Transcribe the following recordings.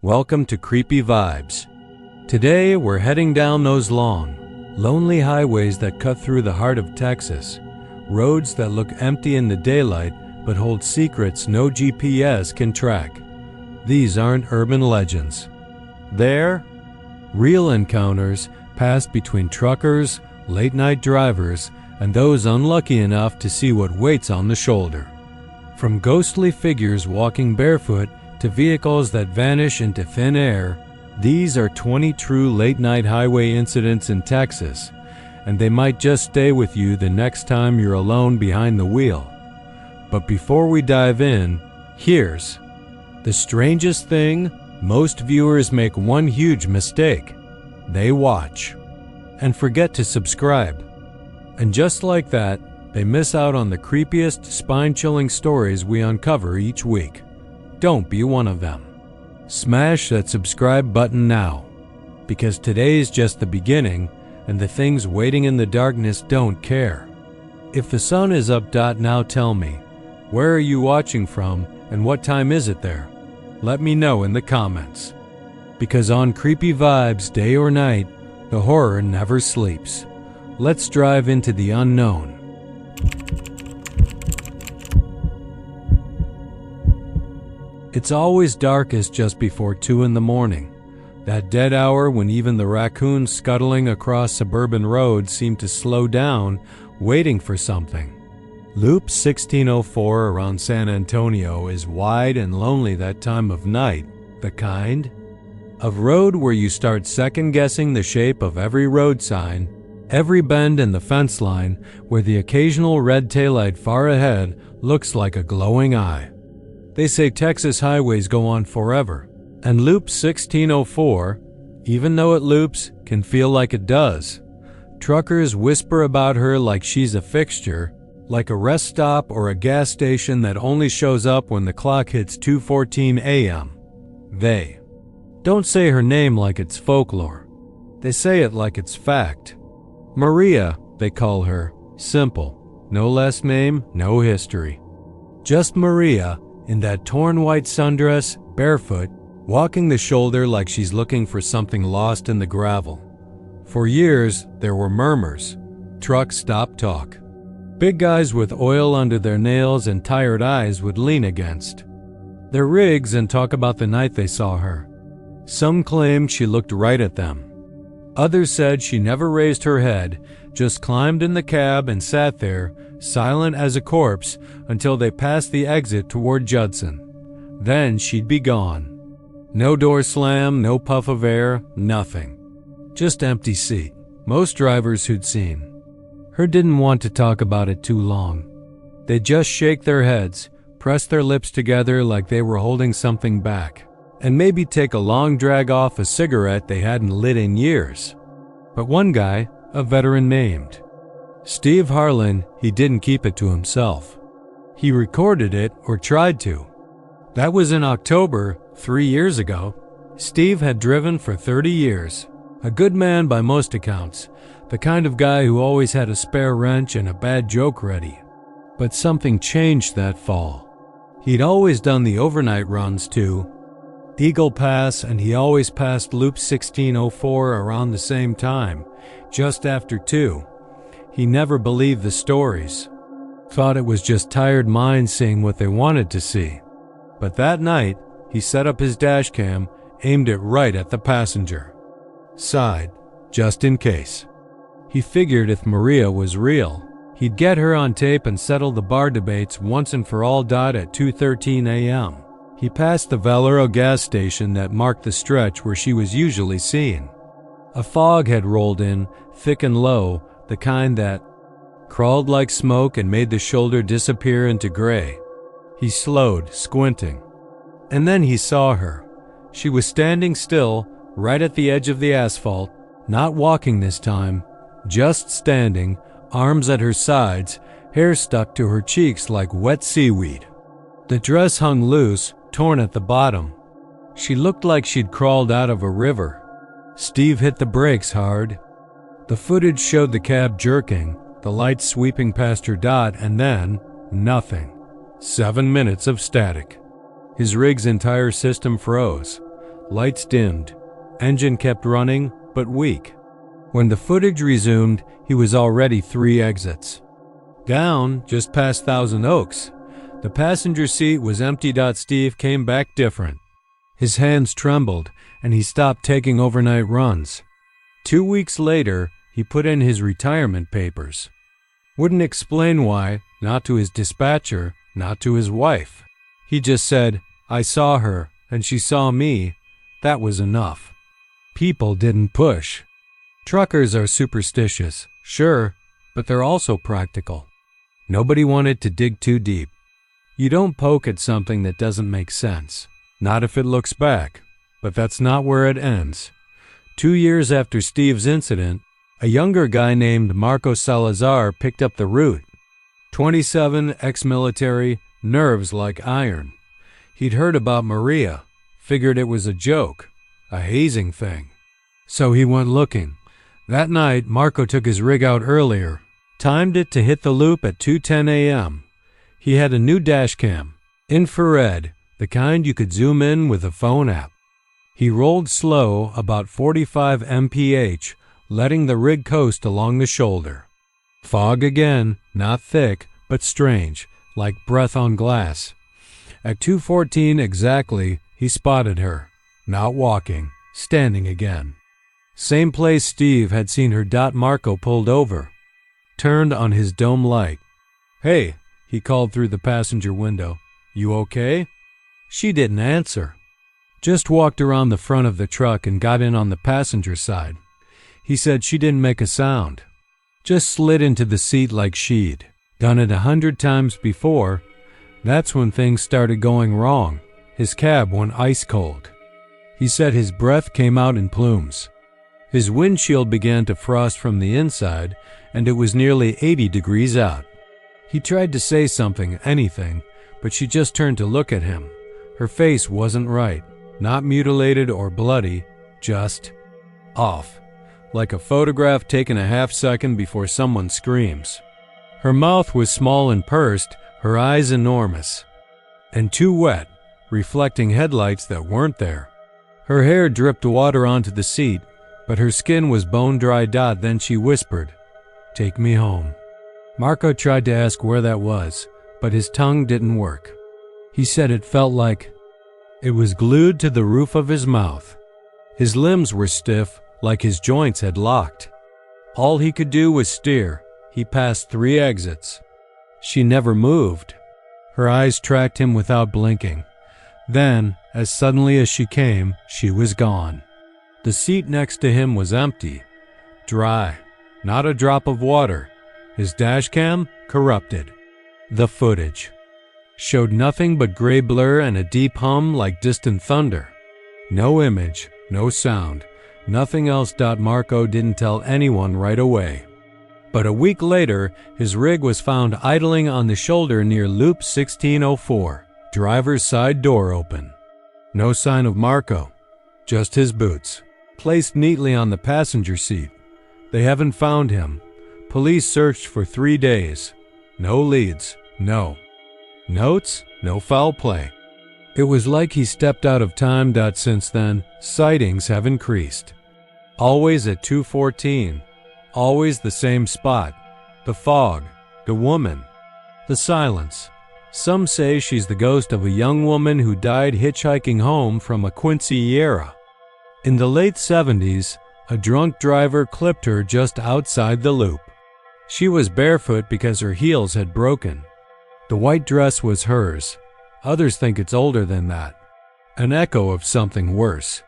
Welcome to Creepy Vibes. Today we're heading down those long, lonely highways that cut through the heart of Texas. Roads that look empty in the daylight but hold secrets no GPS can track. These aren't urban legends. They're real encounters passed between truckers, late-night drivers, and those unlucky enough to see what waits on the shoulder. From ghostly figures walking barefoot to vehicles that vanish into thin air, these are 20 true late-night highway incidents in Texas, and they might just stay with you the next time you're alone behind the wheel. But before we dive in, here's the strangest thing: most viewers make one huge mistake. They watch and forget to subscribe. And just like that, they miss out on the creepiest, spine-chilling stories we uncover each week. Don't be one of them. Smash that subscribe button now, because today's just the beginning, and the things waiting in the darkness don't care. If the sun is up, now tell me, where are you watching from and what time is it there? Let me know in the comments. Because on Creepy Vibes, day or night, the horror never sleeps. Let's drive into the unknown. It's always darkest just before 2 in the morning, that dead hour when even the raccoons scuttling across suburban roads seem to slow down, waiting for something. Loop 1604 around San Antonio is wide and lonely that time of night, the kind of road where you start second-guessing the shape of every road sign, every bend in the fence line, where the occasional red taillight far ahead looks like a glowing eye. They say Texas highways go on forever, and Loop 1604, even though it loops, can feel like it does. Truckers whisper about her like she's a fixture, like a rest stop or a gas station that only shows up when the clock hits 2:14 a.m. They don't say her name like it's folklore. They say it like it's fact. Maria, they call her. Simple. No last name, no history. Just Maria, in that torn white sundress, barefoot, walking the shoulder like she's looking for something lost in the gravel. For years, there were murmurs. Trucks stopped talk. Big guys with oil under their nails and tired eyes would lean against their rigs and talk about the night they saw her. Some claimed she looked right at them. Others said she never raised her head, just climbed in the cab and sat there, silent as a corpse, until they passed the exit toward Judson. Then she'd be gone. No door slam, no puff of air, nothing. Just empty seat. Most drivers who'd seen her didn't want to talk about it too long. They'd just shake their heads, press their lips together like they were holding something back, and maybe take a long drag off a cigarette they hadn't lit in years. But one guy, a veteran named Steve Harlan, he didn't keep it to himself. He recorded it, or tried to. That was in October, 3 years ago. Steve had driven for 30 years. A good man by most accounts, the kind of guy who always had a spare wrench and a bad joke ready. But something changed that fall. He'd always done the overnight runs to Eagle Pass, and he always passed Loop 1604 around the same time, just after 2. He never believed the stories. Thought it was just tired minds seeing what they wanted to see. But that night, he set up his dash cam, aimed it right at the passenger side, just in case. He figured if Maria was real, he'd get her on tape and settle the bar debates once and for all. At 2:13 a.m. He passed the Valero gas station that marked the stretch where she was usually seen. A fog had rolled in, thick and low, the kind that crawled like smoke and made the shoulder disappear into gray. He slowed, squinting. And then he saw her. She was standing still, right at the edge of the asphalt, not walking this time, just standing, arms at her sides, hair stuck to her cheeks like wet seaweed. The dress hung loose, torn at the bottom. She looked like she'd crawled out of a river. Steve hit the brakes hard. The footage showed the cab jerking, the lights sweeping past her, and then nothing. 7 minutes of static. His rig's entire system froze. Lights dimmed. Engine kept running, but weak. When the footage resumed, he was already 3 exits down, just past Thousand Oaks. The passenger seat was empty. Steve came back different. His hands trembled, and he stopped taking overnight runs. 2 weeks later, he put in his retirement papers. Wouldn't explain why, not to his dispatcher, not to his wife. He just said, "I saw her, and she saw me. That was enough." People didn't push. Truckers are superstitious, sure, but they're also practical. Nobody wanted to dig too deep. You don't poke at something that doesn't make sense. Not if it looks back. But that's not where it ends. 2 years after Steve's incident, a younger guy named Marco Salazar picked up the route. 27, ex-military, nerves like iron. He'd heard about Maria, figured it was a joke, a hazing thing. So he went looking. That night, Marco took his rig out earlier, timed it to hit the loop at 2:10 a.m. He had a new dash cam, infrared, the kind you could zoom in with a phone app. He rolled slow, about 45 mph, letting the rig coast along the shoulder. Fog again, not thick, but strange, like breath on glass. At 2:14 exactly, he spotted her, not walking, standing again. Same place Steve had seen her. Marco pulled over, turned on his dome light. "Hey," he called through the passenger window. "You okay?" She didn't answer. Just walked around the front of the truck and got in on the passenger side. He said she didn't make a sound. Just slid into the seat like she'd done it 100 times before. That's when things started going wrong. His cab went ice cold. He said his breath came out in plumes. His windshield began to frost from the inside, and it was nearly 80 degrees out. He tried to say something, anything, but she just turned to look at him. Her face wasn't right, not mutilated or bloody, just off, like a photograph taken a half second before someone screams. Her mouth was small and pursed, her eyes enormous, and too wet, reflecting headlights that weren't there. Her hair dripped water onto the seat, but her skin was bone-dry. Then she whispered, "Take me home." Marco tried to ask where that was, but his tongue didn't work. He said it felt like it was glued to the roof of his mouth. His limbs were stiff, like his joints had locked. All he could do was steer. He passed 3 exits. She never moved. Her eyes tracked him without blinking. Then, as suddenly as she came, she was gone. The seat next to him was empty, dry, not a drop of water. His dash cam, corrupted. The footage showed nothing but gray blur and a deep hum like distant thunder. No image, no sound, nothing else. Marco didn't tell anyone right away. But a week later, his rig was found idling on the shoulder near Loop 1604, driver's side door open. No sign of Marco, just his boots, placed neatly on the passenger seat. They haven't found him. Police searched for 3 days. No leads, no notes, no foul play. It was like he stepped out of time. Since then, sightings have increased. Always at 2:14. Always the same spot. The fog, the woman, the silence. Some say she's the ghost of a young woman who died hitchhiking home from a Quincy era. In the late 70s, a drunk driver clipped her just outside the loop. She was barefoot because her heels had broken. The white dress was hers. Others think it's older than that. An echo of something worse.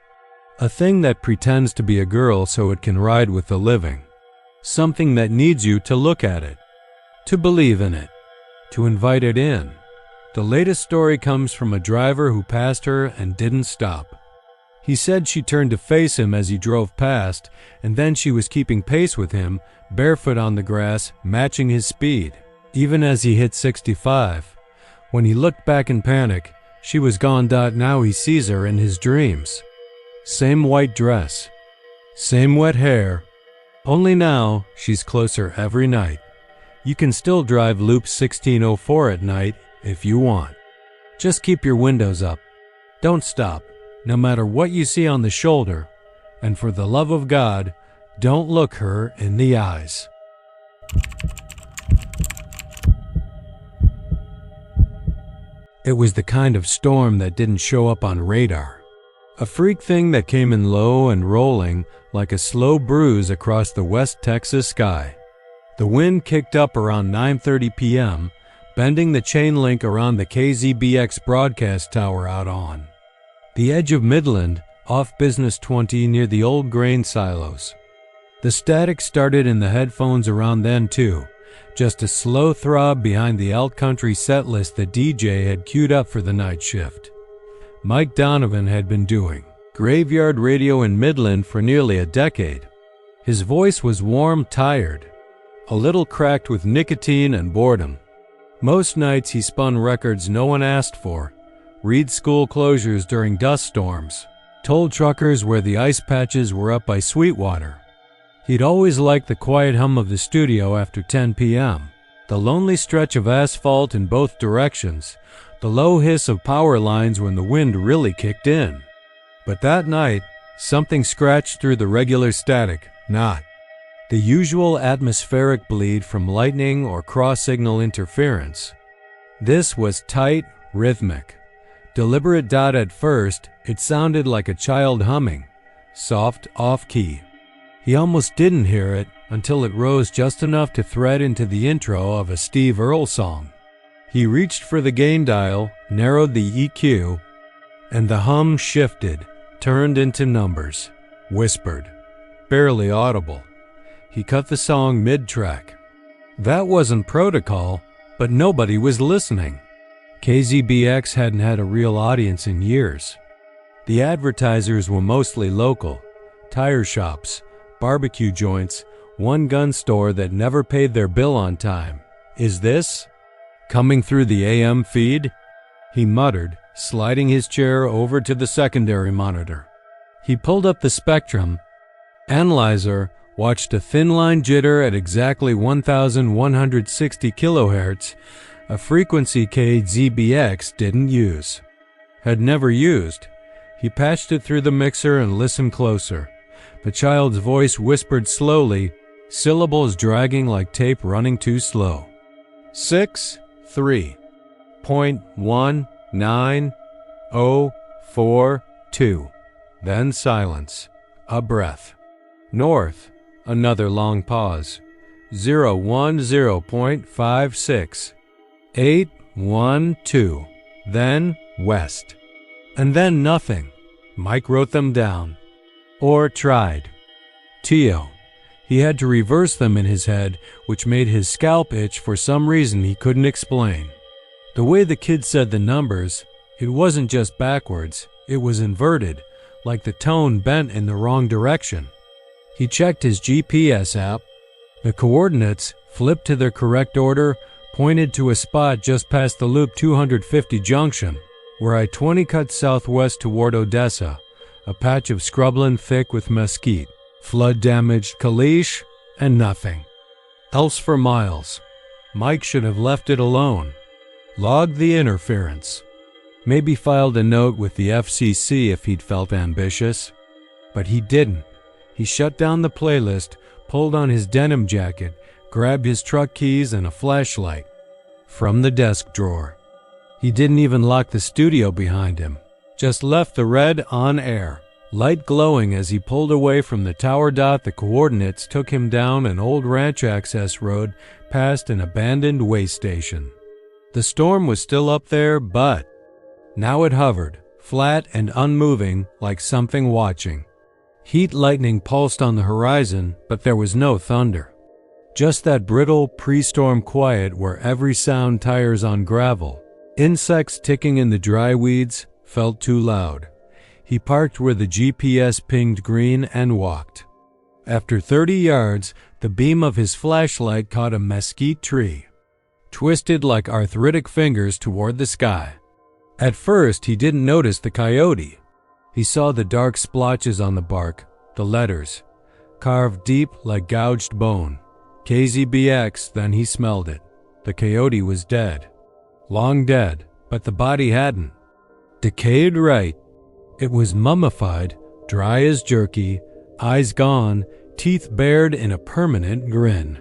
A thing that pretends to be a girl so it can ride with the living. Something that needs you to look at it, to believe in it, to invite it in. The latest story comes from a driver who passed her and didn't stop. He said she turned to face him as he drove past, and then she was keeping pace with him, barefoot on the grass, matching his speed, even as he hit 65. When he looked back in panic, she was gone. Now he sees her in his dreams. Same white dress, same wet hair, only now she's closer every night. You can still drive Loop 1604 at night if you want. Just keep your windows up. Don't stop. no matter what you see on the shoulder, and for the love of God, don't look her in the eyes. It was the kind of storm that didn't show up on radar. A freak thing that came in low and rolling like a slow bruise across the West Texas sky. The wind kicked up around 9:30 p.m., bending the chain link around the KZBX broadcast tower out on the edge of Midland, off Business 20 near the old grain silos. The static started in the headphones around then too, just a slow throb behind the alt country set list the DJ had queued up for the night shift. Mike Donovan had been doing graveyard radio in Midland for nearly a decade. His voice was warm, tired, a little cracked with nicotine and boredom. Most nights he spun records no one asked for, read school closures during dust storms, told truckers where the ice patches were up by Sweetwater. He'd always liked the quiet hum of the studio after 10 p.m., the lonely stretch of asphalt in both directions, the low hiss of power lines when the wind really kicked in. But that night, something scratched through the regular static, not the usual atmospheric bleed from lightning or cross-signal interference. This was tight, rhythmic. Deliberate. At first, it sounded like a child humming, soft, off-key. He almost didn't hear it until it rose just enough to thread into the intro of a Steve Earle song. He reached for the gain dial, narrowed the EQ, and the hum shifted, turned into numbers, whispered, barely audible. He cut the song mid-track. That wasn't protocol, but nobody was listening. KZBX hadn't had a real audience in years. The advertisers were mostly local, tire shops, barbecue joints, one gun store that never paid their bill on time. Is this coming through the AM feed? He muttered, sliding his chair over to the secondary monitor. He pulled up the spectrum. Analyzer watched a thin line jitter at exactly 1,160 kilohertz, a frequency KZBX didn't use. Had never used. He patched it through the mixer and listened closer. The child's voice whispered slowly, syllables dragging like tape running too slow. 6.3.19042. Then silence. A breath. North. Another long pause. 010.56. 812. Then west. And then nothing. Mike wrote them down. Or tried. Tio. He had to reverse them in his head, which made his scalp itch for some reason he couldn't explain. The way the kid said the numbers, it wasn't just backwards, it was inverted, like the tone bent in the wrong direction. He checked his GPS app. The coordinates, flipped to their correct order, pointed to a spot just past the Loop 250 junction, where I-20 cut southwest toward Odessa, a patch of scrubland thick with mesquite, flood-damaged Kalish, and nothing else for miles. Mike should have left it alone. Logged the interference. Maybe filed a note with the FCC if he'd felt ambitious. But he didn't. He shut down the playlist, pulled on his denim jacket, grabbed his truck keys and a flashlight from the desk drawer. He didn't even lock the studio behind him, just left the red on air, light glowing as he pulled away from the tower. The coordinates took him down an old ranch access road past an abandoned way station. The storm was still up there, but now it hovered, flat and unmoving, like something watching. Heat lightning pulsed on the horizon, but there was no thunder. Just that brittle pre-storm quiet where every sound tires on gravel. Insects ticking in the dry weeds felt too loud. He parked where the GPS pinged green and walked. After 30 yards, the beam of his flashlight caught a mesquite tree, twisted like arthritic fingers toward the sky. At first, he didn't notice the coyote. He saw the dark splotches on the bark, the letters, carved deep like gouged bone. KZBX, then he smelled it. The coyote was dead. Long dead, but the body hadn't. Decayed right. It was mummified, dry as jerky, eyes gone, teeth bared in a permanent grin.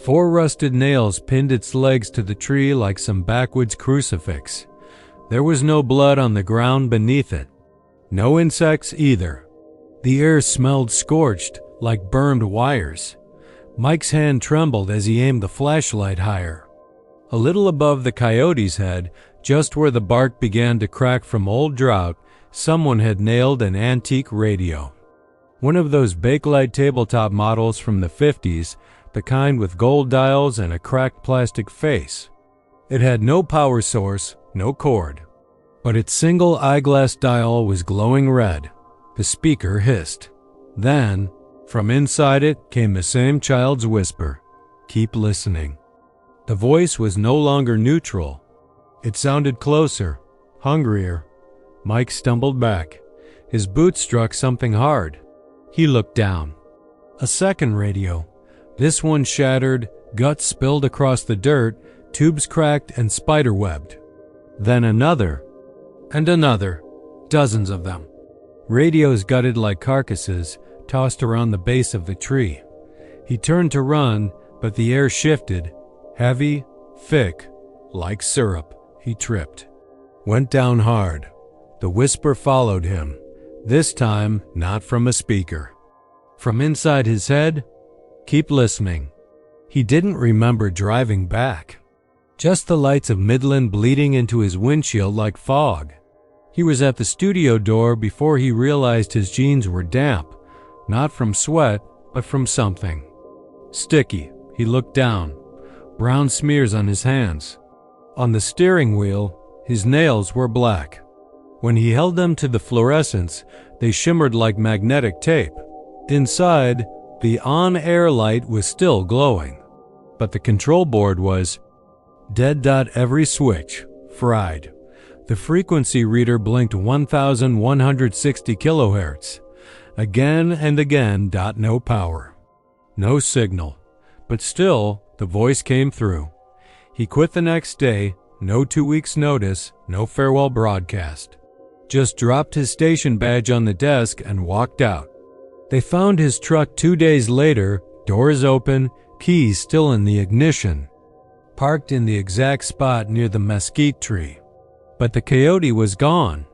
4 rusted nails pinned its legs to the tree like some backwoods crucifix. There was no blood on the ground beneath it. No insects either. The air smelled scorched, like burned wires. Mike's hand trembled as he aimed the flashlight higher. A little above the coyote's head, just where the bark began to crack from old drought, someone had nailed an antique radio. One of those Bakelite tabletop models from the 50s, the kind with gold dials and a cracked plastic face. It had no power source, no cord. But its single eyeglass dial was glowing red. The speaker hissed. Then, from inside it came the same child's whisper, "Keep listening." The voice was no longer neutral. It sounded closer, hungrier. Mike stumbled back. His boot struck something hard. He looked down. A second radio. This one shattered, guts spilled across the dirt, tubes cracked and spiderwebbed. Then another. And another. Dozens of them. Radios gutted like carcasses, tossed around the base of the tree. He turned to run, but the air shifted. Heavy, thick, like syrup. He tripped. Went down hard. The whisper followed him. This time, not from a speaker. From inside his head, "Keep listening." He didn't remember driving back. Just the lights of Midland bleeding into his windshield like fog. He was at the studio door before he realized his jeans were damp, not from sweat, but from something. Sticky. He looked down. Brown smears on his hands. On the steering wheel, his nails were black. When he held them to the fluorescents, they shimmered like magnetic tape. Inside, the on-air light was still glowing, but the control board was dead. Every switch, fried. The frequency reader blinked 1,160 kilohertz. Again and again. No power. No signal. But still, the voice came through. He quit the next day, no 2 weeks' notice, no farewell broadcast. Just dropped his station badge on the desk and walked out. They found his truck 2 days later, doors open, keys still in the ignition, parked in the exact spot near the mesquite tree. But the coyote was gone.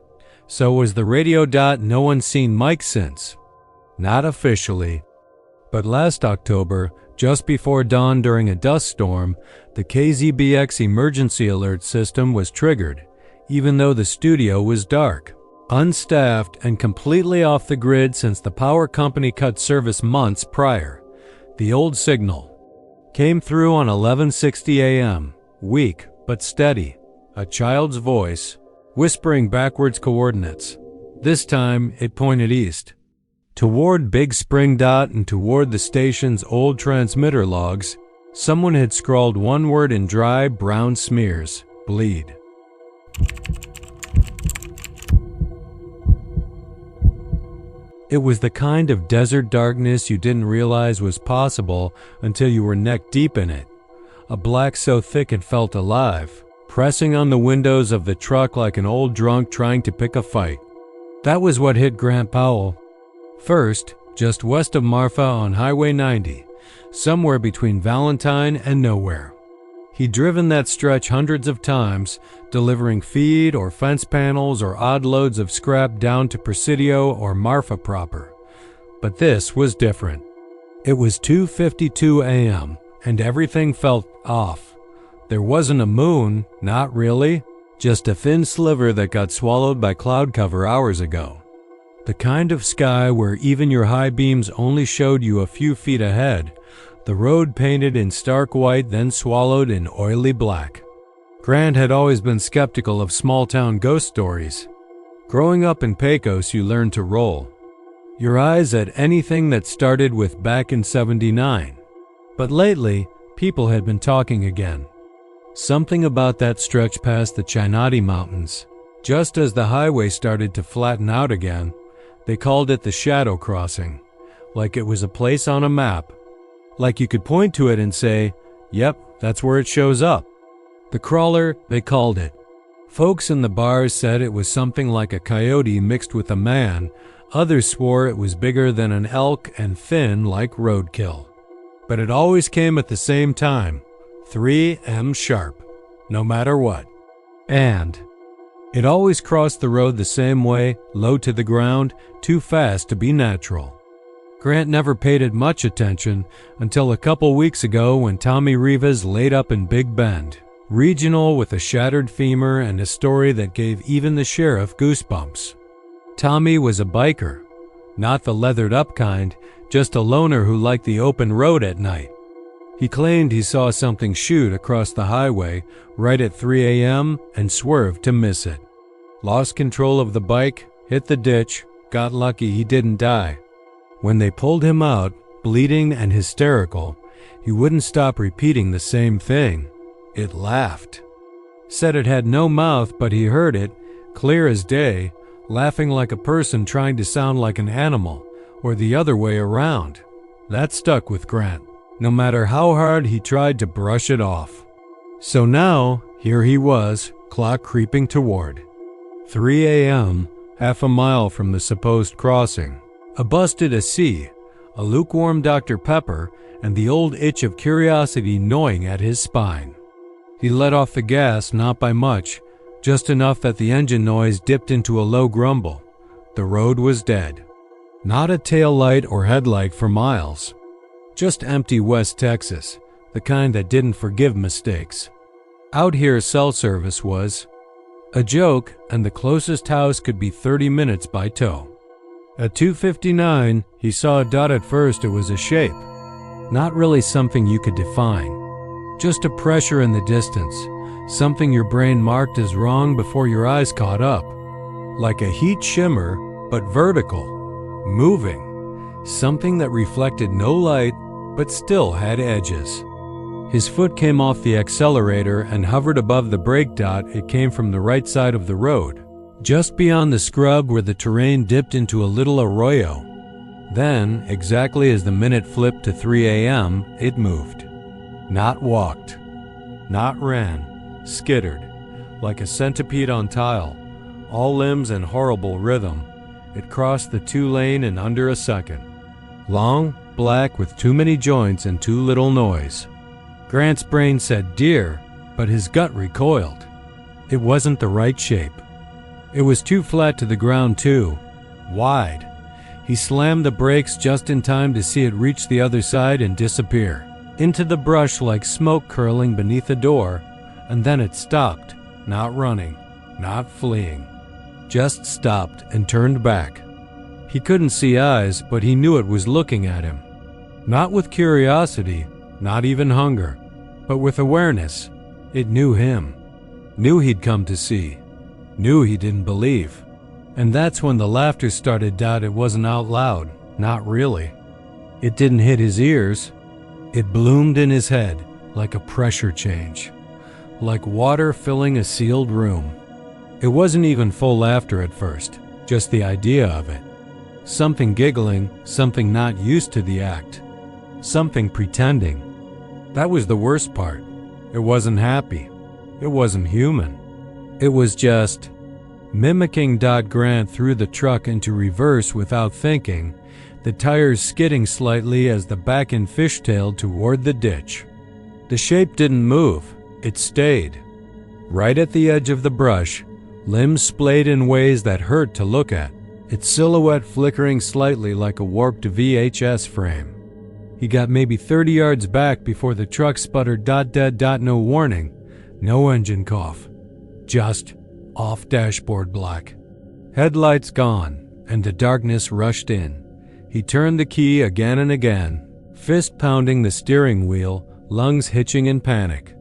So was the radio. No one's seen Mike since. Not officially. But last October, just before dawn during a dust storm, the KZBX emergency alert system was triggered, even though the studio was dark, unstaffed, and completely off the grid since the power company cut service months prior. The old signal came through on 11:60 a.m., weak but steady. A child's voice, whispering backwards coordinates. This time, it pointed east, toward Big Spring. And toward the station's old transmitter logs, someone had scrawled one word in dry, brown smears: bleed. It was the kind of desert darkness you didn't realize was possible until you were neck deep in it. A black so thick it felt alive, pressing on the windows of the truck like an old drunk trying to pick a fight. That was what hit Grant Powell. First, just west of Marfa on Highway 90, somewhere between Valentine and nowhere. He'd driven that stretch hundreds of times, delivering feed or fence panels or odd loads of scrap down to Presidio or Marfa proper. But this was different. It was 2:52 a.m., and everything felt off. There wasn't a moon, not really, just a thin sliver that got swallowed by cloud cover hours ago. The kind of sky where even your high beams only showed you a few feet ahead, the road painted in stark white then swallowed in oily black. Grant had always been skeptical of small-town ghost stories. Growing up in Pecos, you learned to roll your eyes at anything that started with "back in '79. But lately, people had been talking again. Something about that stretch past the Chinati Mountains. Just as the highway started to flatten out again, they called it the Shadow Crossing, like it was a place on a map. Like you could point to it and say, "Yep, that's where it shows up." The crawler, they called it. Folks in the bars said it was something like a coyote mixed with a man. Others swore it was bigger than an elk and thin like roadkill. But it always came at the same time, 3 a.m. sharp, no matter what. And it always crossed the road the same way, low to the ground, too fast to be natural. Grant never paid it much attention until a couple weeks ago when Tommy Rivas laid up in Big Bend, regional with a shattered femur and a story that gave even the sheriff goosebumps. Tommy was a biker, not the leathered up kind, just a loner who liked the open road at night. He claimed he saw something shoot across the highway right at 3 a.m. and swerved to miss it. Lost control of the bike, hit the ditch, got lucky he didn't die. When they pulled him out, bleeding and hysterical, he wouldn't stop repeating the same thing. It laughed. Said it had no mouth, but he heard it, clear as day, laughing like a person trying to sound like an animal, or the other way around. That stuck with Grant, no matter how hard he tried to brush it off. So now, here he was, clock creeping toward 3 a.m., half a mile from the supposed crossing. A busted AC, a lukewarm Dr. Pepper, and the old itch of curiosity gnawing at his spine. He let off the gas, not by much, just enough that the engine noise dipped into a low grumble. The road was dead. Not a tail light or headlight for miles. Just empty West Texas, the kind that didn't forgive mistakes. Out here cell service was a joke, and the closest house could be 30 minutes by tow. At 2:59, he saw a dot. At first it was a shape. Not really something you could define. Just a pressure in the distance, something your brain marked as wrong before your eyes caught up. Like a heat shimmer, but vertical, moving. Something that reflected no light, but still had edges. His foot came off the accelerator and hovered above the brake dot. It came from the right side of the road, just beyond the scrub where the terrain dipped into a little arroyo. Then, exactly as the minute flipped to 3 a.m., it moved. Not walked, not ran, skittered, like a centipede on tile, all limbs and horrible rhythm. It crossed the 2-lane in under a second. Long, black with too many joints and too little noise. Grant's brain said deer, but his gut recoiled. It wasn't the right shape. It was too flat to the ground too, wide. He slammed the brakes just in time to see it reach the other side and disappear into the brush like smoke curling beneath a door, and then it stopped, not running, not fleeing. Just stopped and turned back. He couldn't see eyes, but he knew it was looking at him. Not with curiosity, not even hunger, but with awareness. It knew him. Knew he'd come to see. Knew he didn't believe. And that's when the laughter started. It wasn't out loud, not really. It didn't hit his ears. It bloomed in his head like a pressure change, like water filling a sealed room. It wasn't even full laughter at first, just the idea of it. Something giggling, something not used to the act, something pretending. That was the worst part. It wasn't happy. It wasn't human. It was just mimicking. Grant threw the truck into reverse without thinking, the tires skidding slightly as the back end fishtailed toward the ditch. The shape didn't move. It stayed. Right at the edge of the brush, limbs splayed in ways that hurt to look at, its silhouette flickering slightly like a warped VHS frame. He got maybe 30 yards back before the truck sputtered. Dead. No warning, no engine cough. Just off dashboard black. Headlights gone, and the darkness rushed in. He turned the key again and again, fist pounding the steering wheel, lungs hitching in panic.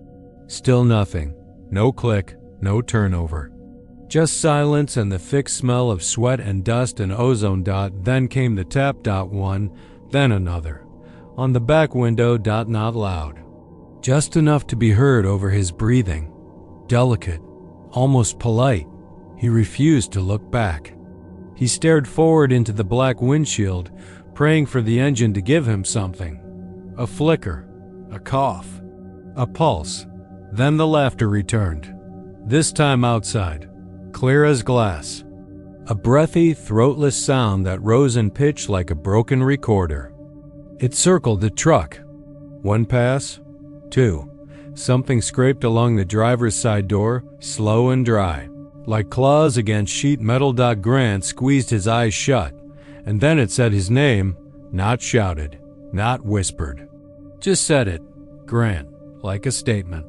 Still nothing. No click, no turnover. Just silence and the thick smell of sweat and dust and ozone. Then came the tap. One, then another. On the back window. Not loud. Just enough to be heard over his breathing. Delicate, almost polite. He refused to look back. He stared forward into the black windshield, praying for the engine to give him something. A flicker, a cough, a pulse. Then the laughter returned. this time outside, clear as glass. A breathy, throatless sound that rose in pitch like a broken recorder. It circled the truck. One pass, two. Something scraped along the driver's side door, slow and dry. Like claws against sheet metal. Grant squeezed his eyes shut, and then it said his name, not shouted, not whispered. Just said it, Grant, like a statement.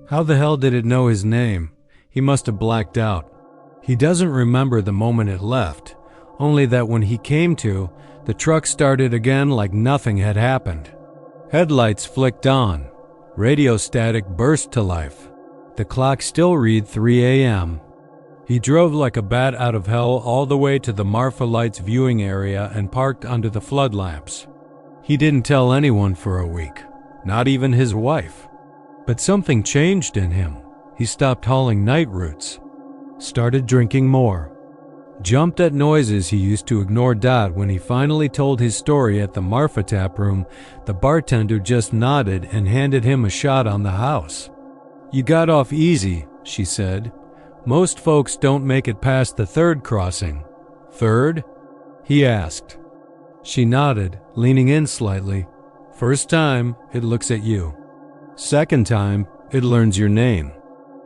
How the hell did it know his name? He must have blacked out. He doesn't remember the moment it left, only that when he came to, the truck started again like nothing had happened. Headlights flicked on. Radio static burst to life. The clock still read 3 a.m. He drove like a bat out of hell all the way to the Marfa Lights viewing area and parked under the floodlamps. He didn't tell anyone for a week, not even his wife. But something changed in him. He stopped hauling night routes. Started drinking more. Jumped at noises he used to ignore. When he finally told his story at the Marfa tap room, the bartender just nodded and handed him a shot on the house. You got off easy, she said. Most folks don't make it past the third crossing. Third? He asked. She nodded, leaning in slightly. First time, it looks at you. Second time, it learns your name.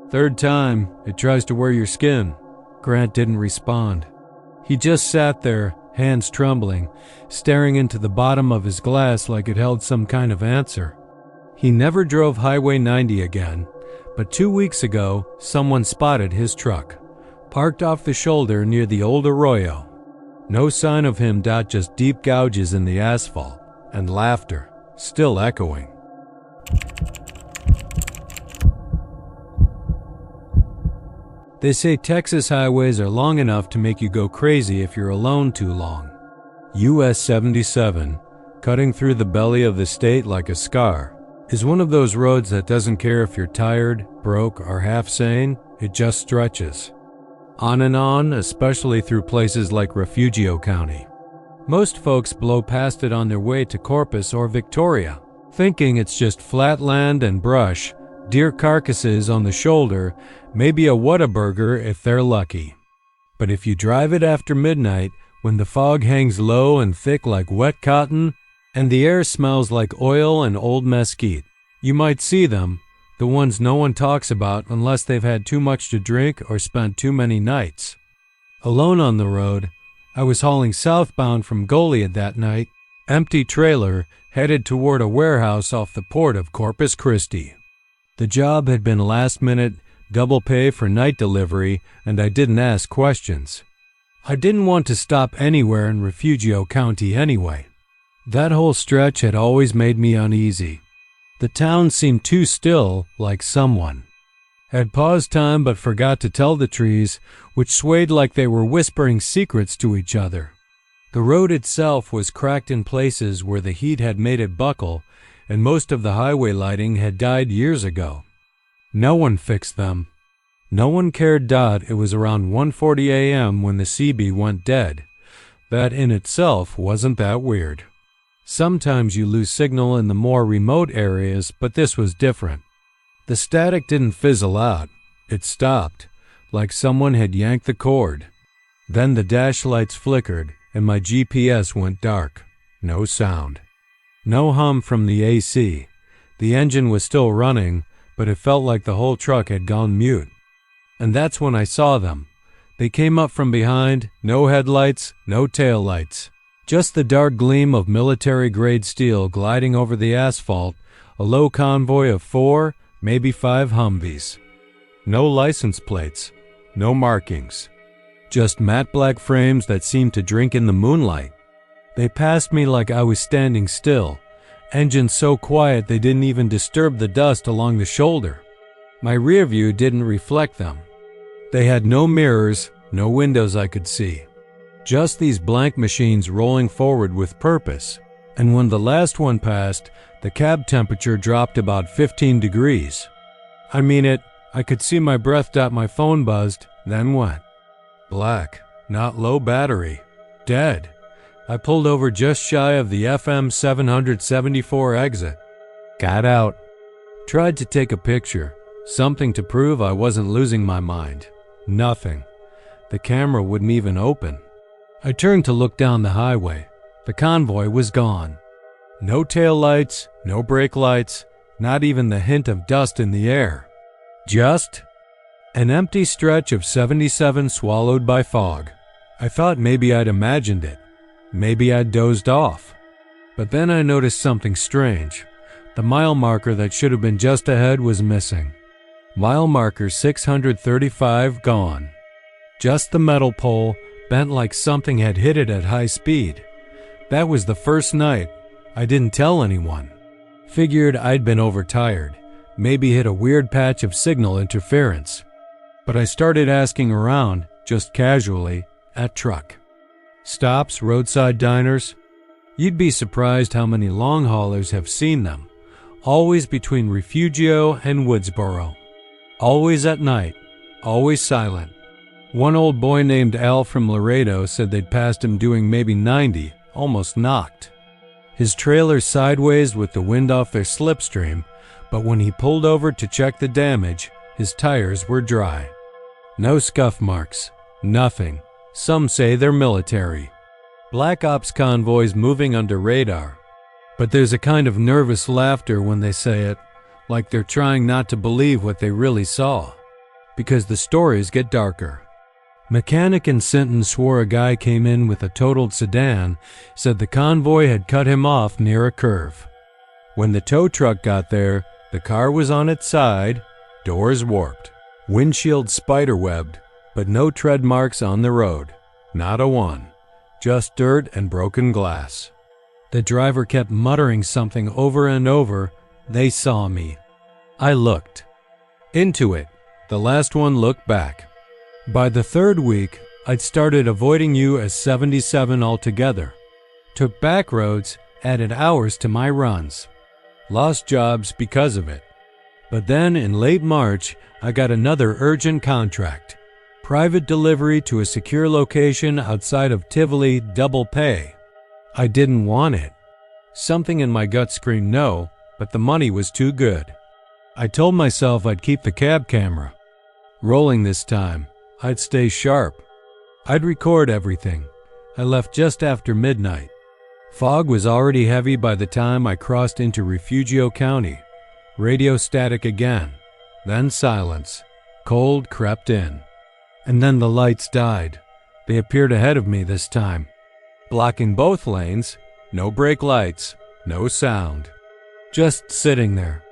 Third time, it tries to wear your skin. Grant didn't respond. He just sat there, hands trembling, staring into the bottom of his glass like it held some kind of answer. He never drove Highway 90 again, but 2 weeks ago, someone spotted his truck, parked off the shoulder near the old arroyo. No sign of him. Just deep gouges in the asphalt, and laughter, still echoing. They say Texas highways are long enough to make you go crazy if you're alone too long. US 77, cutting through the belly of the state like a scar, is one of those roads that doesn't care if you're tired, broke, or half sane, it just stretches. On and on, especially through places like Refugio County. Most folks blow past it on their way to Corpus or Victoria, thinking it's just flat land and brush, deer carcasses on the shoulder, maybe a Whataburger if they're lucky. But if you drive it after midnight, when the fog hangs low and thick like wet cotton, and the air smells like oil and old mesquite, you might see them, the ones no one talks about unless they've had too much to drink or spent too many nights. Alone on the road, I was hauling southbound from Goliad that night, empty trailer, headed toward a warehouse off the port of Corpus Christi. The job had been last minute, double pay for night delivery, and I didn't ask questions. I didn't want to stop anywhere in Refugio County anyway. That whole stretch had always made me uneasy. The town seemed too still, like someone had paused time but forgot to tell the trees, which swayed like they were whispering secrets to each other. The road itself was cracked in places where the heat had made it buckle, and most of the highway lighting had died years ago. No one fixed them. No one cared. It was around 1:40 a.m. when the CB went dead. That in itself wasn't that weird. Sometimes you lose signal in the more remote areas, but this was different. The static didn't fizzle out. It stopped, like someone had yanked the cord. Then the dash lights flickered, and my GPS went dark. No sound. No hum from the AC. The engine was still running, but it felt like the whole truck had gone mute. And that's when I saw them. They came up from behind, no headlights, no taillights. Just the dark gleam of military-grade steel gliding over the asphalt, a low convoy of 4, maybe 5 Humvees. No license plates, no markings. Just matte black frames that seemed to drink in the moonlight. They passed me like I was standing still, engines so quiet they didn't even disturb the dust along the shoulder. My rear view didn't reflect them. They had no mirrors, no windows I could see. Just these blank machines rolling forward with purpose. And when the last one passed, the cab temperature dropped about 15 degrees. I mean it, I could see my breath. My phone buzzed, then went. Black, not low battery, dead. I pulled over just shy of the FM 774 exit. Got out. Tried to take a picture. Something to prove I wasn't losing my mind. Nothing. The camera wouldn't even open. I turned to look down the highway. The convoy was gone. No taillights, no brake lights, not even the hint of dust in the air. Just an empty stretch of 77 swallowed by fog. I thought maybe I'd imagined it. Maybe I'd dozed off. But then I noticed something strange. The mile marker that should have been just ahead was missing. Mile marker 635 gone. Just the metal pole, bent like something had hit it at high speed. That was the first night. I didn't tell anyone. Figured I'd been overtired, maybe hit a weird patch of signal interference. But I started asking around, just casually, at truck stops, roadside diners. You'd be surprised how many long haulers have seen them, always between Refugio and Woodsboro. Always at night, always silent. One old boy named Al from Laredo said they'd passed him doing maybe 90, almost knocked. His trailer sideways with the wind off their slipstream, but when he pulled over to check the damage, his tires were dry. No scuff marks, nothing. Some say they're military. Black Ops convoys moving under radar. But there's a kind of nervous laughter when they say it, like they're trying not to believe what they really saw. Because the stories get darker. Mechanic in Sinton swore a guy came in with a totaled sedan, said the convoy had cut him off near a curve. When the tow truck got there, the car was on its side, doors warped, windshield spiderwebbed, but no tread marks on the road. Not a one. Just dirt and broken glass. The driver kept muttering something over and over. They saw me. I looked. Into it. The last one looked back. By the third week, I'd started avoiding you as 77 altogether. Took back roads, added hours to my runs. Lost jobs because of it. But then in late March, I got another urgent contract. Private delivery to a secure location outside of Tivoli, double pay. I didn't want it. Something in my gut screamed no, but the money was too good. I told myself I'd keep the cab camera rolling this time. I'd stay sharp. I'd record everything. I left just after midnight. Fog was already heavy by the time I crossed into Refugio County. Radio static again. Then silence. Cold crept in. And then the lights died. They appeared ahead of me this time. Blocking both lanes. No brake lights. No sound. Just sitting there.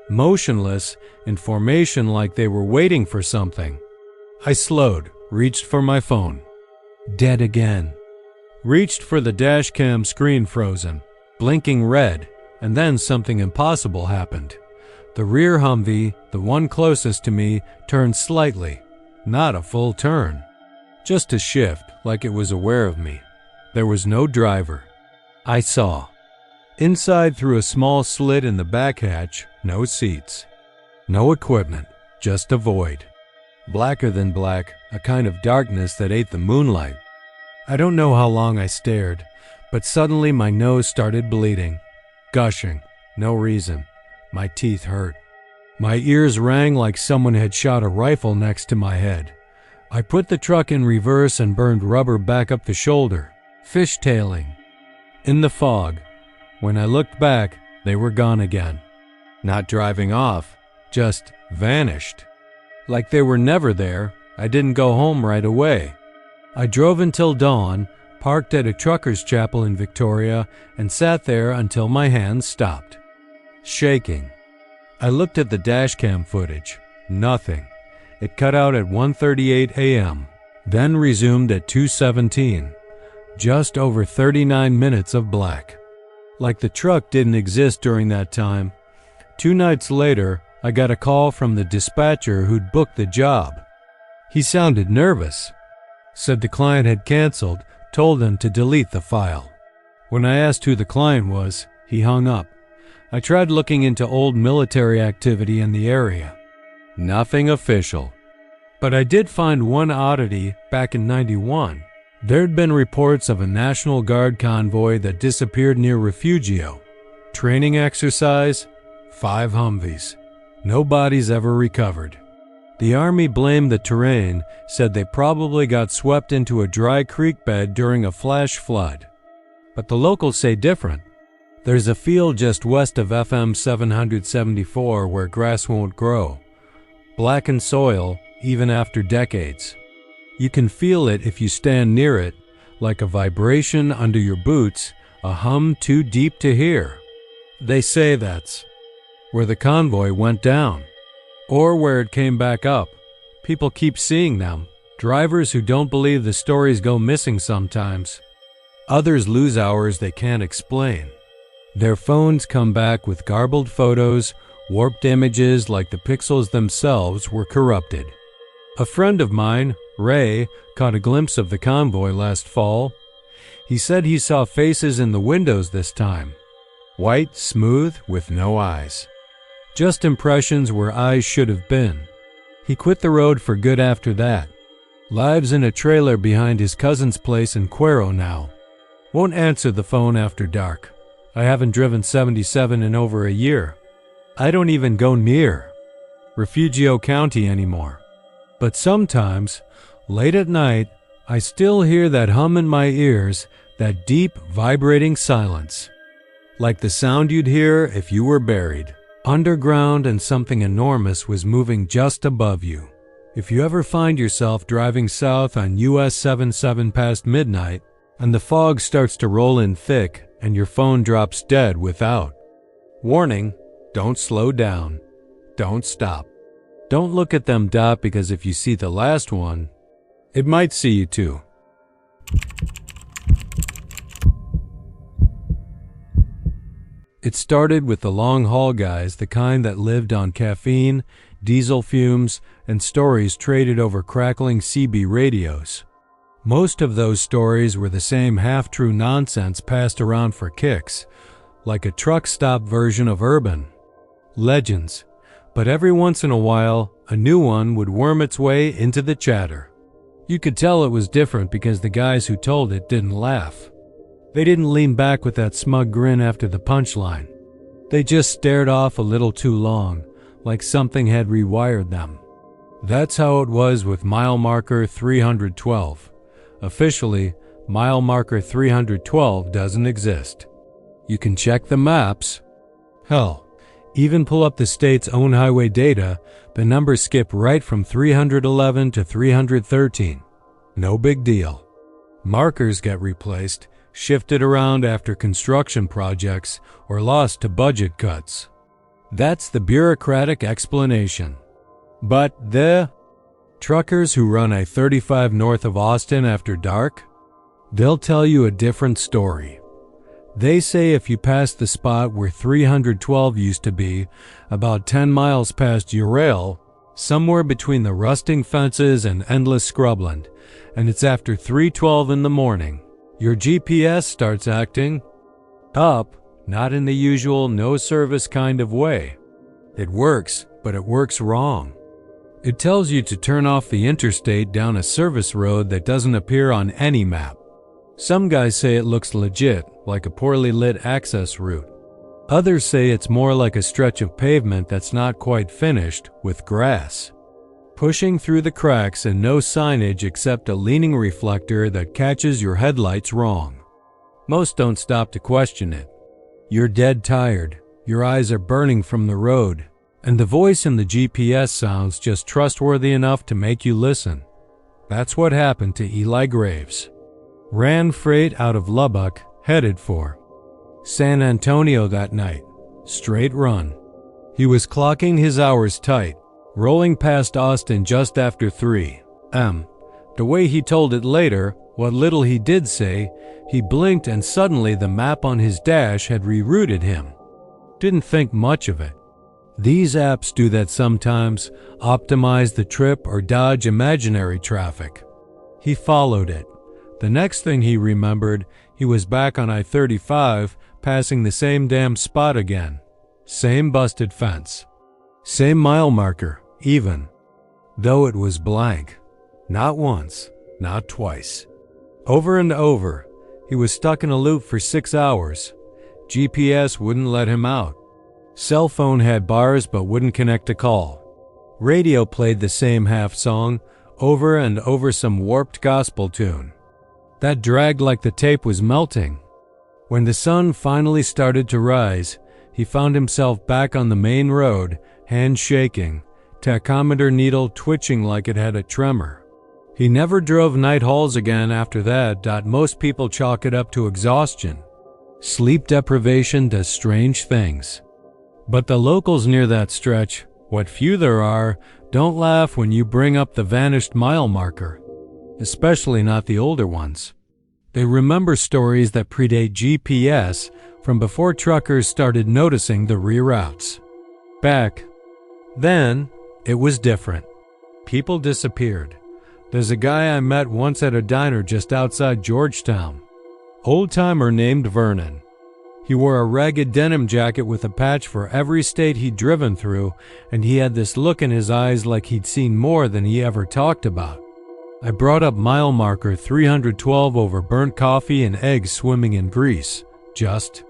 Motionless, in formation like they were waiting for something. I slowed, reached for my phone. Dead again. Reached for the dash cam screen frozen, blinking red, and then something impossible happened. The rear Humvee, the one closest to me, turned slightly. Not a full turn. Just a shift, like it was aware of me. There was no driver. I saw. Inside through a small slit in the back hatch, no seats. No equipment, just a void. Blacker than black, a kind of darkness that ate the moonlight. I don't know how long I stared, but suddenly my nose started bleeding. Gushing. No reason. My teeth hurt. My ears rang like someone had shot a rifle next to my head. I put the truck in reverse and burned rubber back up the shoulder, fishtailing. In the fog. When I looked back, they were gone again. Not driving off, just vanished. Like they were never there. I didn't go home right away. I drove until dawn, parked at a trucker's chapel in Victoria, and sat there until my hands stopped. Shaking. I looked at the dashcam footage. Nothing. It cut out at 1:38 a.m., then resumed at 2:17. Just over 39 minutes of black. Like the truck didn't exist during that time. 2 nights later, I got a call from the dispatcher who'd booked the job. He sounded nervous. Said the client had canceled, told them to delete the file. When I asked who the client was, he hung up. I tried looking into old military activity in the area. Nothing official. But I did find one oddity back in '91. There'd been reports of a National Guard convoy that disappeared near Refugio. Training exercise, 5 Humvees. No bodies ever recovered. The Army blamed the terrain, said they probably got swept into a dry creek bed during a flash flood. But the locals say different. There's a field just west of FM 774 where grass won't grow. Blackened soil, even after decades. You can feel it if you stand near it, like a vibration under your boots, a hum too deep to hear. They say that's where the convoy went down, or where it came back up. People keep seeing them, drivers who don't believe the stories go missing sometimes. Others lose hours they can't explain. Their phones come back with garbled photos, warped images like the pixels themselves were corrupted. A friend of mine, Ray, caught a glimpse of the convoy last fall. He said he saw faces in the windows this time. White, smooth, with no eyes. Just impressions where eyes should have been. He quit the road for good after that. Lives in a trailer behind his cousin's place in Cuero now. Won't answer the phone after dark. I haven't driven 77 in over a year. I don't even go near Refugio County anymore. But sometimes, late at night, I still hear that hum in my ears, that deep, vibrating silence. Like the sound you'd hear if you were buried underground and something enormous was moving just above you. If you ever find yourself driving south on US 77 past midnight, and the fog starts to roll in thick and your phone drops dead without warning, don't slow down. Don't stop. Don't look at them dot, because if you see the last one, it might see you too. It started with the long-haul guys, the kind that lived on caffeine, diesel fumes, and stories traded over crackling CB radios. Most of those stories were the same half-true nonsense passed around for kicks, like a truck stop version of urban legends. But every once in a while, a new one would worm its way into the chatter. You could tell it was different because the guys who told it didn't laugh. They didn't lean back with that smug grin after the punchline. They just stared off a little too long, like something had rewired them. That's how it was with mile marker 312. Officially, mile marker 312 doesn't exist. You can check the maps. Hell, even pull up the state's own highway data, the numbers skip right from 311 to 313. No big deal. Markers get replaced, shifted around after construction projects, or lost to budget cuts. That's the bureaucratic explanation. But the truckers who run I-35 north of Austin after dark, they'll tell you a different story. They say if you pass the spot where 312 used to be, about 10 miles past Ural, somewhere between the rusting fences and endless scrubland, and it's after 3:12 in the morning, your GPS starts acting up, not in the usual no-service kind of way. It works, but it works wrong. It tells you to turn off the interstate down a service road that doesn't appear on any map. Some guys say it looks legit, like a poorly lit access route. Others say it's more like a stretch of pavement that's not quite finished, with grass pushing through the cracks and no signage except a leaning reflector that catches your headlights wrong. Most don't stop to question it. You're dead tired, your eyes are burning from the road, and the voice in the GPS sounds just trustworthy enough to make you listen. That's what happened to Eli Graves. Ran freight out of Lubbock, headed for San Antonio that night. Straight run. He was clocking his hours tight, rolling past Austin just after 3 a.m. The way he told it later, what little he did say, he blinked and suddenly the map on his dash had rerouted him. Didn't think much of it. These apps do that sometimes, optimize the trip or dodge imaginary traffic. He followed it. The next thing he remembered, he was back on I-35, passing the same damn spot again. Same busted fence. Same mile marker, even. Though it was blank. Not once, not twice. Over and over, he was stuck in a loop for 6 hours. GPS wouldn't let him out. Cell phone had bars but wouldn't connect a call. Radio played the same half song, over and over some warped gospel tune. That dragged like the tape was melting. When the sun finally started to rise, he found himself back on the main road, hands shaking, tachometer needle twitching like it had a tremor. He never drove night hauls again after that. Most people chalk it up to exhaustion. Sleep deprivation does strange things. But the locals near that stretch, what few there are, don't laugh when you bring up the vanished mile marker, especially not the older ones. They remember stories that predate GPS from before truckers started noticing the reroutes. Back then, it was different. People disappeared. There's a guy I met once at a diner just outside Georgetown. Old-timer named Vernon. He wore a ragged denim jacket with a patch for every state he'd driven through, and he had this look in his eyes like he'd seen more than he ever talked about. I brought up mile marker 312 over burnt coffee and eggs swimming in grease, just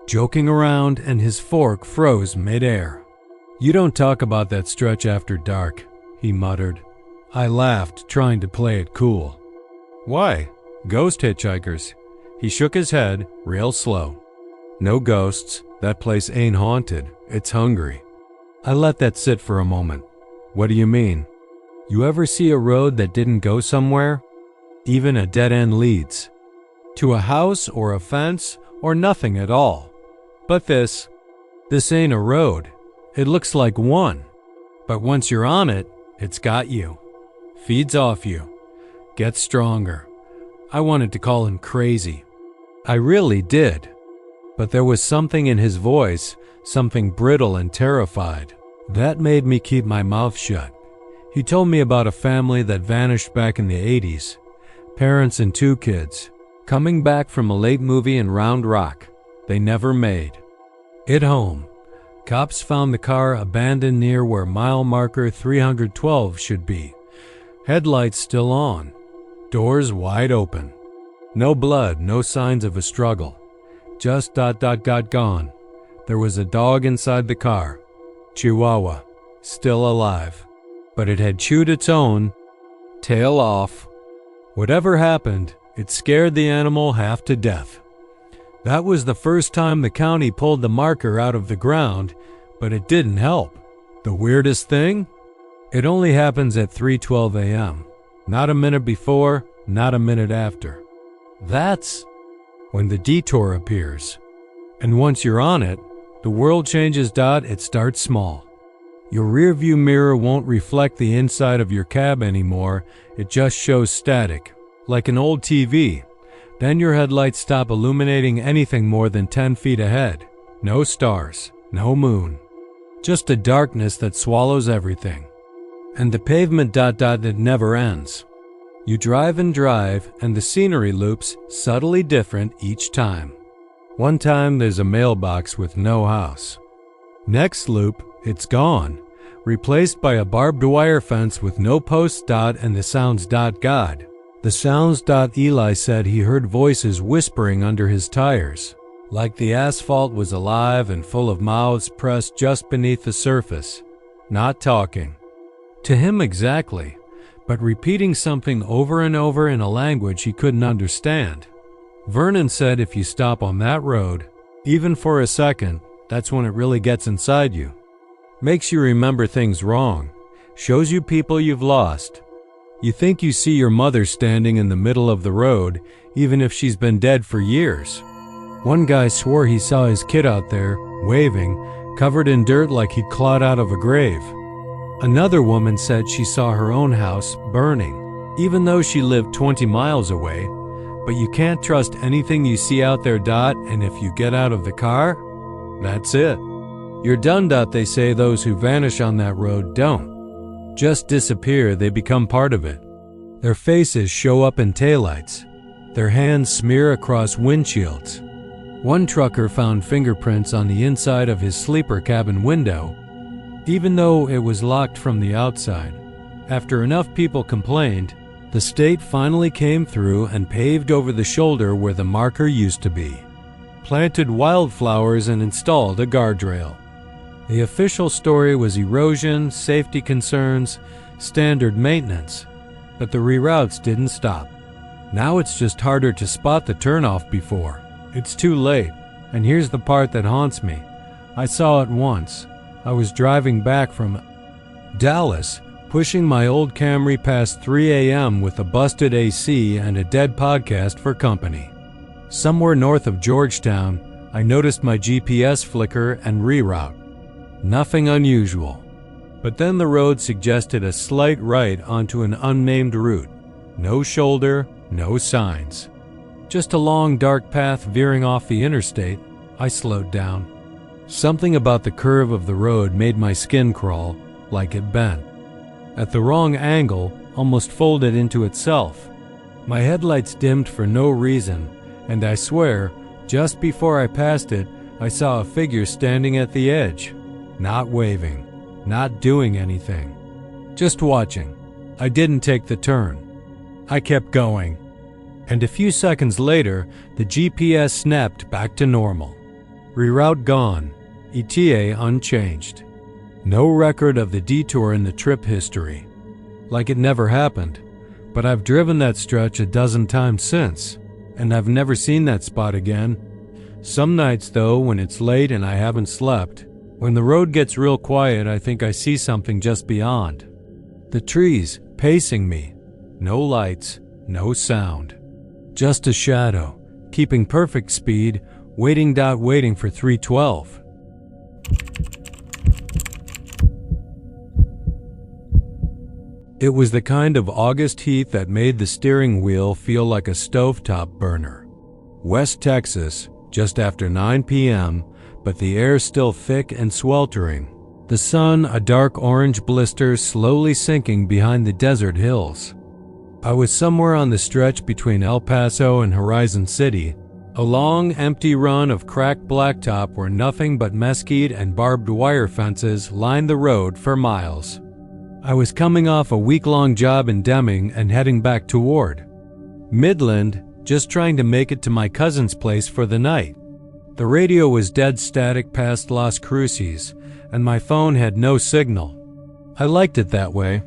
joking around, and his fork froze midair. "You don't talk about that stretch after dark," he muttered. I laughed, trying to play it cool. "Why? Ghost hitchhikers." He shook his head, real slow. "No ghosts. That place ain't haunted. It's hungry." I let that sit for a moment. "What do you mean?" "You ever see a road that didn't go somewhere? Even a dead end leads to a house or a fence or nothing at all. But this ain't a road. It looks like one. But once you're on it, it's got you. Feeds off you. Gets stronger." I wanted to call him crazy. I really did. But there was something in his voice, something brittle and terrified, that made me keep my mouth shut. He told me about a family that vanished back in the 80s. Parents and 2 kids, coming back from a late movie in Round Rock. They never made it home. Cops found the car abandoned near where mile marker 312 should be. Headlights still on. Doors wide open. No blood, no signs of a struggle. Just gone. There was a dog inside the car. Chihuahua. Still alive. But it had chewed its own. Tail off. Whatever happened, it scared the animal half to death. That was the first time the county pulled the marker out of the ground, but it didn't help. The weirdest thing? It only happens at 3:12 a.m. Not a minute before, not a minute after. That's when the detour appears. And once you're on it, the world changes. It starts small. Your rearview mirror won't reflect the inside of your cab anymore. It just shows static, like an old TV. Then your headlights stop illuminating anything more than 10 feet ahead. No stars, no moon. Just a darkness that swallows everything. And the pavement that never ends. You drive and drive, and the scenery loops, subtly different each time. One time there's a mailbox with no house. Next loop, it's gone, replaced by a barbed wire fence with no posts. And the sounds. God. The sounds. Eli said he heard voices whispering under his tires, like the asphalt was alive and full of mouths pressed just beneath the surface. Not talking to him exactly, but repeating something over and over in a language he couldn't understand. Vernon said if you stop on that road, even for a second, that's when it really gets inside you. Makes you remember things wrong. Shows you people you've lost. You think you see your mother standing in the middle of the road, even if she's been dead for years. One guy swore he saw his kid out there, waving, covered in dirt like he'd clawed out of a grave. Another woman said she saw her own house burning, even though she lived 20 miles away. But you can't trust anything you see out there. And if you get out of the car, that's it. You're done. They say those who vanish on that road don't just disappear, they become part of it. Their faces show up in taillights. Their hands smear across windshields. One trucker found fingerprints on the inside of his sleeper cabin window, even though it was locked from the outside. After enough people complained, the state finally came through and paved over the shoulder where the marker used to be, planted wildflowers and installed a guardrail. The official story was erosion, safety concerns, standard maintenance, but the reroutes didn't stop. Now it's just harder to spot the turnoff before. It's too late, and here's the part that haunts me. I saw it once. I was driving back from Dallas, pushing my old Camry past 3 a.m. with a busted AC and a dead podcast for company. Somewhere north of Georgetown, I noticed my GPS flicker and reroute. Nothing unusual. But then the road suggested a slight right onto an unnamed route. No shoulder, no signs. Just a long dark path veering off the interstate. I slowed down. Something about the curve of the road made my skin crawl, like it bent. At the wrong angle, almost folded into itself. My headlights dimmed for no reason, and I swear, just before I passed it, I saw a figure standing at the edge. Not waving, not doing anything. Just watching. I didn't take the turn. I kept going. And a few seconds later, the GPS snapped back to normal. Reroute gone. ETA unchanged. No record of the detour in the trip history. Like it never happened. But I've driven that stretch a dozen times since, and I've never seen that spot again. Some nights, though, when it's late and I haven't slept, when the road gets real quiet, I think I see something just beyond. The trees, pacing me. No lights, no sound. Just a shadow, keeping perfect speed, waiting for 312. It was the kind of August heat that made the steering wheel feel like a stovetop burner. West Texas, just after 9 p.m., but the air still thick and sweltering. The sun, a dark orange blister, slowly sinking behind the desert hills. I was somewhere on the stretch between El Paso and Horizon City, a long, empty run of cracked blacktop where nothing but mesquite and barbed wire fences lined the road for miles. I was coming off a week-long job in Deming and heading back toward Midland, just trying to make it to my cousin's place for the night. The radio was dead static past Las Cruces, and my phone had no signal. I liked it that way.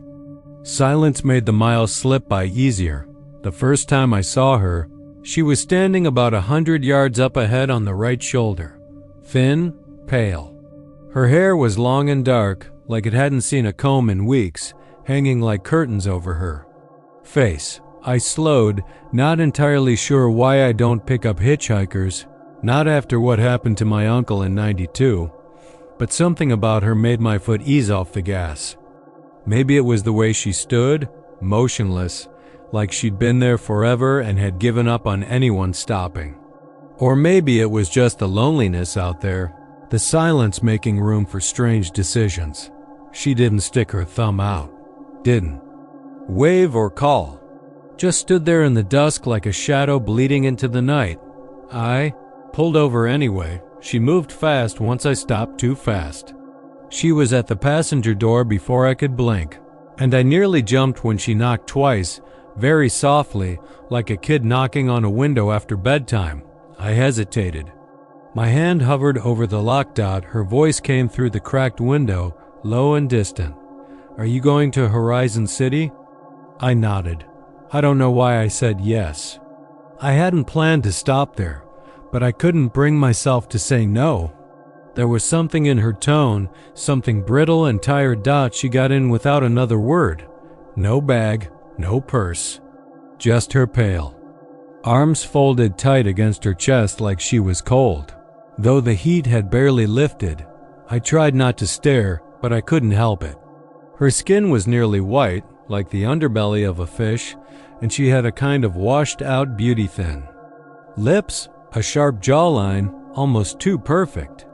Silence made the miles slip by easier. The first time I saw her, she was standing about 100 yards up ahead on the right shoulder. Thin, pale. Her hair was long and dark, like it hadn't seen a comb in weeks, hanging like curtains over her face. I slowed, not entirely sure why I don't pick up hitchhikers, not after what happened to my uncle in '92, but something about her made my foot ease off the gas. Maybe it was the way she stood, motionless, like she'd been there forever and had given up on anyone stopping. Or maybe it was just the loneliness out there, the silence making room for strange decisions. She didn't stick her thumb out. Didn't wave or call. Just stood there in the dusk like a shadow bleeding into the night. I pulled over anyway. She moved fast once I stopped too fast. She was at the passenger door before I could blink, and I nearly jumped when she knocked twice, very softly, like a kid knocking on a window after bedtime. I hesitated. My hand hovered over the lock dot. Her voice came through the cracked window, low and distant. "Are you going to Horizon City?" I nodded. I don't know why I said yes. I hadn't planned to stop there, but I couldn't bring myself to say no. There was something in her tone, something brittle and tired. She got in without another word. No bag, no purse. Just her pail. Arms folded tight against her chest like she was cold. Though the heat had barely lifted, I tried not to stare, but I couldn't help it. Her skin was nearly white, like the underbelly of a fish, and she had a kind of washed-out beauty thin. Lips, a sharp jawline, almost too perfect.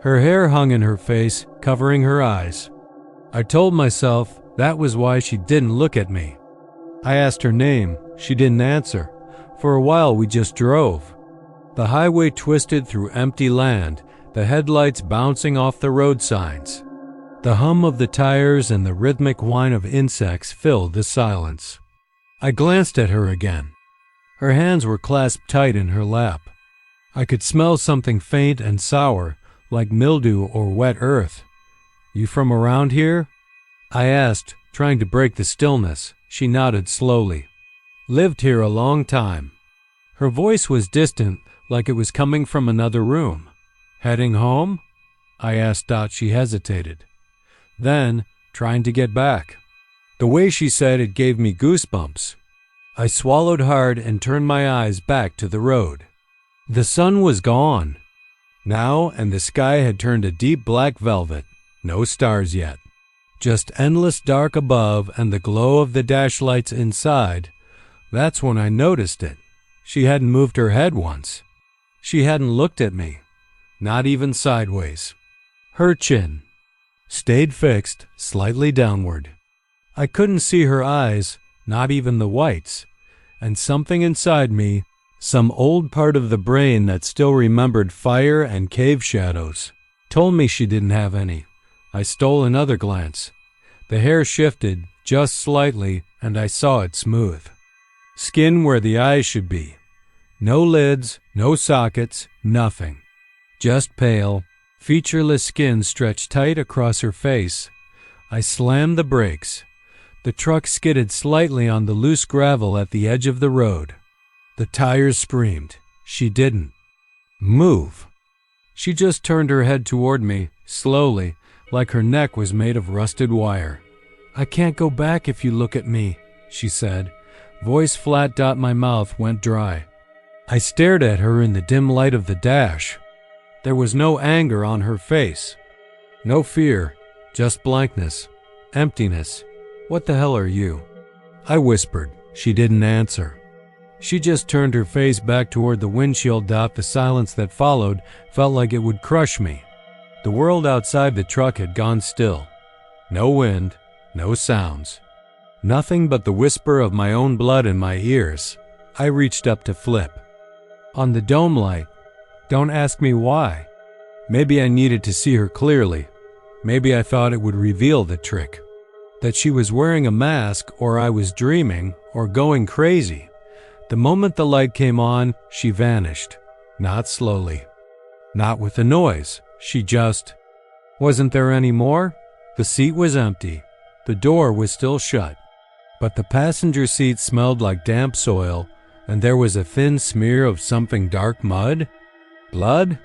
Her hair hung in her face, covering her eyes. I told myself that was why she didn't look at me. I asked her name. She didn't answer. For a while we just drove. The highway twisted through empty land, the headlights bouncing off the road signs. The hum of the tires and the rhythmic whine of insects filled the silence. I glanced at her again. Her hands were clasped tight in her lap. I could smell something faint and sour, like mildew or wet earth. "You from around here?" I asked, trying to break the stillness. She nodded slowly. "Lived here a long time." Her voice was distant, like it was coming from another room. "Heading home?" I asked. She hesitated. Then, "Trying to get back." The way she said it gave me goosebumps. I swallowed hard and turned my eyes back to the road. The sun was gone now, and the sky had turned a deep black velvet. No stars yet. Just endless dark above and the glow of the dash lights inside. That's when I noticed it. She hadn't moved her head once. She hadn't looked at me, not even sideways. Her chin stayed fixed, slightly downward. I couldn't see her eyes, not even the whites, and something inside me, some old part of the brain that still remembered fire and cave shadows, told me she didn't have any. I stole another glance. The hair shifted just slightly, and I saw it smooth. Skin where the eyes should be. No lids, no sockets, nothing. Just pale, featureless skin stretched tight across her face. I slammed the brakes. The truck skidded slightly on the loose gravel at the edge of the road. The tires screamed. She didn't move. She just turned her head toward me, slowly, like her neck was made of rusted wire. "I can't go back if you look at me," she said. Voice flat. My mouth went dry. I stared at her in the dim light of the dash. There was no anger on her face. No fear, just blankness, emptiness. "What the hell are you?" I whispered. She didn't answer. She just turned her face back toward the windshield. The silence that followed felt like it would crush me. The world outside the truck had gone still. No wind, no sounds. Nothing but the whisper of my own blood in my ears. I reached up to flip on the dome light. Don't ask me why. Maybe I needed to see her clearly. Maybe I thought it would reveal the trick. That she was wearing a mask, or I was dreaming, or going crazy. The moment the light came on, she vanished. Not slowly. Not with a noise. She just wasn't there anymore. The seat was empty. The door was still shut. But the passenger seat smelled like damp soil, and there was a thin smear of something dark mud? Blood?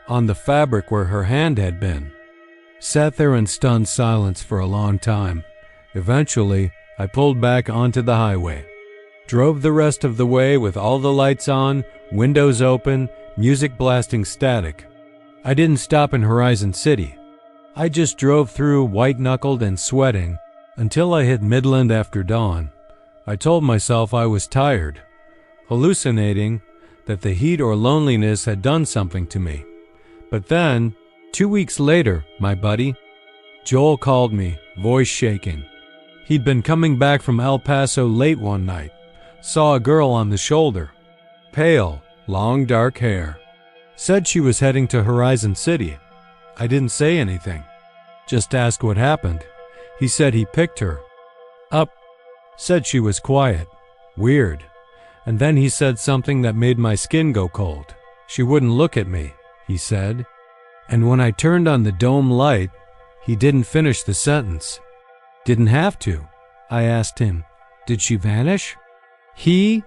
On the fabric where her hand had been. Sat there in stunned silence for a long time. Eventually, I pulled back onto the highway. Drove the rest of the way with all the lights on, windows open, music blasting static. I didn't stop in Horizon City. I just drove through, white-knuckled and sweating, until I hit Midland after dawn. I told myself I was tired, hallucinating, that the heat or loneliness had done something to me. But then, 2 weeks later, my buddy, Joel, called me, voice shaking. He'd been coming back from El Paso late one night. Saw a girl on the shoulder. Pale, long dark hair. Said she was heading to Horizon City. I didn't say anything. Just asked what happened. He said he picked her up. Said she was quiet. Weird. And then he said something that made my skin go cold. She wouldn't look at me, he said. And when I turned on the dome light, he didn't finish the sentence. Didn't have to. I asked him, "Did she vanish?" He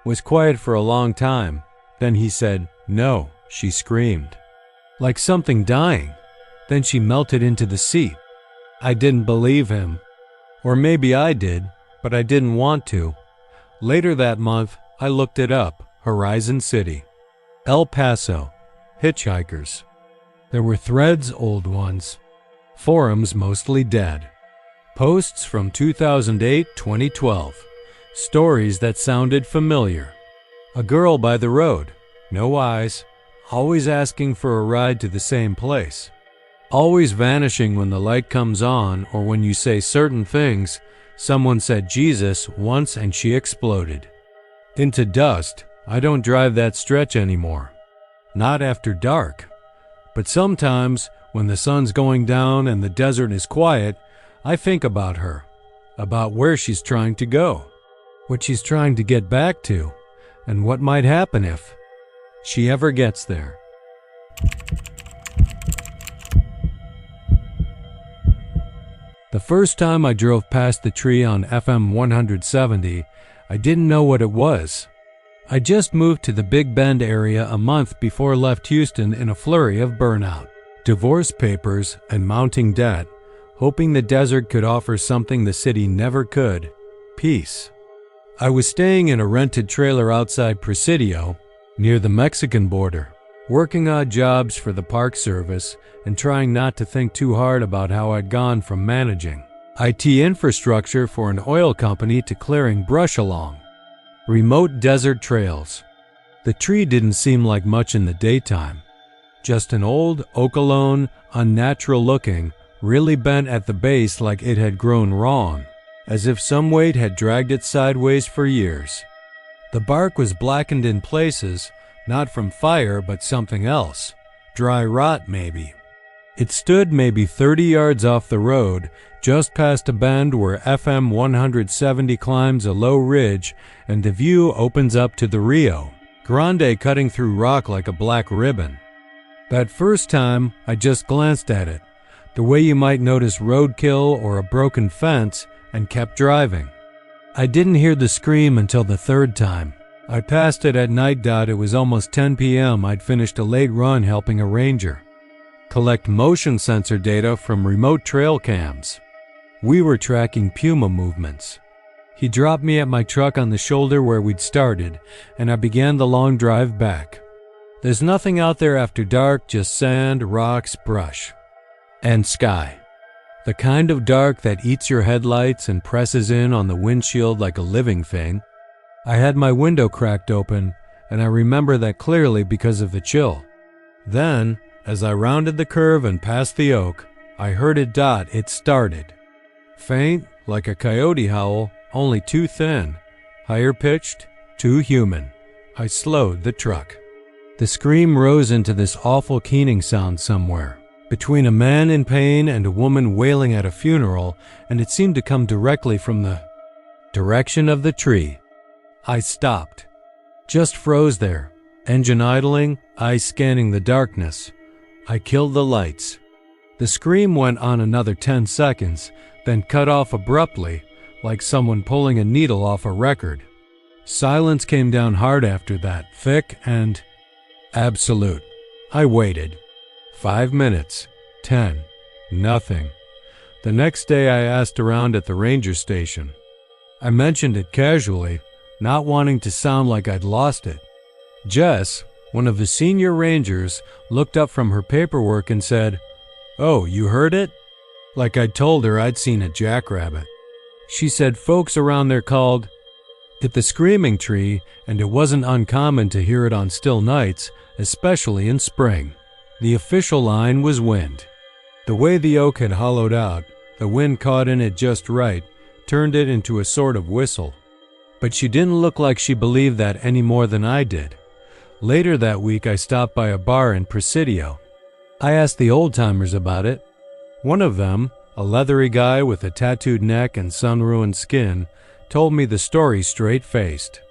was quiet for a long time. Then he said, "No," she screamed. Like something dying. Then she melted into the seat. I didn't believe him. Or maybe I did, but I didn't want to. Later that month, I looked it up. Horizon City. El Paso. Hitchhikers. There were threads, old ones. Forums mostly dead. Posts from 2008-2012. Stories that sounded familiar. A girl by the road. No eyes. Always asking for a ride to the same place. Always vanishing when the light comes on, or when you say certain things. Someone said Jesus once and she exploded. Into dust. I don't drive that stretch anymore. Not after dark. But sometimes, when the sun's going down and the desert is quiet, I think about her. About where she's trying to go. What she's trying to get back to. And what might happen if she ever gets there. first time I drove past the tree on FM 170, I didn't know what it was. I just moved to the Big Bend area a month before left Houston in a flurry of burnout, divorce papers, and mounting debt, hoping the desert could offer something the city never could: peace. I was staying in a rented trailer outside Presidio, near the Mexican border, working odd jobs for the Park Service and trying not to think too hard about how I'd gone from managing IT infrastructure for an oil company to clearing brush along remote desert trails. The tree didn't seem like much in the daytime. Just an old, oak-alone, unnatural-looking, really bent at the base like it had grown wrong, as if some weight had dragged it sideways for years. The bark was blackened in places, not from fire but something else. Dry rot, maybe. It stood maybe 30 yards off the road, just past a bend where FM 170 climbs a low ridge and the view opens up to the Rio Grande cutting through rock like a black ribbon. That first time, I just glanced at it, the way you might notice roadkill or a broken fence, and kept driving. I didn't hear the scream until the third time. I passed it at night. It was almost 10 p.m. I'd finished a late run helping a ranger collect motion sensor data from remote trail cams. We were tracking puma movements. He dropped me at my truck on the shoulder where we'd started, and I began the long drive back. There's nothing out there after dark, just sand, rocks, brush, and sky. The kind of dark that eats your headlights and presses in on the windshield like a living thing. I had my window cracked open, and I remember that clearly because of the chill. Then, as I rounded the curve and passed the oak, I heard it. It started. Faint, like a coyote howl, only too thin. Higher pitched, too human. I slowed the truck. The scream rose into this awful keening sound somewhere, between a man in pain and a woman wailing at a funeral, and it seemed to come directly from the direction of the tree. I stopped. Just froze there, engine idling, eyes scanning the darkness. I killed the lights. The scream went on another 10 seconds, then cut off abruptly, like someone pulling a needle off a record. Silence came down hard after that, thick and absolute. I waited. 5 minutes. 10. Nothing. The next day I asked around at the ranger station. I mentioned it casually, not wanting to sound like I'd lost it. Jess, one of the senior rangers, looked up from her paperwork and said, "Oh, you heard it?" Like I'd told her I'd seen a jackrabbit. She said folks around there called it the screaming tree, and it wasn't uncommon to hear it on still nights, especially in spring. The official line was wind. The way the oak had hollowed out, the wind caught in it just right, turned it into a sort of whistle. But she didn't look like she believed that any more than I did. Later that week I stopped by a bar in Presidio. I asked the old-timers about it. One of them, a leathery guy with a tattooed neck and sun-ruined skin, told me the story straight-faced,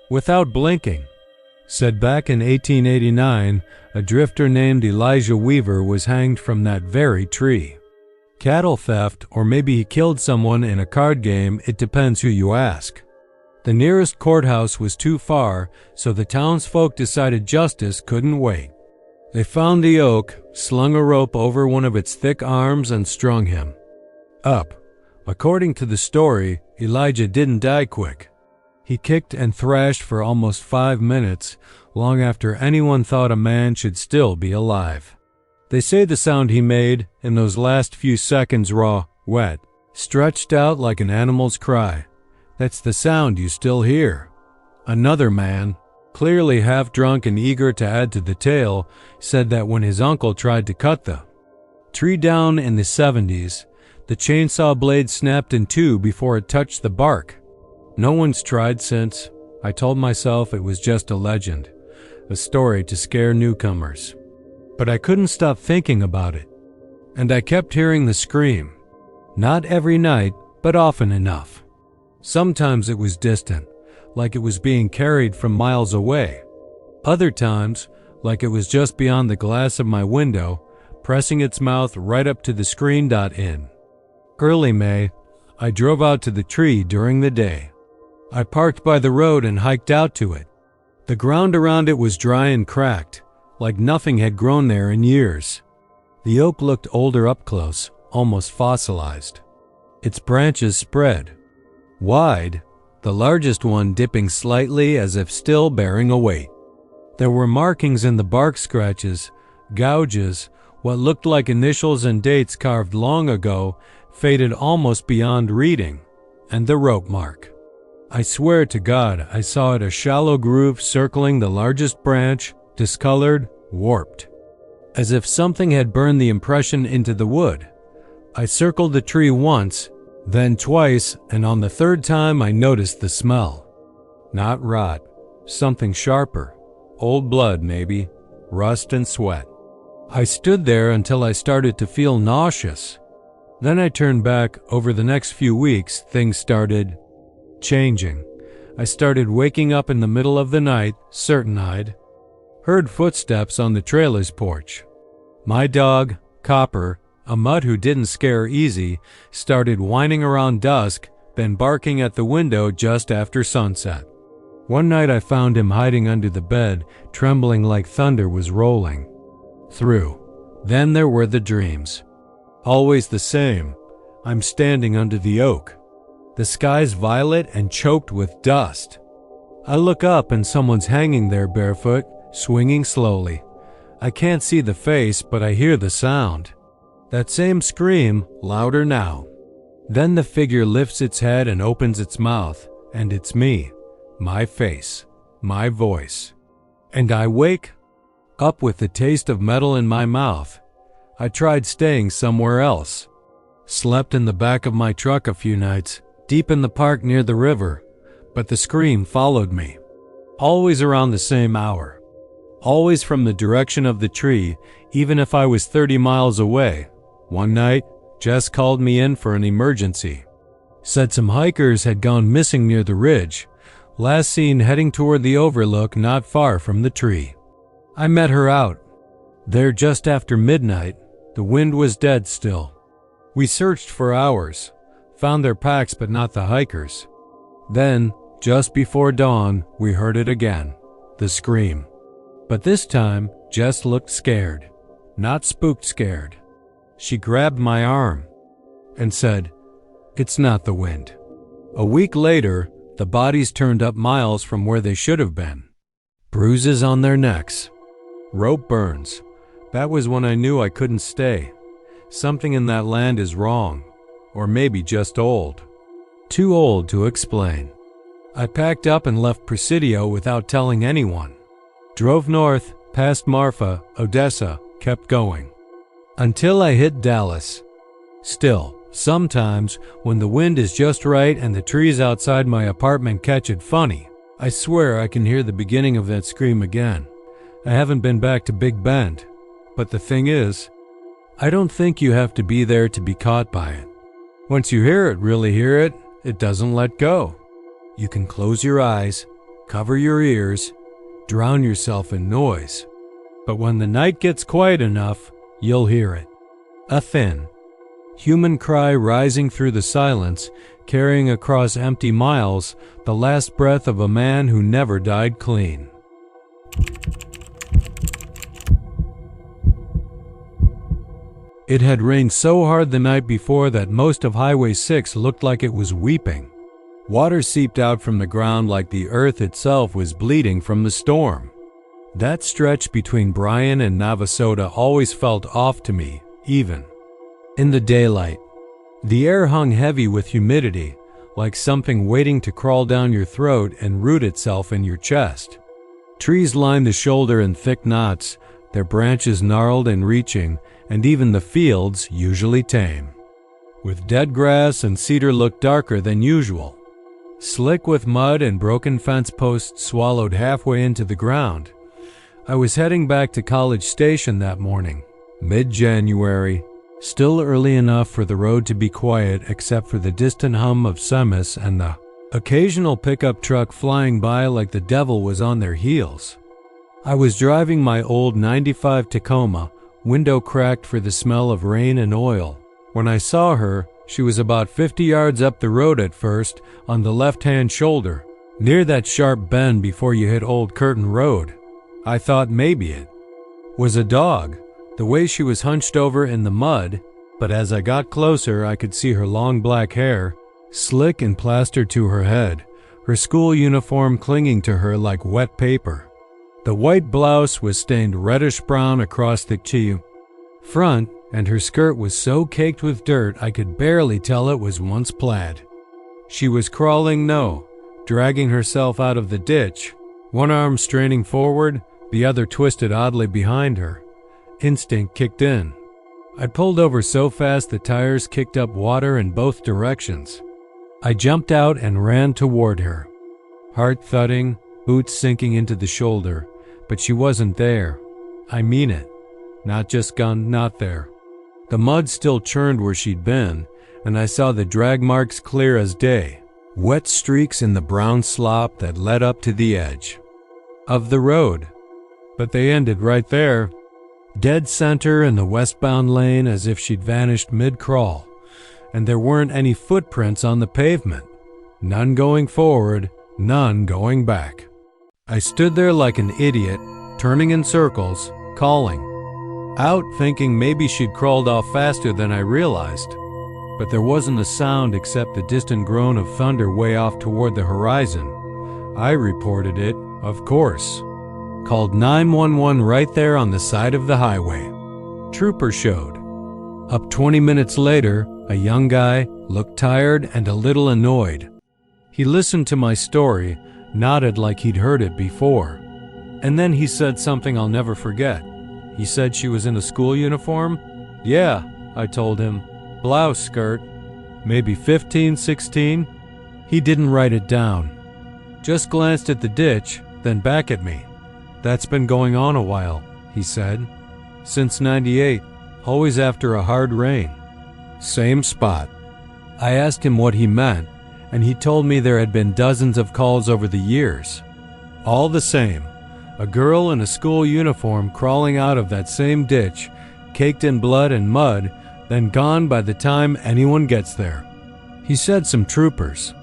without blinking. Said back in 1889, a drifter named Elijah Weaver was hanged from that very tree. Cattle theft, or maybe he killed someone in a card game, it depends who you ask. The nearest courthouse was too far, so the townsfolk decided justice couldn't wait. They found the oak, slung a rope over one of its thick arms, and strung him up. According to the story, Elijah didn't die quick. He kicked and thrashed for almost 5 minutes, long after anyone thought a man should still be alive. They say the sound he made, in those last few seconds raw, wet, stretched out like an animal's cry. That's the sound you still hear. Another man, clearly half drunk and eager to add to the tale, said that when his uncle tried to cut the tree down in the 70s, the chainsaw blade snapped in two before it touched the bark. No one's tried since. I told myself it was just a legend, a story to scare newcomers. But I couldn't stop thinking about it. And I kept hearing the scream. Not every night, but often enough. Sometimes it was distant, like it was being carried from miles away. Other times, like it was just beyond the glass of my window, pressing its mouth right up to the screen. In Early May, I drove out to the tree during the day. I parked by the road and hiked out to it. The ground around it was dry and cracked, like nothing had grown there in years. The oak looked older up close, almost fossilized. Its branches spread wide, the largest one dipping slightly as if still bearing a weight. There were markings in the bark scratches, gouges, what looked like initials and dates carved long ago, faded almost beyond reading, and the rope mark. I swear to God, I saw it a shallow groove circling the largest branch, discolored, warped, as if something had burned the impression into the wood. I circled the tree once, then twice, and on the third time I noticed the smell. Not rot, something sharper. Old blood, maybe. Rust and sweat. I stood there until I started to feel nauseous. Then I turned back. Over the next few weeks, things started changing. I started waking up in the middle of the night, certain-eyed. Heard footsteps on the trailer's porch. My dog, Copper, a mutt who didn't scare easy, started whining around dusk, then barking at the window just after sunset. One night I found him hiding under the bed, trembling like thunder was rolling through. Then there were the dreams. Always the same. I'm standing under the oak. The sky's violet and choked with dust. I look up and someone's hanging there barefoot, swinging slowly. I can't see the face, but I hear the sound. That same scream, louder now. Then the figure lifts its head and opens its mouth, and it's me. My face, my voice. And I wake up with the taste of metal in my mouth. I tried staying somewhere else. Slept in the back of my truck a few nights, deep in the park near the river, but the scream followed me. Always around the same hour. Always from the direction of the tree, even if I was 30 miles away. One night, Jess called me in for an emergency. Said some hikers had gone missing near the ridge. Last seen heading toward the overlook not far from the tree. I met her out there just after midnight. The wind was dead still. We searched for hours, found their packs but not the hikers. Then, just before dawn, we heard it again, the scream. But this time, Jess looked scared, not spooked scared. She grabbed my arm and said, "It's not the wind." A week later, the bodies turned up miles from where they should have been. Bruises on their necks. Rope burns. That was when I knew I couldn't stay. Something in that land is wrong. Or maybe just old. Too old to explain. I packed up and left Presidio without telling anyone. Drove north, past Marfa, Odessa, kept going. Until I hit Dallas. Still, sometimes, when the wind is just right and the trees outside my apartment catch it funny, I swear I can hear the beginning of that scream again. I haven't been back to Big Bend. But the thing is, I don't think you have to be there to be caught by it. Once you hear it, really hear it, it doesn't let go. You can close your eyes, cover your ears, drown yourself in noise. But when the night gets quiet enough, you'll hear it. A thin, human cry rising through the silence, carrying across empty miles the last breath of a man who never died clean. It had rained so hard the night before that most of Highway 6 looked like it was weeping. Water seeped out from the ground like the earth itself was bleeding from the storm. That stretch between Bryan and Navasota always felt off to me, even in the daylight. The air hung heavy with humidity, like something waiting to crawl down your throat and root itself in your chest. Trees lined the shoulder in thick knots, their branches gnarled and reaching, and even the fields, usually tame, with dead grass and cedar looked darker than usual. Slick with mud and broken fence posts swallowed halfway into the ground. I was heading back to College Station that morning, mid-January, still early enough for the road to be quiet except for the distant hum of semis and the occasional pickup truck flying by like the devil was on their heels. I was driving my old 95 Tacoma, window cracked for the smell of rain and oil. When I saw her, She was about 50 yards up the road at first, on the left-hand shoulder, near that sharp bend before you hit Old Curtain Road. I thought maybe it was a dog, the way she was hunched over in the mud, but as I got closer I could see her long black hair, slick and plastered to her head, her school uniform clinging to her like wet paper. The white blouse was stained reddish-brown across the front, and her skirt was so caked with dirt I could barely tell it was once plaid. She was dragging herself out of the ditch, one arm straining forward, the other twisted oddly behind her. Instinct kicked in. I pulled over so fast the tires kicked up water in both directions. I jumped out and ran toward her. Heart thudding, boots sinking into the shoulder, but she wasn't there. I mean it. Not there. The mud still churned where she'd been, and I saw the drag marks clear as day, wet streaks in the brown slop that led up to the edge of the road. But they ended right there, dead center in the westbound lane, as if she'd vanished mid-crawl, and there weren't any footprints on the pavement. None going forward, none going back. I stood there like an idiot, turning in circles, calling out, thinking maybe she'd crawled off faster than I realized. But there wasn't a sound except the distant groan of thunder way off toward the horizon. I reported it, of course. Called 911 right there on the side of the highway. Trooper showed up 20 minutes later, a young guy, looked tired and a little annoyed. He listened to my story, nodded like he'd heard it before. And then he said something I'll never forget. He said she was in a school uniform? Yeah, I told him. Blouse, skirt. Maybe 15, 16? He didn't write it down. Just glanced at the ditch, then back at me. That's been going on a while, he said. Since '98, always after a hard rain. Same spot. I asked him what he meant, and he told me there had been dozens of calls over the years. All the same, a girl in a school uniform crawling out of that same ditch, caked in blood and mud, then gone by the time anyone gets there. He said some troopers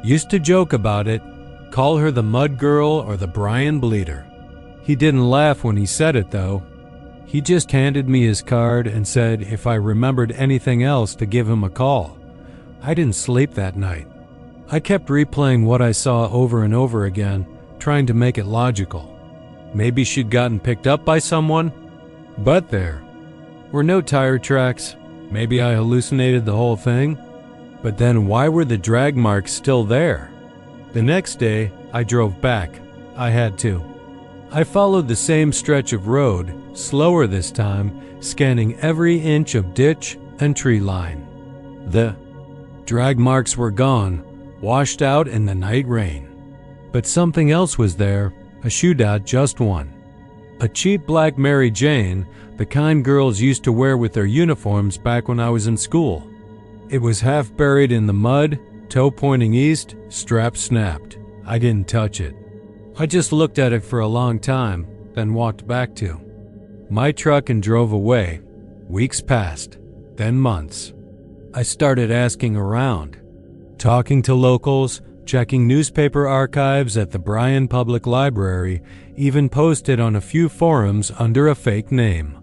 used to joke about it, call her the Mud Girl or the Brian Bleeder. He didn't laugh when he said it, though. He just handed me his card and said if I remembered anything else to give him a call. I didn't sleep that night. I kept replaying what I saw over and over again, trying to make it logical. Maybe she'd gotten picked up by someone? But there were no tire tracks. Maybe I hallucinated the whole thing? But then why were the drag marks still there? The next day, I drove back. I had to. I followed the same stretch of road, slower this time, scanning every inch of ditch and tree line. The drag marks were gone, washed out in the night rain. But something else was there, a shootout, just one. A cheap black Mary Jane, the kind girls used to wear with their uniforms back when I was in school. It was half buried in the mud, toe pointing east, strap snapped. I didn't touch it. I just looked at it for a long time, then walked back to my truck and drove away. Weeks passed, then months. I started asking around, talking to locals, checking newspaper archives at the Bryan Public Library, even posted on a few forums under a fake name.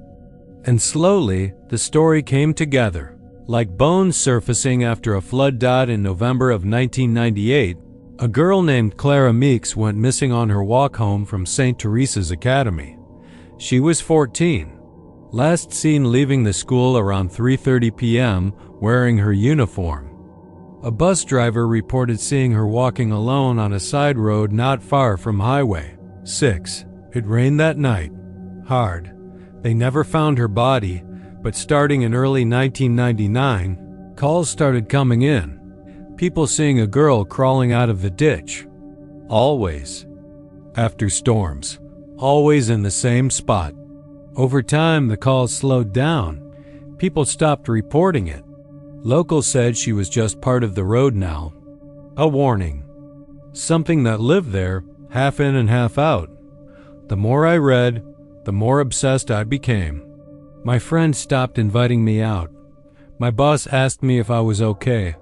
And slowly, the story came together. Like bones surfacing after a flood dot in November of 1998, a girl named Clara Meeks went missing on her walk home from St. Teresa's Academy. She was 14. Last seen leaving the school around 3:30 p.m. wearing her uniform. A bus driver reported seeing her walking alone on a side road not far from Highway 6. It rained that night. Hard. They never found her body, but starting in early 1999, calls started coming in. People seeing a girl crawling out of the ditch. Always. After storms. Always in the same spot. Over time, the calls slowed down. People stopped reporting it. Locals said she was just part of the road now. A warning. Something that lived there, half in and half out. The more I read, the more obsessed I became. My friend stopped inviting me out. My boss asked me if I was okay.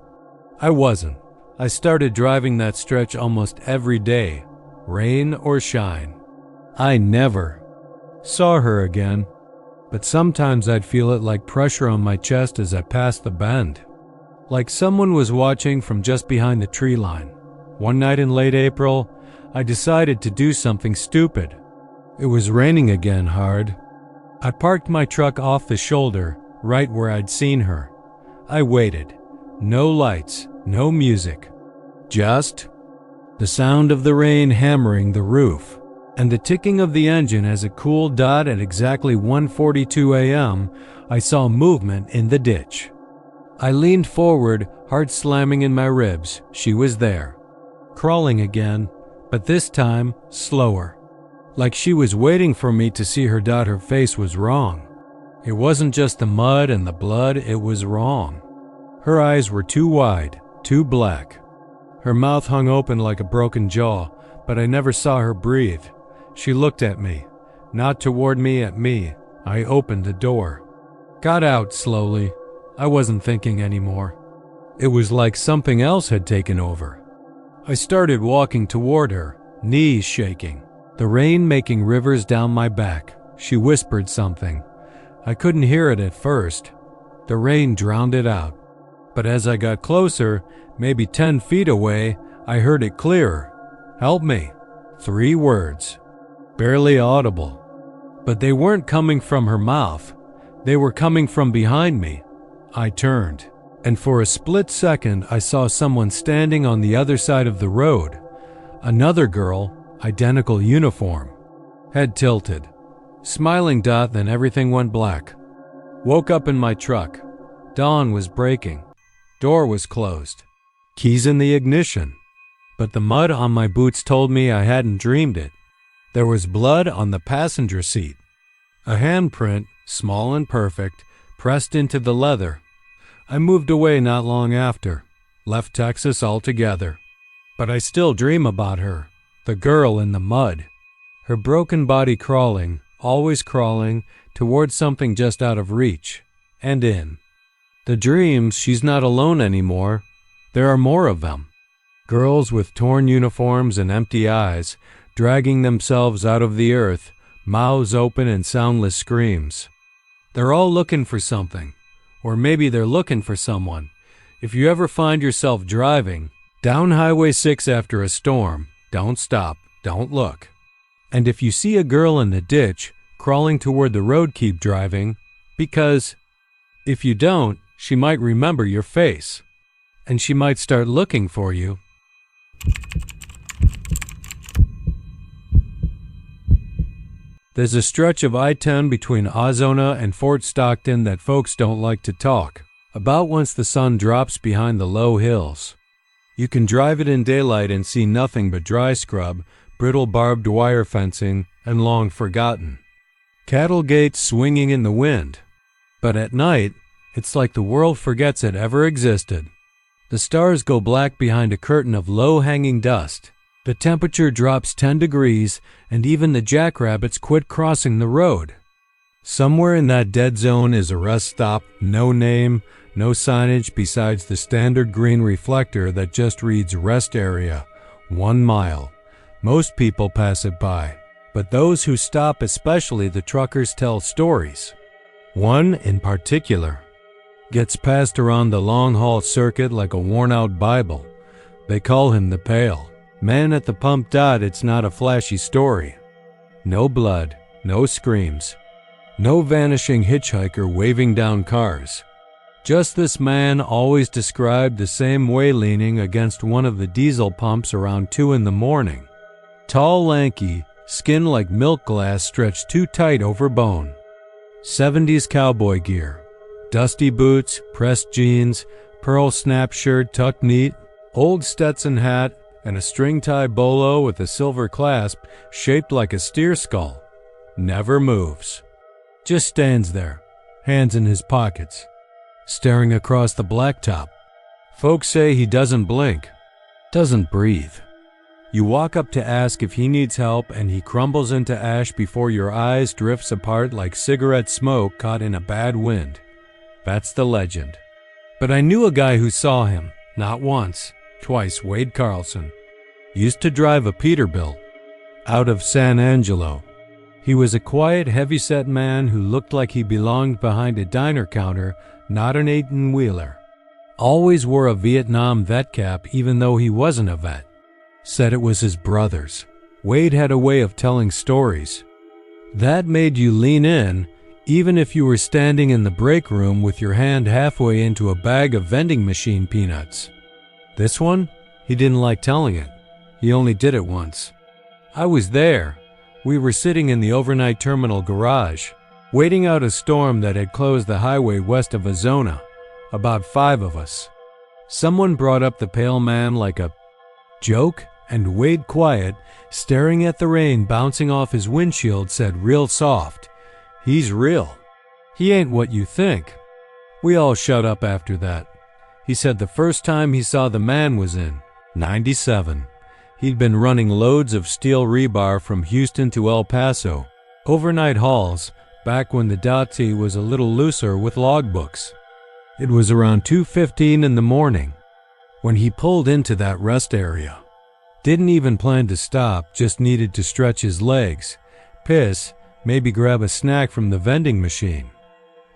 I wasn't. I started driving that stretch almost every day, rain or shine. I never saw her again, but sometimes I'd feel it like pressure on my chest as I passed the bend. Like someone was watching from just behind the tree line. One night in late April, I decided to do something stupid. It was raining again hard. I parked my truck off the shoulder, right where I'd seen her. I waited. No lights, no music. Just the sound of the rain hammering the roof, and the ticking of the engine as it cooled dot at exactly 1:42 a.m., I saw movement in the ditch. I leaned forward, heart slamming in my ribs. She was there. Crawling again, but this time slower. Like she was waiting for me to see her. Her face was wrong. It wasn't just the mud and the blood, it was wrong. Her eyes were too wide, too black. Her mouth hung open like a broken jaw, but I never saw her breathe. She looked at me, not toward me, at me. I opened the door. Got out slowly. I wasn't thinking anymore. It was like something else had taken over. I started walking toward her, knees shaking, the rain making rivers down my back. She whispered something. I couldn't hear it at first. The rain drowned it out. But as I got closer, maybe 10 feet away, I heard it clearer. Help me. 3 words. Barely audible. But they weren't coming from her mouth. They were coming from behind me. I turned, and for a split second I saw someone standing on the other side of the road. Another girl, identical uniform. Head tilted. Smiling. Then everything went black. Woke up in my truck. Dawn was breaking. Door was closed. Keys in the ignition. But the mud on my boots told me I hadn't dreamed it. There was blood on the passenger seat. A handprint, small and perfect, pressed into the leather. I moved away not long after. Left Texas altogether. But I still dream about her. The girl in the mud. Her broken body crawling, always crawling, towards something just out of reach. And in the dreams, she's not alone anymore. There are more of them. Girls with torn uniforms and empty eyes, dragging themselves out of the earth, mouths open in soundless screams. They're all looking for something. Or maybe they're looking for someone. If you ever find yourself driving down Highway 6 after a storm, don't stop, don't look. And if you see a girl in the ditch, crawling toward the road, keep driving, because if you don't, she might remember your face, and she might start looking for you. There's a stretch of I-10 between Ozona and Fort Stockton that folks don't like to talk about once the sun drops behind the low hills. You can drive it in daylight and see nothing but dry scrub, brittle barbed wire fencing, and long forgotten cattle gates swinging in the wind. But at night, it's like the world forgets it ever existed. The stars go black behind a curtain of low-hanging dust. The temperature drops 10 degrees, and even the jackrabbits quit crossing the road. Somewhere in that dead zone is a rest stop, no name, no signage besides the standard green reflector that just reads rest area, 1 mile. Most people pass it by, but those who stop, especially the truckers, tell stories. One in particular gets passed around the long-haul circuit like a worn-out Bible. They call him the Pale. Man at the pump. It's not a flashy story. No blood, no screams, no vanishing hitchhiker waving down cars. Just this man, always described the same way, leaning against one of the diesel pumps around 2 in the morning. Tall, lanky, skin like milk glass stretched too tight over bone. 70s cowboy gear. Dusty boots, pressed jeans, pearl snap shirt tucked neat, old Stetson hat, and a string-tie bolo with a silver clasp shaped like a steer skull. Never moves. Just stands there, hands in his pockets, staring across the blacktop. Folks say he doesn't blink, doesn't breathe. You walk up to ask if he needs help, and he crumbles into ash before your eyes drifts apart like cigarette smoke caught in a bad wind. That's the legend. But I knew a guy who saw him, not once, twice. Wade Carlson used to drive a Peterbilt out of San Angelo. He was a quiet, heavy-set man who looked like he belonged behind a diner counter, not an 18-wheeler. Always wore a Vietnam vet cap even though he wasn't a vet. Said it was his brother's. Wade had a way of telling stories that made you lean in, even if you were standing in the break room with your hand halfway into a bag of vending machine peanuts. This one, he didn't like telling it. He only did it once. I was there. We were sitting in the overnight terminal garage, waiting out a storm that had closed the highway west of Azona. About 5 of us. Someone brought up the pale man like a joke, and Wade, quiet, staring at the rain bouncing off his windshield, said real soft, "He's real. He ain't what you think." We all shut up after that. He said the first time he saw the man was in '97. He'd been running loads of steel rebar from Houston to El Paso, overnight hauls, back when the Dotsie was a little looser with logbooks. It was around 2:15 in the morning when he pulled into that rest area. Didn't even plan to stop, just needed to stretch his legs, piss, maybe grab a snack from the vending machine.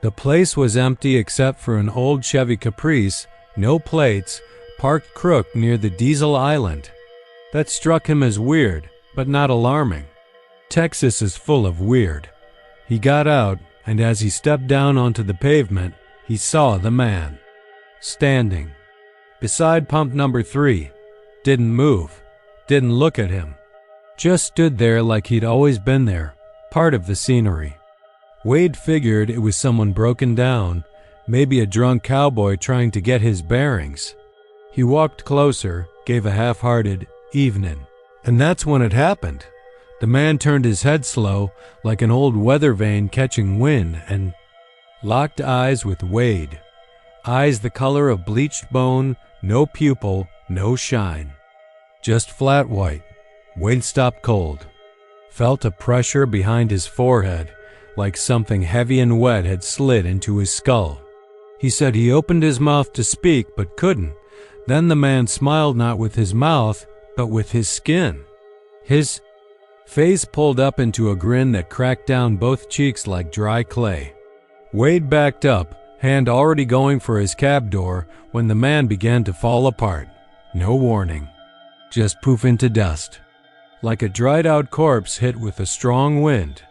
The place was empty except for an old Chevy Caprice, no plates, parked crook near the Diesel Island. That struck him as weird, but not alarming. Texas is full of weird. He got out, and as he stepped down onto the pavement, he saw the man. Standing beside pump number 3. Didn't move. Didn't look at him. Just stood there like he'd always been there, part of the scenery. Wade figured it was someone broken down, maybe a drunk cowboy trying to get his bearings. He walked closer, gave a half-hearted "evening." And that's when it happened. The man turned his head slow, like an old weather vane catching wind, and locked eyes with Wade. Eyes the color of bleached bone, no pupil, no shine. Just flat white. Wade stopped cold. Felt a pressure behind his forehead, like something heavy and wet had slid into his skull. He said he opened his mouth to speak but couldn't. Then the man smiled not with his mouth, but with his skin. His face pulled up into a grin that cracked down both cheeks like dry clay. Wade backed up, hand already going for his cab door, when the man began to fall apart. No warning. Just poof into dust. Like a dried-out corpse hit with a strong wind.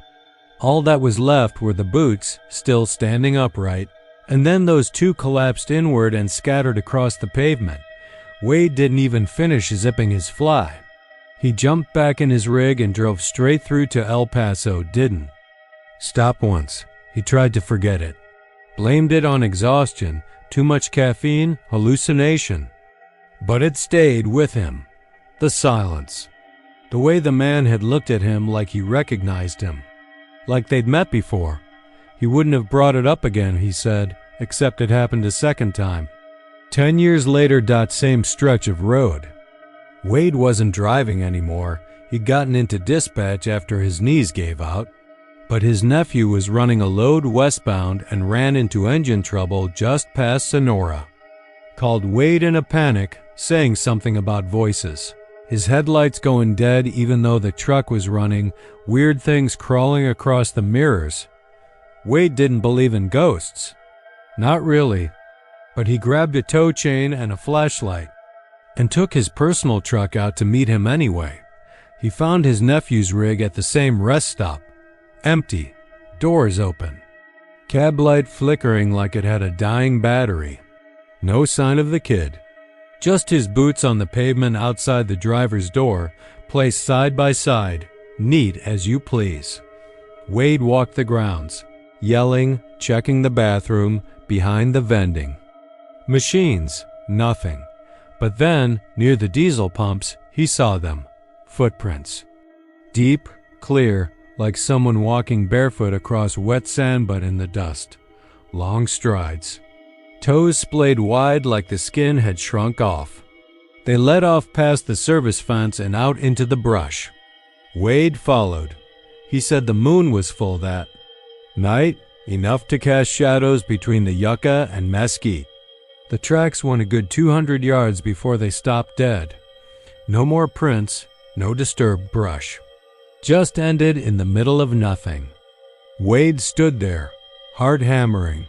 All that was left were the boots, still standing upright, and then those 2 collapsed inward and scattered across the pavement. Wade didn't even finish zipping his fly. He jumped back in his rig and drove straight through to El Paso. Didn't stop once. He tried to forget it. Blamed it on exhaustion, too much caffeine, hallucination. But it stayed with him. The silence. The way the man had looked at him like he recognized him. Like they'd met before. He wouldn't have brought it up again, he said, except it happened a second time. 10 years later, same stretch of road. Wade wasn't driving anymore. He'd gotten into dispatch after his knees gave out. But his nephew was running a load westbound and ran into engine trouble just past Sonora. Called Wade in a panic, saying something about voices. His headlights going dead even though the truck was running, weird things crawling across the mirrors. Wade didn't believe in ghosts. Not really. But he grabbed a tow chain and a flashlight and took his personal truck out to meet him anyway. He found his nephew's rig at the same rest stop. Empty. Doors open. Cab light flickering like it had a dying battery. No sign of the kid. Just his boots on the pavement outside the driver's door, placed side by side, neat as you please. Wade walked the grounds, yelling, checking the bathroom, behind the vending. Machines, nothing. But then, near the diesel pumps, he saw them. Footprints. Deep, clear, like someone walking barefoot across wet sand but in the dust. Long strides. Toes splayed wide like the skin had shrunk off. They led off past the service fence and out into the brush. Wade followed. He said the moon was full that night, enough to cast shadows between the yucca and mesquite. The tracks went a good 200 yards before they stopped dead. No more prints, no disturbed brush. Just ended in the middle of nothing. Wade stood there, heart hammering,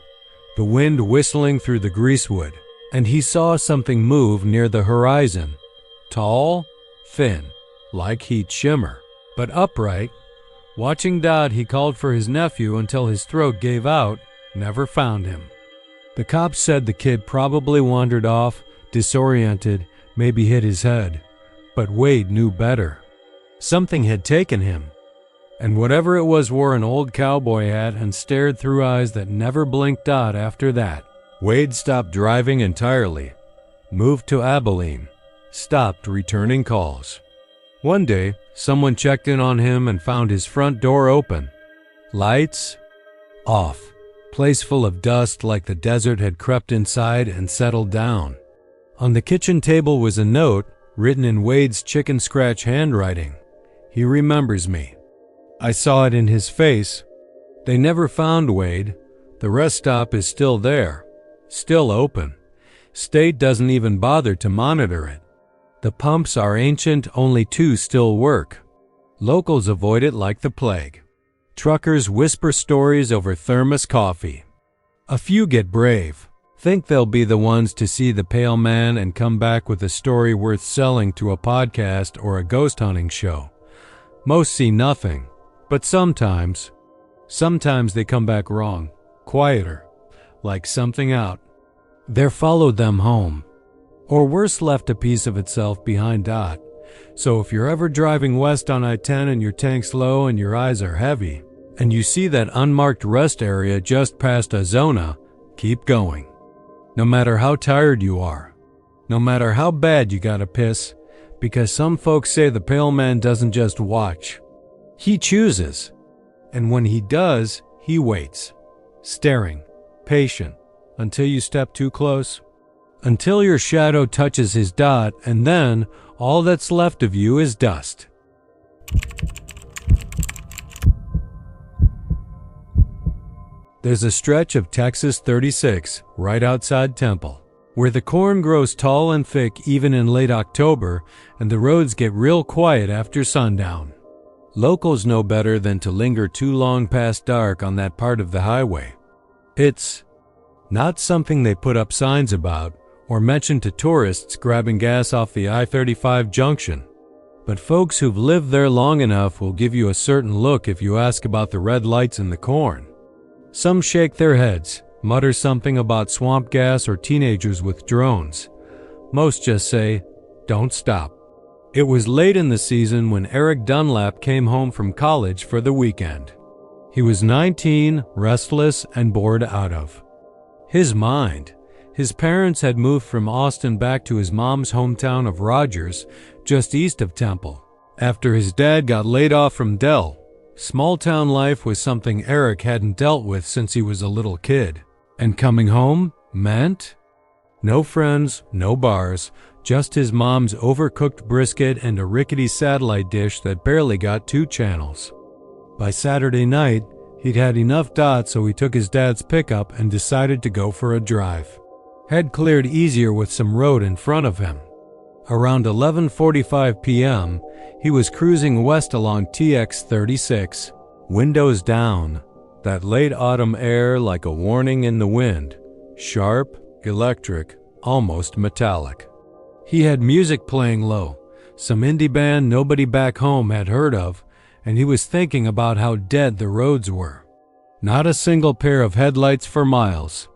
the wind whistling through the greasewood, and he saw something move near the horizon. Tall, thin, like heat shimmer, but upright. Watching Dot, he called for his nephew until his throat gave out, never found him. The cops said the kid probably wandered off, disoriented, maybe hit his head. But Wade knew better. Something had taken him. And whatever it was wore an old cowboy hat and stared through eyes that never blinked Dot after that. Wade stopped driving entirely, moved to Abilene, stopped returning calls. One day, someone checked in on him and found his front door open. Lights off. Place full of dust like the desert had crept inside and settled down. On the kitchen table was a note written in Wade's chicken scratch handwriting. He remembers me. I saw it in his face. They never found Wade. The rest stop is still there, still open. State doesn't even bother to monitor it. The pumps are ancient, only 2 still work. Locals avoid it like the plague. Truckers whisper stories over thermos coffee. A few get brave, think they'll be the ones to see the pale man and come back with a story worth selling to a podcast or a ghost hunting show. Most see nothing, but sometimes they come back wrong, quieter, like something out. There followed them home, or worse, left a piece of itself behind Dot. So if you're ever driving west on I-10 and your tank's low and your eyes are heavy, and you see that unmarked rest area just past Azona, keep going. No matter how tired you are, no matter how bad you gotta piss, because some folks say the pale man doesn't just watch. He chooses. And when he does, he waits, staring, patient, until you step too close, until your shadow touches his Dot, and then all that's left of you is dust. There's a stretch of Texas 36 right outside Temple, where the corn grows tall and thick even in late October, and the roads get real quiet after sundown. Locals know better than to linger too long past dark on that part of the highway. It's not something they put up signs about or mention to tourists grabbing gas off the I-35 junction, but folks who've lived there long enough will give you a certain look if you ask about the red lights in the corn. Some shake their heads, mutter something about swamp gas or teenagers with drones. Most just say, "Don't stop." It was late in the season when Eric Dunlap came home from college for the weekend. He was 19, restless, and bored out of his mind. His parents had moved from Austin back to his mom's hometown of Rogers, just east of Temple, after his dad got laid off from Dell. Small-town life was something Eric hadn't dealt with since he was a little kid. And coming home meant no friends, no bars, just his mom's overcooked brisket and a rickety satellite dish that barely got 2 channels. By Saturday night, he'd had enough Dot, so he took his dad's pickup and decided to go for a drive. Head cleared easier with some road in front of him. Around 11:45 p.m., he was cruising west along TX 36, windows down, that late autumn air like a warning in the wind, sharp, electric, almost metallic. He had music playing low, some indie band nobody back home had heard of, and he was thinking about how dead the roads were. Not a single pair of headlights for miles.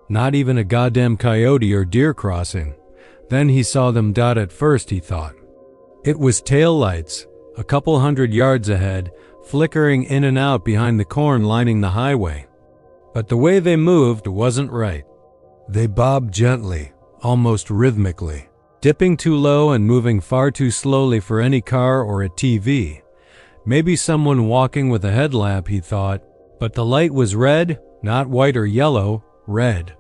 Not even a goddamn coyote or deer crossing. Then he saw them dot at first, he thought. It was tail lights, a couple hundred yards ahead, flickering in and out behind the corn lining the highway. But the way they moved wasn't right. They bobbed gently, almost rhythmically, dipping too low and moving far too slowly for any car or a TV. Maybe someone walking with a headlamp, he thought, but the light was red, not white or yellow, red.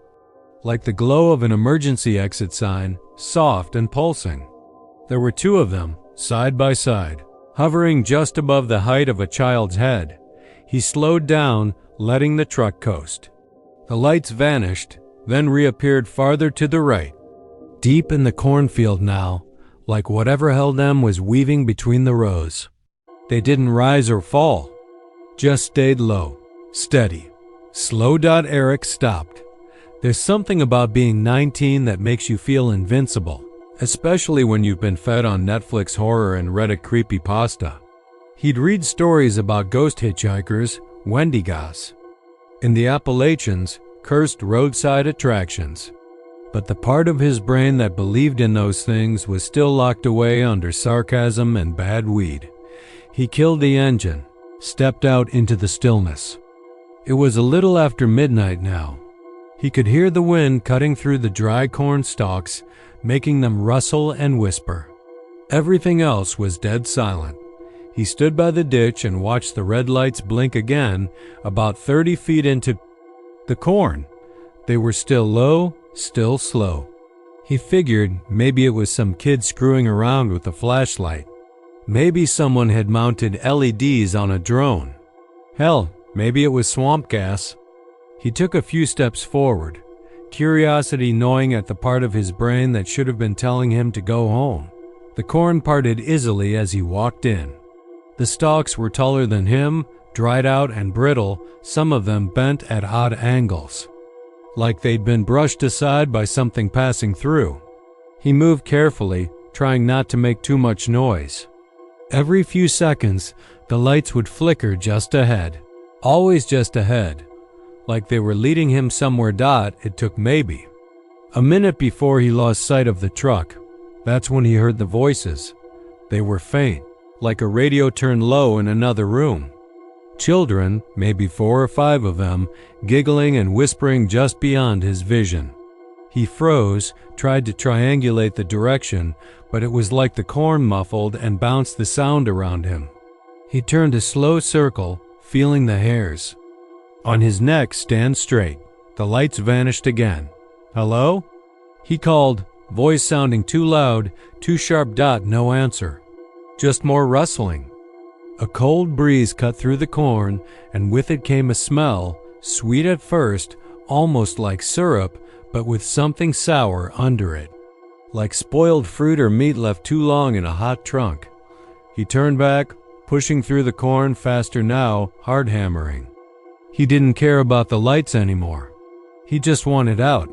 Like the glow of an emergency exit sign, soft and pulsing. There were 2 of them, side by side, hovering just above the height of a child's head. He slowed down, letting the truck coast. The lights vanished, then reappeared farther to the right. Deep in the cornfield now, like whatever held them was weaving between the rows. They didn't rise or fall, just stayed low, steady. Slow. Eric stopped. There's something about being 19 that makes you feel invincible, especially when you've been fed on Netflix horror and read a creepypasta. He'd read stories about ghost hitchhikers, Wendigos. In the Appalachians, cursed roadside attractions. But the part of his brain that believed in those things was still locked away under sarcasm and bad weed. He killed the engine, stepped out into the stillness. It was a little after midnight now. He could hear the wind cutting through the dry corn stalks, making them rustle and whisper. Everything else was dead silent. He stood by the ditch and watched the red lights blink again, about 30 feet into the corn. They were still low, still slow. He figured maybe it was some kid screwing around with a flashlight. Maybe someone had mounted LEDs on a drone. Hell, maybe it was swamp gas. He took a few steps forward, curiosity gnawing at the part of his brain that should have been telling him to go home. The corn parted easily as he walked in. The stalks were taller than him, dried out and brittle, some of them bent at odd angles, like they'd been brushed aside by something passing through. He moved carefully, trying not to make too much noise. Every few seconds, the lights would flicker just ahead, always just ahead, like they were leading him somewhere. It took maybe a minute before he lost sight of the truck. That's when he heard the voices. They were faint, like a radio turned low in another room. Children, maybe 4 or 5 of them, giggling and whispering just beyond his vision. He froze, tried to triangulate the direction, but it was like the corn muffled and bounced the sound around him. He turned a slow circle, feeling the hairs on his neck stand straight. The lights vanished again. Hello? He called, voice sounding too loud, too sharp. No answer. Just more rustling. A cold breeze cut through the corn, and with it came a smell, sweet at first, almost like syrup, but with something sour under it, like spoiled fruit or meat left too long in a hot trunk. He turned back, pushing through the corn faster now, hard hammering. He didn't care about the lights anymore. He just wanted out.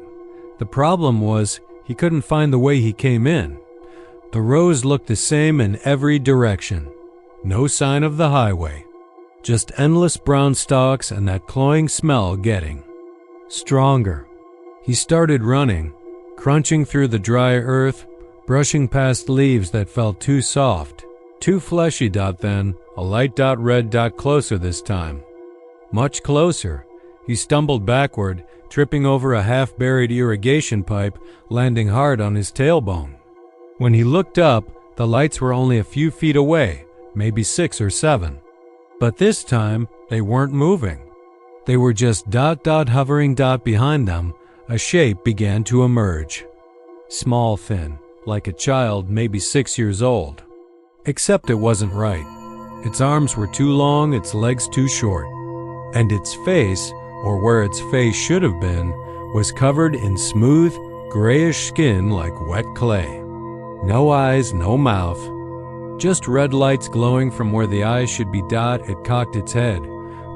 The problem was, he couldn't find the way he came in. The rows looked the same in every direction. No sign of the highway. Just endless brown stalks and that cloying smell getting stronger. He started running, crunching through the dry earth, brushing past leaves that felt too soft, too fleshy. Then, a light red closer this time. Much closer. He stumbled backward, tripping over a half-buried irrigation pipe, landing hard on his tailbone. When he looked up, the lights were only a few feet away, maybe 6 or 7. But this time, they weren't moving. They were just hovering. Behind them, a shape began to emerge. Small, thin, like a child, maybe 6 years old. Except it wasn't right. Its arms were too long, its legs too short. And its face, or where its face should have been, was covered in smooth, grayish skin like wet clay. No eyes, no mouth. Just red lights glowing from where the eyes should be. It cocked its head,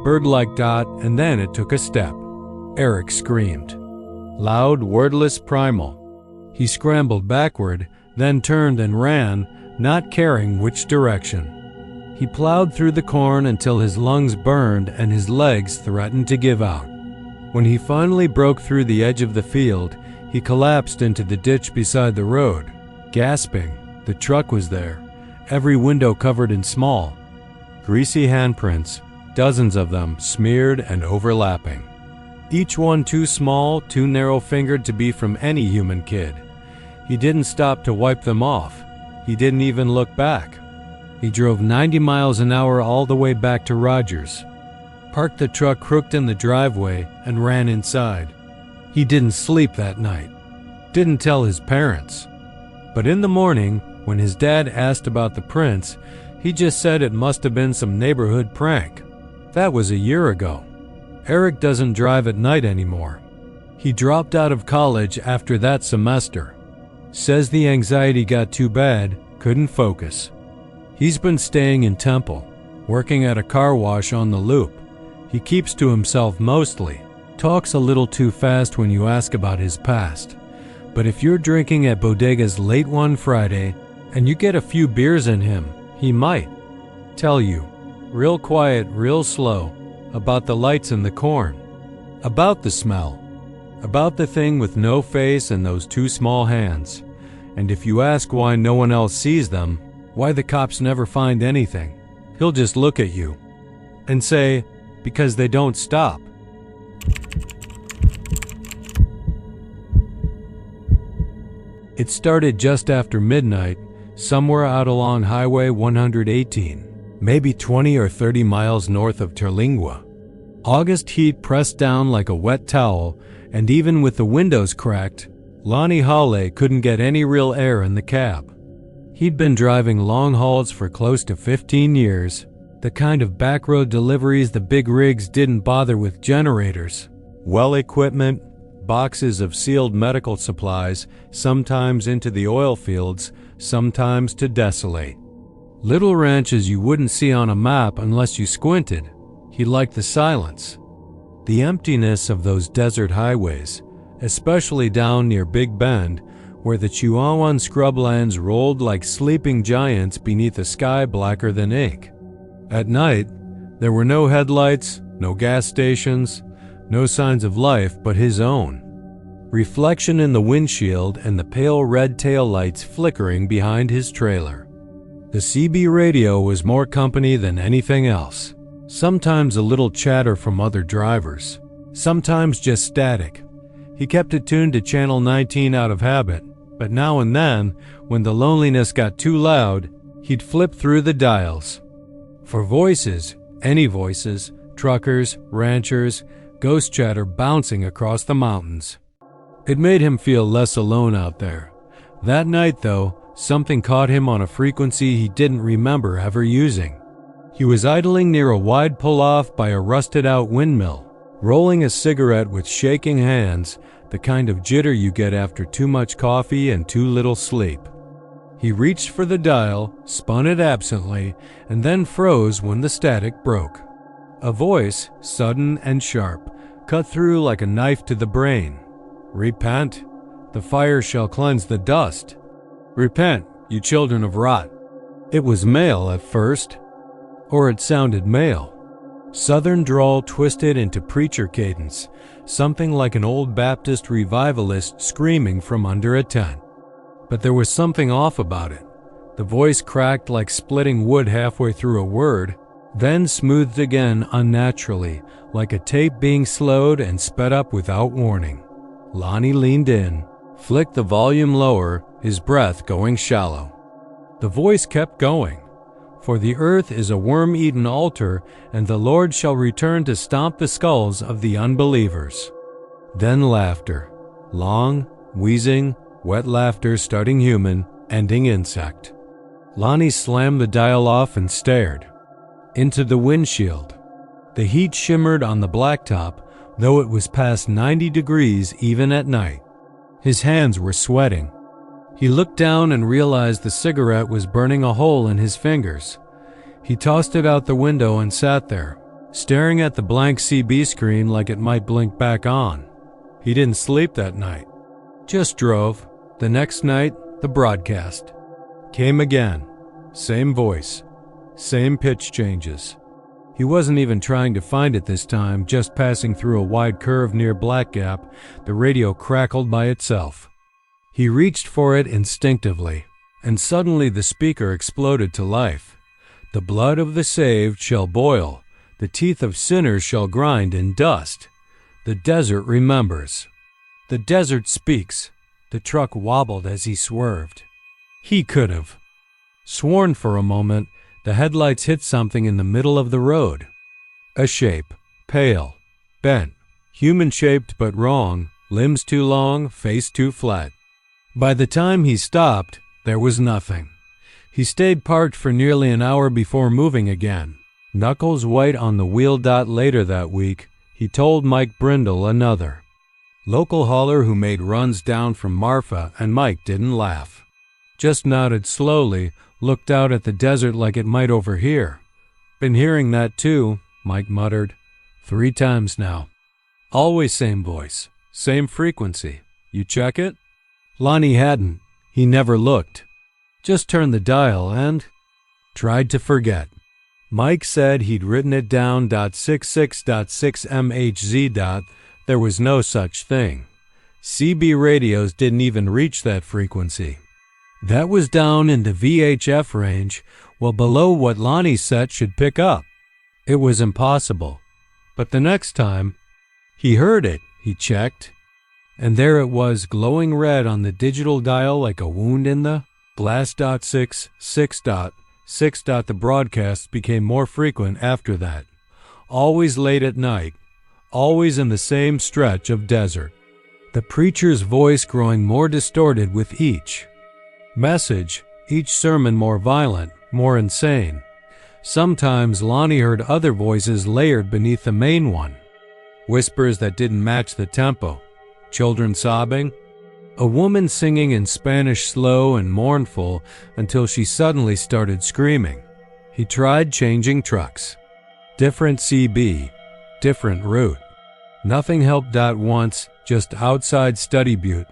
bird-like. And then it took a step. Eric screamed. Loud, wordless, primal. He scrambled backward, then turned and ran, not caring which direction. He plowed through the corn until his lungs burned and his legs threatened to give out. When he finally broke through the edge of the field, he collapsed into the ditch beside the road, gasping. The truck was there, every window covered in small, greasy handprints, dozens of them smeared and overlapping. Each one too small, too narrow-fingered to be from any human kid. He didn't stop to wipe them off. He didn't even look back. He drove 90 miles an hour all the way back to Rogers, parked the truck crooked in the driveway, and ran inside. He didn't sleep that night. Didn't tell his parents. But in the morning, when his dad asked about the prints, he just said it must have been some neighborhood prank. That was a year ago. Eric doesn't drive at night anymore. He dropped out of college after that semester. Says the anxiety got too bad, couldn't focus. He's been staying in Temple, working at a car wash on the Loop. He keeps to himself mostly, talks a little too fast when you ask about his past. But if you're drinking at bodegas late one Friday and you get a few beers in him, he might tell you, real quiet, real slow, about the lights in the corn, about the smell, about the thing with no face and those two small hands. And if you ask why no one else sees them, why the cops never find anything, he'll just look at you and say, because they don't stop. It started just after midnight, somewhere out along Highway 118, maybe 20 or 30 miles north of Terlingua. August heat pressed down like a wet towel, and even with the windows cracked, Lonnie Hawley couldn't get any real air in the cab. He'd been driving long hauls for close to 15 years, the kind of backroad deliveries the big rigs didn't bother with generators. Well equipment, boxes of sealed medical supplies, sometimes into the oil fields, sometimes to desolate. Little ranches you wouldn't see on a map unless you squinted. He liked the silence, the emptiness of those desert highways, especially down near Big Bend, where the Chihuahuan scrublands rolled like sleeping giants beneath a sky blacker than ink. At night, there were no headlights, no gas stations, no signs of life but his own. Reflection in the windshield and the pale red taillights flickering behind his trailer. The CB radio was more company than anything else. Sometimes a little chatter from other drivers, sometimes just static. He kept it tuned to channel 19 out of habit, but now and then, when the loneliness got too loud, he'd flip through the dials. For voices, any voices, truckers, ranchers, ghost chatter bouncing across the mountains. It made him feel less alone out there. That night, though, something caught him on a frequency he didn't remember ever using. He was idling near a wide pull-off by a rusted-out windmill, rolling a cigarette with shaking hands, the kind of jitter you get after too much coffee and too little sleep. He reached for the dial, spun it absently, and then froze when the static broke. A voice, sudden and sharp, cut through like a knife to the brain. Repent, the fire shall cleanse the dust. Repent, you children of rot. It was male at first, or it sounded male. Southern drawl twisted into preacher cadence, something like an old Baptist revivalist screaming from under a tent. But there was something off about it. The voice cracked like splitting wood halfway through a word, then smoothed again unnaturally, like a tape being slowed and sped up without warning. Lonnie leaned in, flicked the volume lower, his breath going shallow. The voice kept going. For the earth is a worm-eaten altar, and the Lord shall return to stomp the skulls of the unbelievers. Then laughter. Long, wheezing, wet laughter starting human, ending insect. Lonnie slammed the dial off and stared. Into the windshield. The heat shimmered on the blacktop, though it was past 90 degrees even at night. His hands were sweating. He looked down and realized the cigarette was burning a hole in his fingers. He tossed it out the window and sat there, staring at the blank CB screen like it might blink back on. He didn't sleep that night. Just drove. The next night, the broadcast. Came again. Same voice. Same pitch changes. He wasn't even trying to find it this time, just passing through a wide curve near Black Gap, the radio crackled by itself. He reached for it instinctively, and suddenly the speaker exploded to life. The blood of the saved shall boil, the teeth of sinners shall grind in dust. The desert remembers. The desert speaks. The truck wobbled as he swerved. He could have sworn for a moment the headlights hit something in the middle of the road. A shape, pale, bent, human-shaped but wrong, limbs too long, face too flat. By the time he stopped, there was nothing. He stayed parked for nearly an hour before moving again. Knuckles white on the wheel dot later that week, he told Mike Brindle another. Local hauler who made runs down from Marfa, and Mike didn't laugh. Just nodded slowly, looked out at the desert like it might overhear. Been hearing that too, Mike muttered. 3 times now. Always same voice, same frequency. You check it? Lonnie hadn't. He never looked. Just turned the dial and tried to forget. Mike said he'd written it down .66.6 MHz. There was no such thing. CB radios didn't even reach that frequency. That was down in the VHF range, well below what Lonnie's set should pick up. It was impossible. But the next time he heard it, he checked, and there it was, glowing red on the digital dial like a wound in the blast. 6. The broadcasts became more frequent after that. Always late at night, always in the same stretch of desert. The preacher's voice growing more distorted with each message, each sermon more violent, more insane. Sometimes Lonnie heard other voices layered beneath the main one. Whispers that didn't match the tempo. Children sobbing. A woman singing in Spanish slow and mournful until she suddenly started screaming. He tried changing trucks. Different CB, different route. Nothing helped. Once, just outside Study Butte.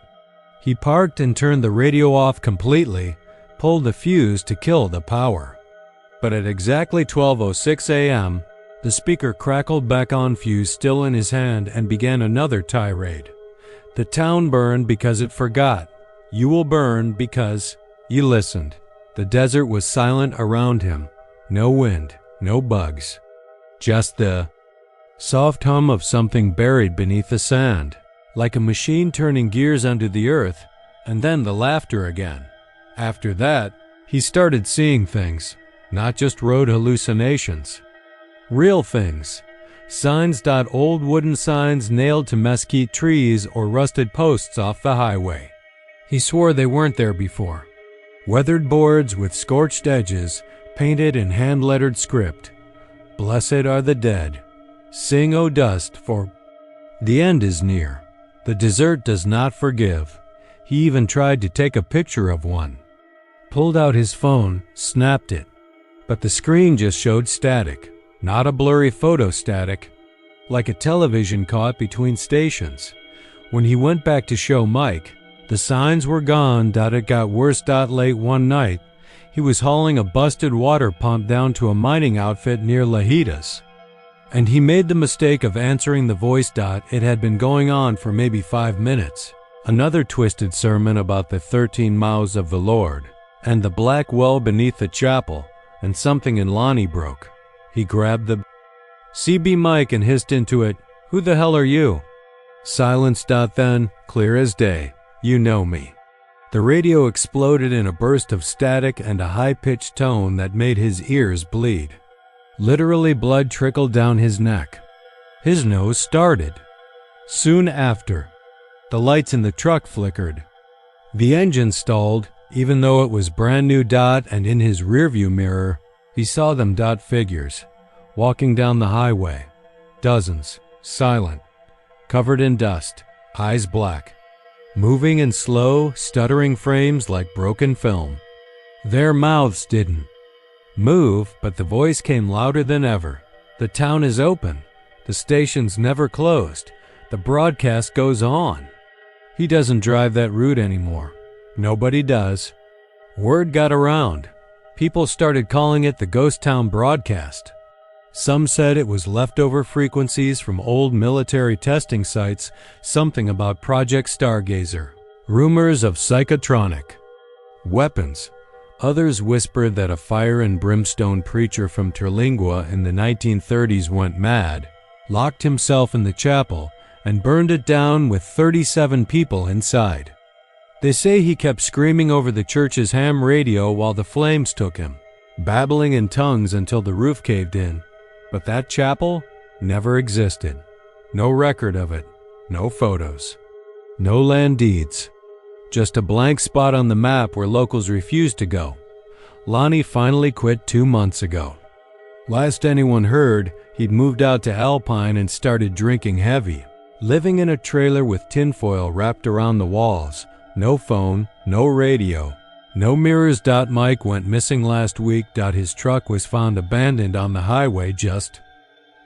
He parked and turned the radio off completely, pulled the fuse to kill the power. But at exactly 12:06 a.m., the speaker crackled back on, fuse still in his hand, and began another tirade. The town burned because it forgot. You will burn because you listened. The desert was silent around him. No wind, no bugs. Just the soft hum of something buried beneath the sand, like a machine turning gears under the earth, and then the laughter again. After that, he started seeing things, not just road hallucinations. Real things. Signs. Old wooden signs nailed to mesquite trees or rusted posts off the highway. He swore they weren't there before. Weathered boards with scorched edges, painted in hand-lettered script. Blessed are the dead. Sing, O dust, for the end is near. The desert does not forgive. He even tried to take a picture of one. Pulled out his phone, snapped it. But the screen just showed static. Not a blurry photo static, like a television caught between stations. When he went back to show Mike, the signs were gone. It got worse. Late one night, he was hauling a busted water pump down to a mining outfit near Lajitas. And he made the mistake of answering the voice. It had been going on for maybe 5 minutes. Another twisted sermon about the 13 mouths of the Lord, and the black well beneath the chapel, and something in Lonnie broke. He grabbed the CB mic and hissed into it, "Who the hell are you?" Silence. Then, clear as day, "You know me." The radio exploded in a burst of static and a high-pitched tone that made his ears bleed. Literally, blood trickled down his neck. His nose started. Soon after, the lights in the truck flickered. The engine stalled, even though it was brand new. And in his rearview mirror, he saw them. Figures, walking down the highway. Dozens, silent, covered in dust, eyes black. Moving in slow, stuttering frames like broken film. Their mouths didn't move, but the voice came louder than ever. The town is open. The station's never closed. The broadcast goes on. He doesn't drive that route anymore. Nobody does. Word got around. People started calling it the Ghost Town broadcast. Some said it was leftover frequencies from old military testing sites, something about Project Stargazer. Rumors of psychotronic weapons. Others whispered that a fire and brimstone preacher from Terlingua in the 1930s went mad, locked himself in the chapel, and burned it down with 37 people inside. They say he kept screaming over the church's ham radio while the flames took him, babbling in tongues until the roof caved in. But that chapel never existed. No record of it. No photos. No land deeds. Just a blank spot on the map where locals refused to go. Lonnie finally quit 2 months ago. Last anyone heard, he'd moved out to Alpine and started drinking heavy. living in a trailer with tinfoil wrapped around the walls, no phone, no radio, no mirrors. Mike went missing last week. His truck was found abandoned on the highway just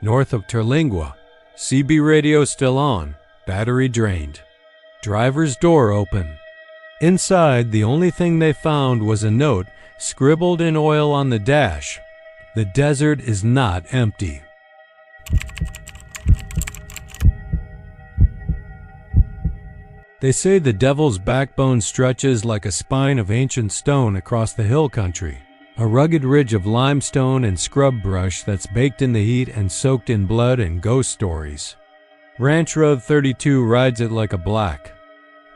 north of Terlingua. CB radio still on, battery drained. Driver's door open. Inside, the only thing they found was a note scribbled in oil on the dash. The desert is not empty. They say the devil's backbone stretches like a spine of ancient stone across the hill country, a rugged ridge of limestone and scrub brush that's baked in the heat and soaked in blood and ghost stories. Ranch Road 32 rides it like a black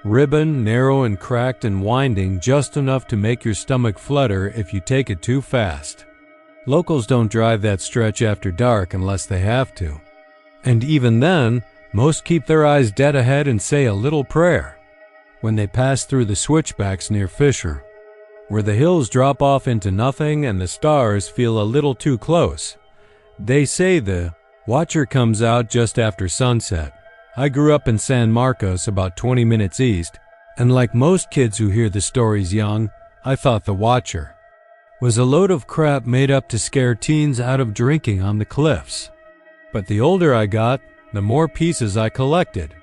ribbon, narrow and cracked and winding, just enough to make your stomach flutter if you take it too fast. Locals don't drive that stretch after dark unless they have to. And even then, most keep their eyes dead ahead and say a little prayer when they pass through the switchbacks near Fisher, where the hills drop off into nothing and the stars feel a little too close. They say the Watcher comes out just after sunset. I grew up in San Marcos, about 20 minutes east, and like most kids who hear the stories young, I thought the Watcher was a load of crap made up to scare teens out of drinking on the cliffs. But the older I got, the more pieces I collected.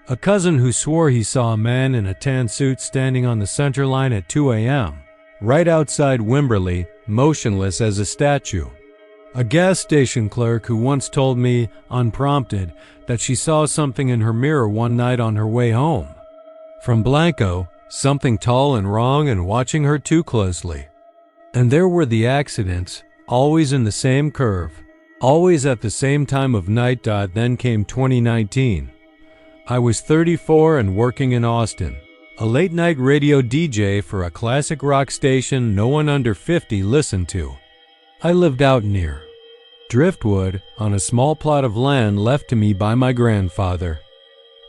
A cousin who swore he saw a man in a tan suit standing on the center line at 2 a.m., right outside Wimberley, motionless as a statue. A gas station clerk who once told me, unprompted, that she saw something in her mirror one night on her way home from Blanco, something tall and wrong and watching her too closely. And there were the accidents, always in the same curve, always at the same time of night. Then came 2019. I was 34 and working in Austin, a late-night radio DJ for a classic rock station no one under 50 listened to. I lived out near Driftwood on a small plot of land left to me by my grandfather.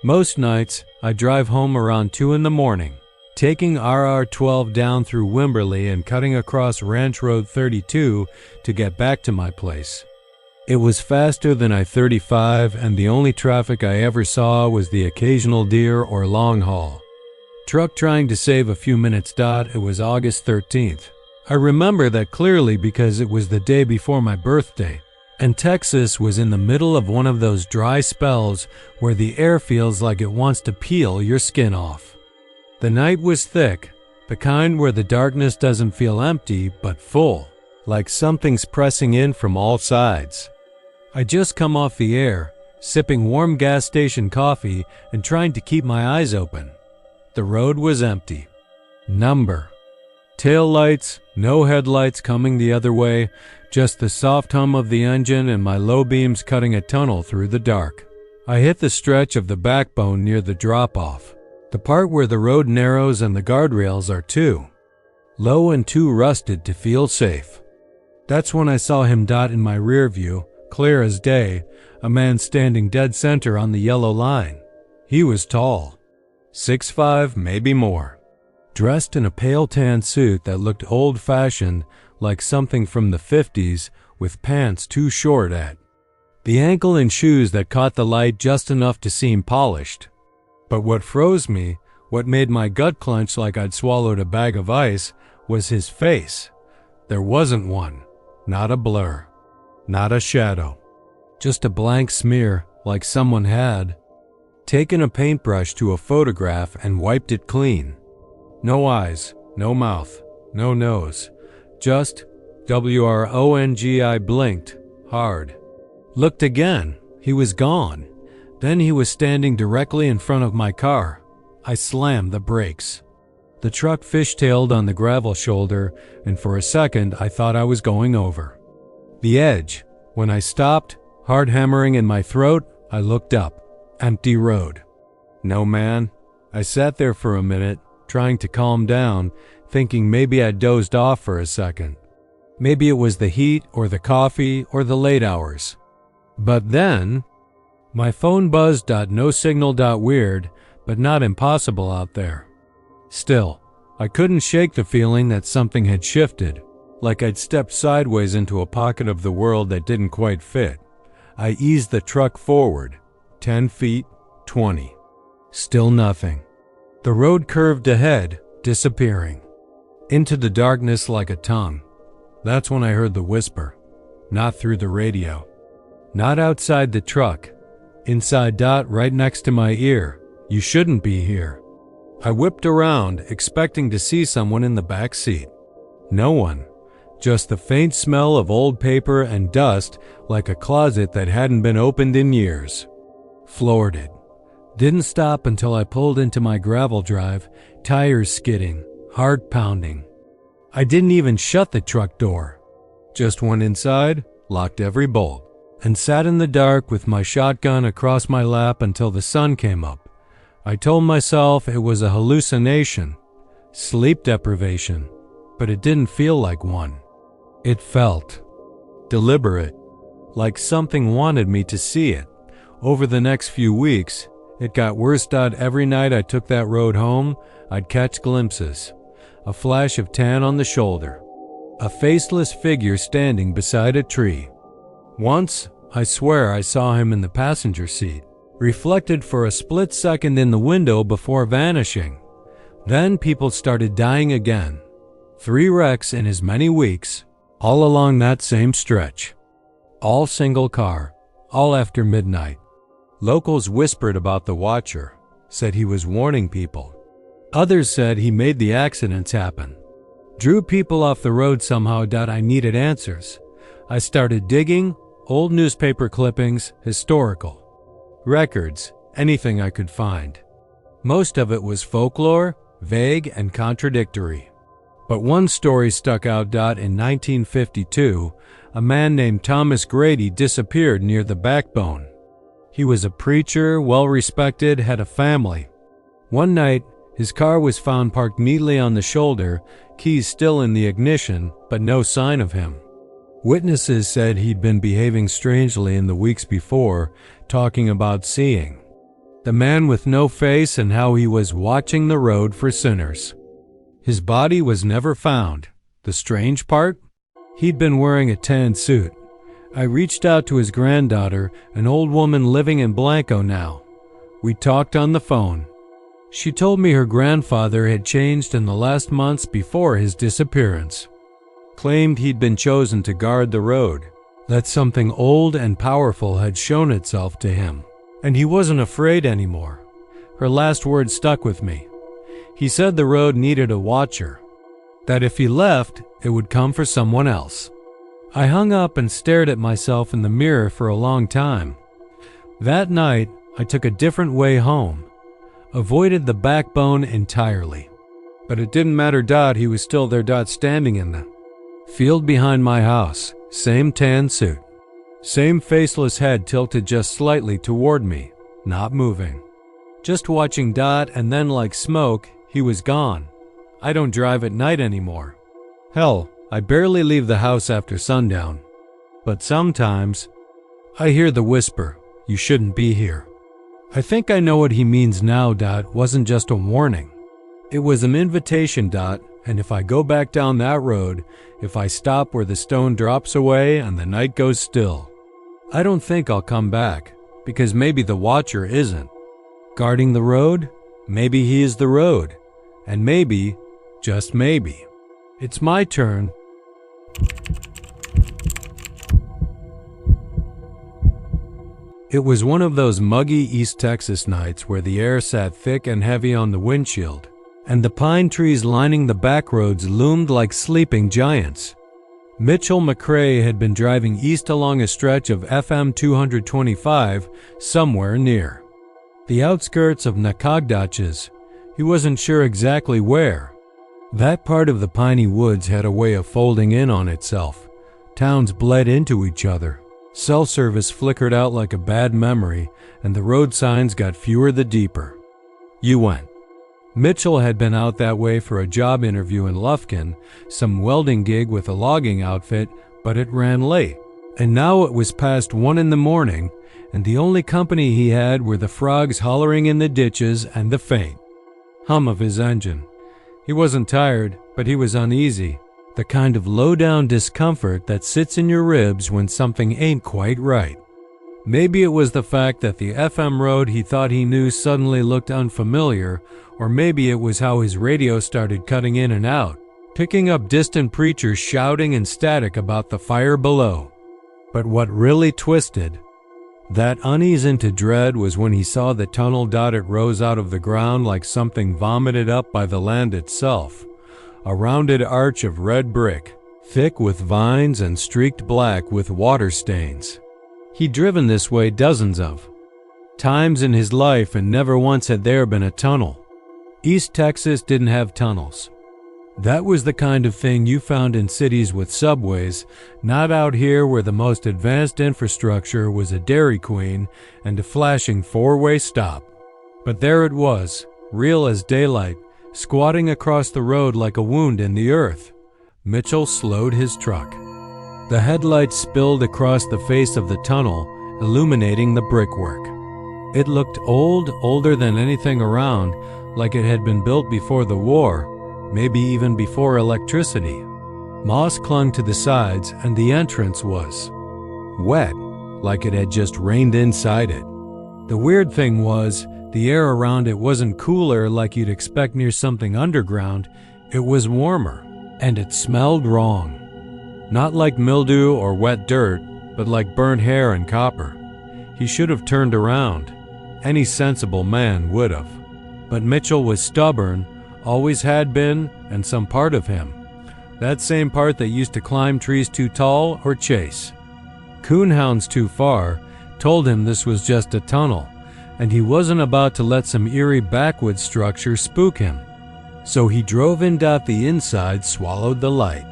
Most nights, I drive home around 2 in the morning, taking RR12 down through Wimberley and cutting across Ranch Road 32 to get back to my place. It was faster than I-35, and the only traffic I ever saw was the occasional deer or long haul truck trying to save a few minutes. It was August 13th. I remember that clearly because it was the day before my birthday, and Texas was in the middle of one of those dry spells where the air feels like it wants to peel your skin off. The night was thick, the kind where the darkness doesn't feel empty but full, like something's pressing in from all sides. I just come off the air, sipping warm gas station coffee and trying to keep my eyes open. The road was empty. Number. Tail lights, no headlights coming the other way, just the soft hum of the engine and my low beams cutting a tunnel through the dark. I hit the stretch of the backbone near the drop-off, the part where the road narrows and the guardrails are too low and too rusted to feel safe. That's when I saw him. In my rear view, clear as day, a man standing dead center on the yellow line. He was tall, 6'5", maybe more. Dressed in a pale tan suit that looked old-fashioned, like something from the 50s, with pants too short at the ankle and shoes that caught the light just enough to seem polished. But what froze me, what made my gut clench like I'd swallowed a bag of ice, was his face. There wasn't one, not a blur, not a shadow, just a blank smear like someone had taken a paintbrush to a photograph and wiped it clean. No eyes, no mouth, no nose, just WRONG. I blinked, hard. Looked again, he was gone. Then he was standing directly in front of my car. I slammed the brakes. The truck fishtailed on the gravel shoulder, and for a second I thought I was going over the edge. When I stopped, heart hammering in my throat, I looked up. Empty road. No man. I sat there for a minute, trying to calm down, thinking maybe I'd dozed off for a second. Maybe it was the heat or the coffee or the late hours. But then, my phone buzzed. No signal. Weird, but not impossible out there. Still, I couldn't shake the feeling that something had shifted, like I'd stepped sideways into a pocket of the world that didn't quite fit. I eased the truck forward, 10 feet, 20. Still nothing. The road curved ahead, disappearing. Into the darkness like a tongue. That's when I heard the whisper. Not through the radio. Not outside the truck. Inside right next to my ear. You shouldn't be here. I whipped around, expecting to see someone in the back seat. No one. Just the faint smell of old paper and dust, like a closet that hadn't been opened in years. Floored it. Didn't stop until I pulled into my gravel drive, tires skidding, heart pounding. I didn't even shut the truck door. Just went inside, locked every bolt, and sat in the dark with my shotgun across my lap until the sun came up. I told myself it was a hallucination, sleep deprivation, but it didn't feel like one. It felt deliberate, like something wanted me to see it. Over the next few weeks, it got worse. Every night I took that road home, I'd catch glimpses. A flash of tan on the shoulder. A faceless figure standing beside a tree. Once, I swear I saw him in the passenger seat, reflected for a split second in the window before vanishing. Then people started dying again. 3 wrecks in as many weeks, all along that same stretch. All single car, all after midnight. Locals whispered about the watcher, said he was warning people. Others said he made the accidents happen. Drew people off the road somehow. I needed answers. I started digging, old newspaper clippings, historical. Records, anything I could find. Most of it was folklore, vague and contradictory. But one story stuck out. In 1952, a man named Thomas Grady disappeared near the Backbone. He was a preacher, well-respected, had a family. One night, his car was found parked neatly on the shoulder, keys still in the ignition, but no sign of him. Witnesses said he'd been behaving strangely in the weeks before, talking about seeing the man with no face and how he was watching the road for sinners. His body was never found. The strange part? He'd been wearing a tan suit. I reached out to his granddaughter, an old woman living in Blanco now. We talked on the phone. She told me her grandfather had changed in the last months before his disappearance. Claimed he'd been chosen to guard the road, that something old and powerful had shown itself to him, and he wasn't afraid anymore. Her last words stuck with me. He said the road needed a watcher, that if he left, it would come for someone else. I hung up and stared at myself in the mirror for a long time. That night, I took a different way home. Avoided the Backbone entirely. But it didn't matter. He was still there. Standing in the field behind my house. Same tan suit. Same faceless head tilted just slightly toward me. Not moving. Just watching. And then like smoke, he was gone. I don't drive at night anymore. Hell, I barely leave the house after sundown. But sometimes, I hear the whisper, you shouldn't be here. I think I know what he means now. Wasn't just a warning. It was an invitation. And if I go back down that road, if I stop where the stone drops away and the night goes still, I don't think I'll come back, because maybe the watcher isn't. Guarding the road? Maybe he is the road. And maybe, just maybe, it's my turn. It was one of those muggy East Texas nights where the air sat thick and heavy on the windshield, and the pine trees lining the back roads loomed like sleeping giants. Mitchell McCrae had been driving east along a stretch of FM 225 somewhere near the outskirts of Nacogdoches. He wasn't sure exactly where. That part of the piney woods had a way of folding in on itself. Towns bled into each other. Cell service flickered out like a bad memory, and the road signs got fewer the deeper. You went. Mitchell had been out that way for a job interview in Lufkin, some welding gig with a logging outfit, but it ran late. And now it was past 1 in the morning, and the only company he had were the frogs hollering in the ditches and the faint hum of his engine. He wasn't tired, but he was uneasy, the kind of low-down discomfort that sits in your ribs when something ain't quite right. Maybe it was the fact that the FM road he thought he knew suddenly looked unfamiliar, or maybe it was how his radio started cutting in and out, picking up distant preachers shouting and static about the fire below. But what really twisted that unease into dread was when he saw the tunnel dotted rose out of the ground like something vomited up by the land itself, a rounded arch of red brick, thick with vines and streaked black with water stains. He'd driven this way dozens of times in his life, and never once had there been a tunnel. East Texas didn't have tunnels. That was the kind of thing you found in cities with subways, not out here where the most advanced infrastructure was a Dairy Queen and a flashing four-way stop. But there it was, real as daylight, squatting across the road like a wound in the earth. Mitchell slowed his truck. The headlights spilled across the face of the tunnel, illuminating the brickwork. It looked old, older than anything around, like it had been built before the war, maybe even before electricity. Moss clung to the sides, and the entrance was wet, like it had just rained inside it. The weird thing was, the air around it wasn't cooler like you'd expect near something underground. It was warmer, and it smelled wrong. Not like mildew or wet dirt, but like burnt hair and copper. He should have turned around. Any sensible man would have. But Mitchell was stubborn, always had been, and some part of him. That same part that used to climb trees too tall or chase. Coonhounds too far told him this was just a tunnel, and he wasn't about to let some eerie backwoods structure spook him. So he drove in. The inside swallowed the light.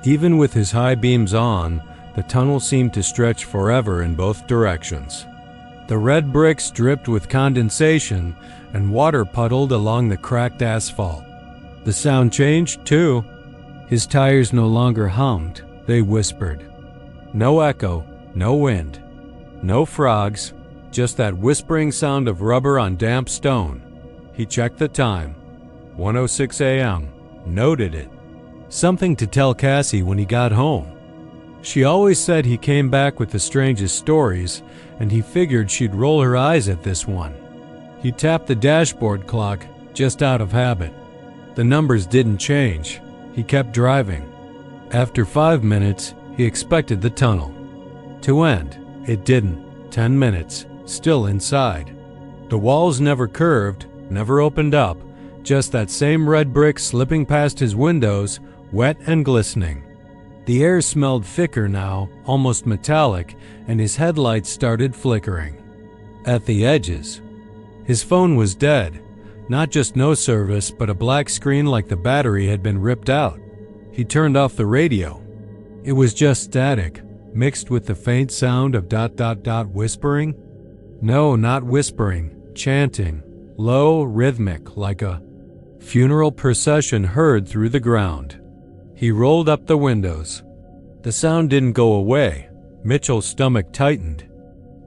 Even with his high beams on, the tunnel seemed to stretch forever in both directions. The red bricks dripped with condensation, and water puddled along the cracked asphalt. The sound changed, too. His tires no longer hummed, they whispered. No echo, no wind, no frogs, just that whispering sound of rubber on damp stone. He checked the time. 1:06 a.m., noted it. Something to tell Cassie when he got home. She always said he came back with the strangest stories, and he figured she'd roll her eyes at this one. He tapped the dashboard clock, just out of habit. The numbers didn't change. He kept driving. After 5 minutes, he expected the tunnel to end. It didn't. 10 minutes, still inside. The walls never curved, never opened up, just that same red brick slipping past his windows, wet and glistening. The air smelled thicker now, almost metallic, and his headlights started flickering. At the edges. His phone was dead. Not just no service, but a black screen like the battery had been ripped out. He turned off the radio. It was just static, mixed with the faint sound of ... whispering. No, not whispering, chanting, low, rhythmic, like a funeral procession heard through the ground. He rolled up the windows. The sound didn't go away. Mitchell's stomach tightened.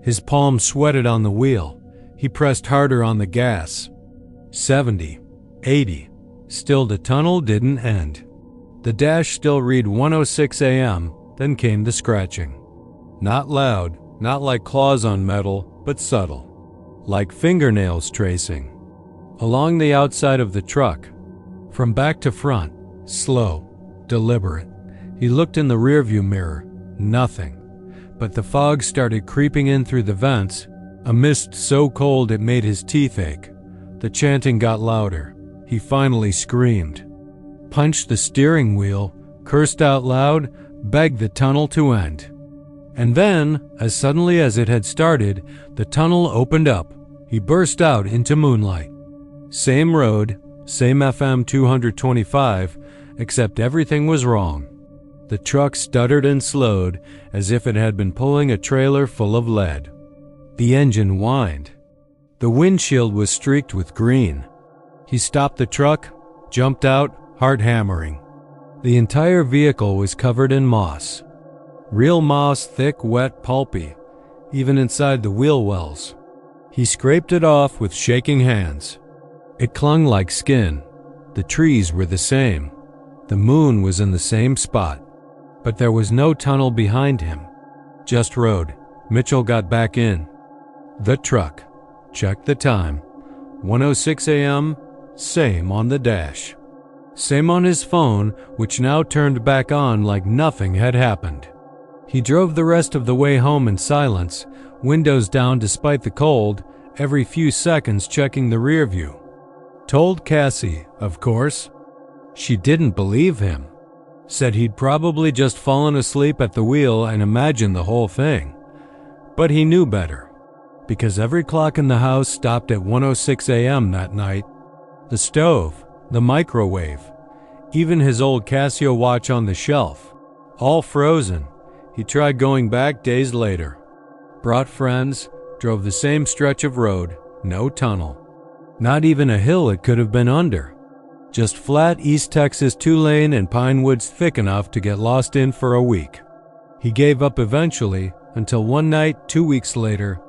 His palms sweated on the wheel. He pressed harder on the gas. 70, 80. Still the tunnel didn't end. The dash still read 1:06 a.m., then came the scratching. Not loud, not like claws on metal, but subtle. Like fingernails tracing. Along the outside of the truck. From back to front. Slow. Deliberate. He looked in the rearview mirror. Nothing. But the fog started creeping in through the vents, a mist so cold it made his teeth ache. The chanting got louder. He finally screamed. Punched the steering wheel, cursed out loud, begged the tunnel to end. And then, as suddenly as it had started, the tunnel opened up. He burst out into moonlight. Same road, same FM 225, except everything was wrong. The truck stuttered and slowed as if it had been pulling a trailer full of lead. The engine whined. The windshield was streaked with green. He stopped the truck, jumped out, heart hammering. The entire vehicle was covered in moss. Real moss, thick, wet, pulpy, even inside the wheel wells. He scraped it off with shaking hands. It clung like skin. The trees were the same. The moon was in the same spot. But there was no tunnel behind him. Just road. Mitchell got back in the truck, checked the time, 1:06 a.m., same on the dash. Same on his phone, which now turned back on like nothing had happened. He drove the rest of the way home in silence, windows down despite the cold, every few seconds checking the rear view. Told Cassie, of course. She didn't believe him. Said he'd probably just fallen asleep at the wheel and imagined the whole thing. But he knew better, because every clock in the house stopped at 1:06 a.m. that night. The stove, the microwave, even his old Casio watch on the shelf, all frozen. He tried going back days later. Brought friends, drove the same stretch of road, no tunnel. Not even a hill it could have been under. Just flat East Texas 2-lane and pine woods thick enough to get lost in for a week. He gave up eventually until one night 2 weeks later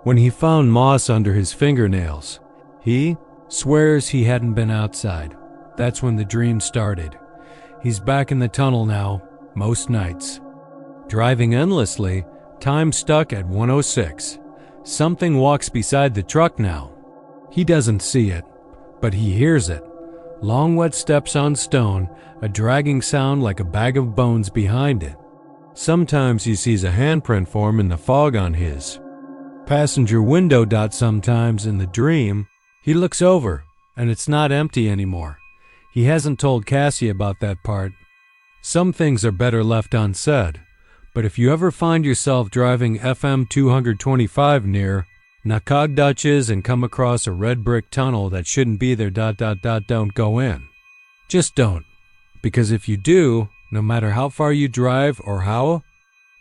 when he found moss under his fingernails. He swears he hadn't been outside. That's when the dream started. He's back in the tunnel now, most nights. Driving endlessly, time stuck at 1:06. Something walks beside the truck now. He doesn't see it, but he hears it. Long wet steps on stone, a dragging sound like a bag of bones behind it. Sometimes he sees a handprint form in the fog on his passenger window. Sometimes in the dream, he looks over, and it's not empty anymore. He hasn't told Cassie about that part. Some things are better left unsaid, but if you ever find yourself driving FM 225 near Nacogdoches and come across a red brick tunnel that shouldn't be there, don't go in. Just don't, because if you do, no matter how far you drive or how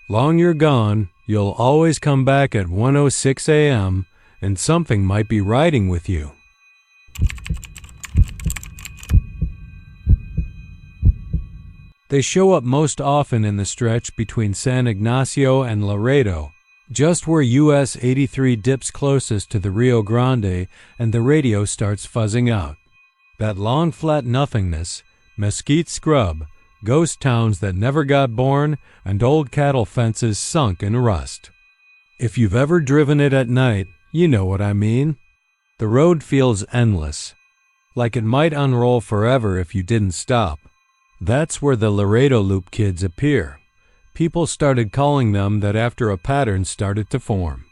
long you're gone, you'll always come back at 1:06 a.m. and something might be riding with you. They show up most often in the stretch between San Ignacio and Laredo, just where US 83 dips closest to the Rio Grande and the radio starts fuzzing out. That long flat nothingness, mesquite scrub, ghost towns that never got born, and old cattle fences sunk in rust. If you've ever driven it at night, you know what I mean. The road feels endless, like it might unroll forever if you didn't stop. That's where the Laredo Loop kids appear. People started calling them that after a pattern started to form.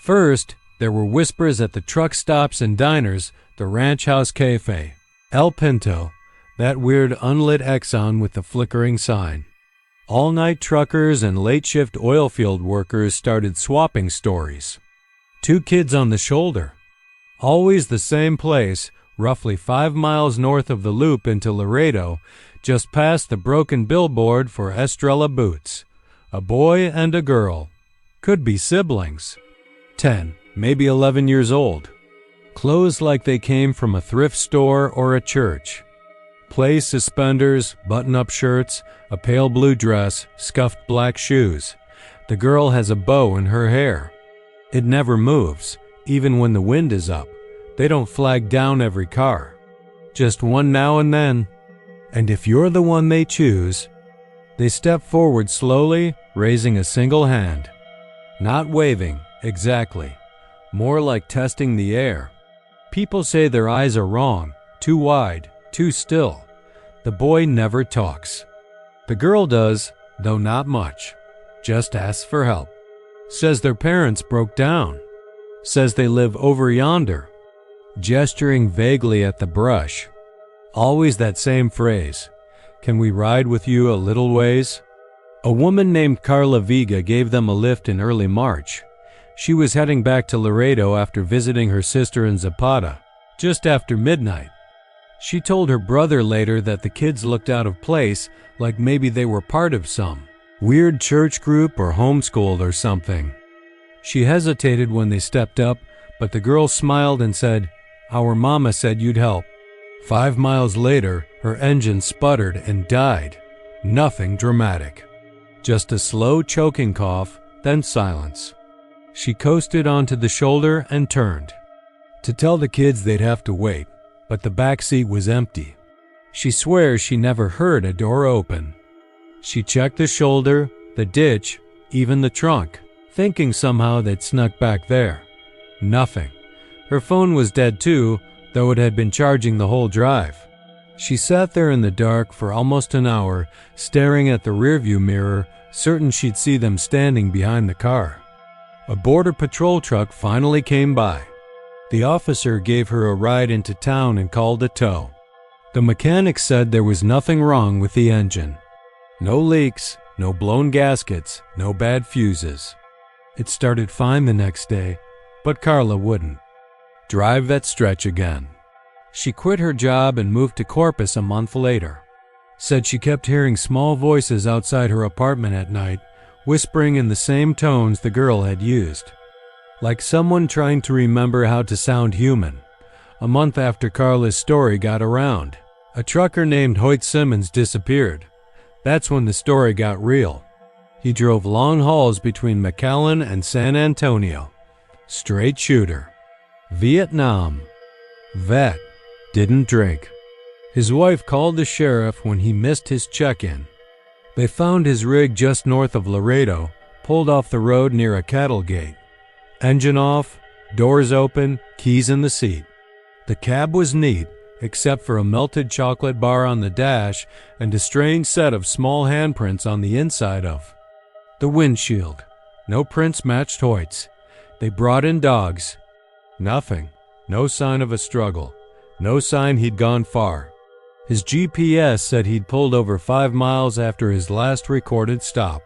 First, there were whispers at the truck stops and diners, the Ranch House Cafe, El Pinto, that weird unlit Exxon with the flickering sign. All-night truckers and late-shift oil field workers started swapping stories. 2 kids on the shoulder. Always the same place, roughly 5 miles north of the loop into Laredo, just past the broken billboard for Estrella Boots. A boy and a girl. Could be siblings. 10, maybe 11 years old. Clothes like they came from a thrift store or a church. Play suspenders, button-up shirts, a pale blue dress, scuffed black shoes. The girl has a bow in her hair. It never moves, even when the wind is up. They don't flag down every car. Just one now and then. And if you're the one they choose, they step forward slowly, raising a single hand. Not waving, exactly. More like testing the air. People say their eyes are wrong, too wide, too still. The boy never talks. The girl does, though not much. Just asks for help. Says their parents broke down. Says they live over yonder. Gesturing vaguely at the brush. Always that same phrase. Can we ride with you a little ways? A woman named Carla Viga gave them a lift in early March. She was heading back to Laredo after visiting her sister in Zapata, just after midnight. She told her brother later that the kids looked out of place, like maybe they were part of some weird church group or homeschooled or something. She hesitated when they stepped up, but the girl smiled and said, "Our mama said you'd help." 5 miles later, her engine sputtered and died. Nothing dramatic. Just a slow choking cough, then silence. She coasted onto the shoulder and turned. To tell the kids they'd have to wait, but the back seat was empty. She swears she never heard a door open. She checked the shoulder, the ditch, even the trunk. thinking somehow they'd snuck back there. Nothing. Her phone was dead too, though it had been charging the whole drive. She sat there in the dark for almost an hour, staring at the rearview mirror, certain she'd see them standing behind the car. A border patrol truck finally came by. The officer gave her a ride into town and called a tow. The mechanic said there was nothing wrong with the engine. No leaks, no blown gaskets, no bad fuses. It started fine the next day, but Carla wouldn't drive that stretch again. She quit her job and moved to Corpus a month later. Said she kept hearing small voices outside her apartment at night, whispering in the same tones the girl had used. Like someone trying to remember how to sound human. A month after Carla's story got around, a trucker named Hoyt Simmons disappeared. That's when the story got real. He drove long hauls between McAllen and San Antonio. Straight shooter. Vietnam. Vet. Didn't drink. His wife called the sheriff when he missed his check-in. They found his rig just north of Laredo, pulled off the road near a cattle gate. Engine off, doors open, keys in the seat. The cab was neat, except for a melted chocolate bar on the dash and a strange set of small handprints on the inside of the windshield. No prints matched Hoyt's. They brought in dogs. Nothing. No sign of a struggle. No sign he'd gone far. His GPS said he'd pulled over 5 miles after his last recorded stop.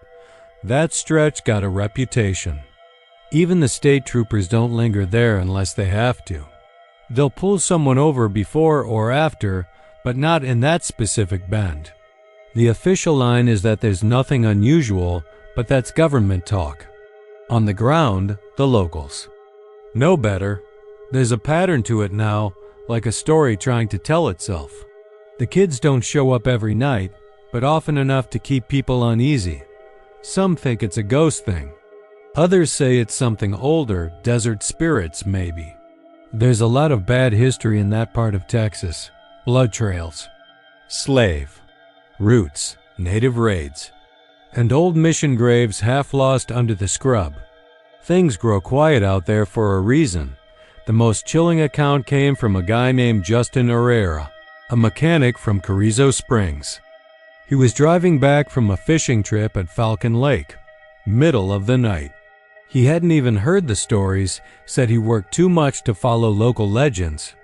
That stretch got a reputation. Even the state troopers don't linger there unless they have to. They'll pull someone over before or after, but not in that specific bend. The official line is that there's nothing unusual, but that's government talk. On the ground, the locals know better. There's a pattern to it now, like a story trying to tell itself. The kids don't show up every night, but often enough to keep people uneasy. Some think it's a ghost thing. Others say it's something older, desert spirits maybe. There's a lot of bad history in that part of Texas. Blood trails, slave, roots, native raids, and old mission graves half lost under the scrub. Things grow quiet out there for a reason. The most chilling account came from a guy named Justin Herrera, a mechanic from Carrizo Springs. He was driving back from a fishing trip at Falcon Lake, middle of the night. He hadn't even heard the stories, said he worked too much to follow local legends.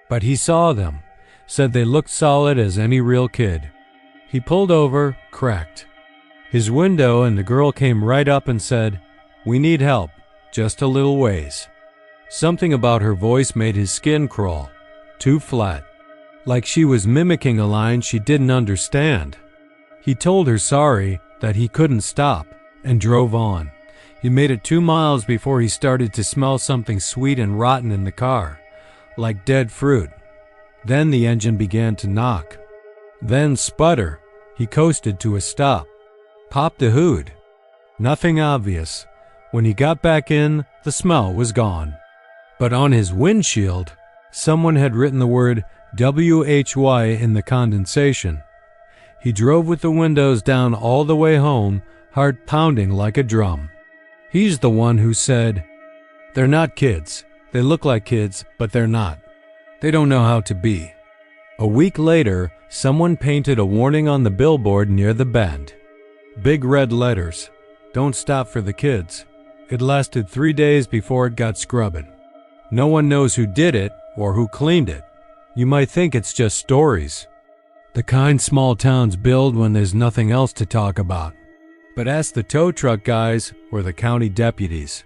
But he saw them, said they looked solid as any real kid. He pulled over, cracked his window, and the girl came right up and said, "We need help, just a little ways." Something about her voice made his skin crawl, too flat, like she was mimicking a line she didn't understand. He told her sorry, that he couldn't stop, and drove on. He made it 2 miles before he started to smell something sweet and rotten in the car, like dead fruit. Then the engine began to knock. Then sputter. He coasted to a stop. Popped a hood. Nothing obvious. When he got back in, the smell was gone. But on his windshield, someone had written the word WHY in the condensation. He drove with the windows down all the way home, heart pounding like a drum. He's the one who said, "They're not kids. They look like kids, but they're not. They don't know how to be." A week later, someone painted a warning on the billboard near the bend. Big red letters, "Don't stop for the kids." It lasted 3 days before it got scrubbing. No one knows who did it or who cleaned it. You might think it's just stories, the kind small towns build when there's nothing else to talk about. But ask the tow truck guys or the county deputies.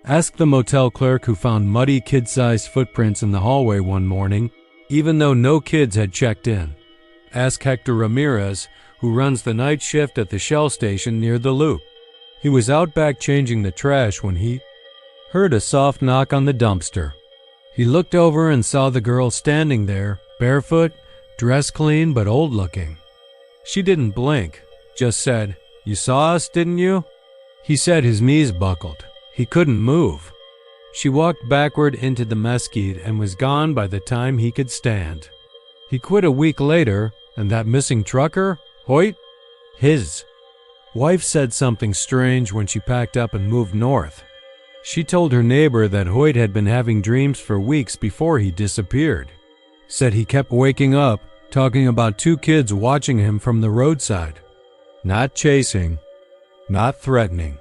Ask the motel clerk who found muddy kid-sized footprints in the hallway one morning, even though no kids had checked in. Ask Hector Ramirez, who runs the night shift at the Shell station near the Loop. He was out back changing the trash when he heard a soft knock on the dumpster. He looked over and saw the girl standing there, barefoot, dressed clean but old-looking. She didn't blink, just said, "You saw us, didn't you?" He said his knees buckled. He couldn't move. She walked backward into the mesquite and was gone by the time he could stand. He quit a week later, and that missing trucker, Hoyt, his. Wife said something strange when she packed up and moved north. She told her neighbor that Hoyt had been having dreams for weeks before he disappeared. Said he kept waking up, talking about 2 kids watching him from the roadside. Not chasing, not threatening,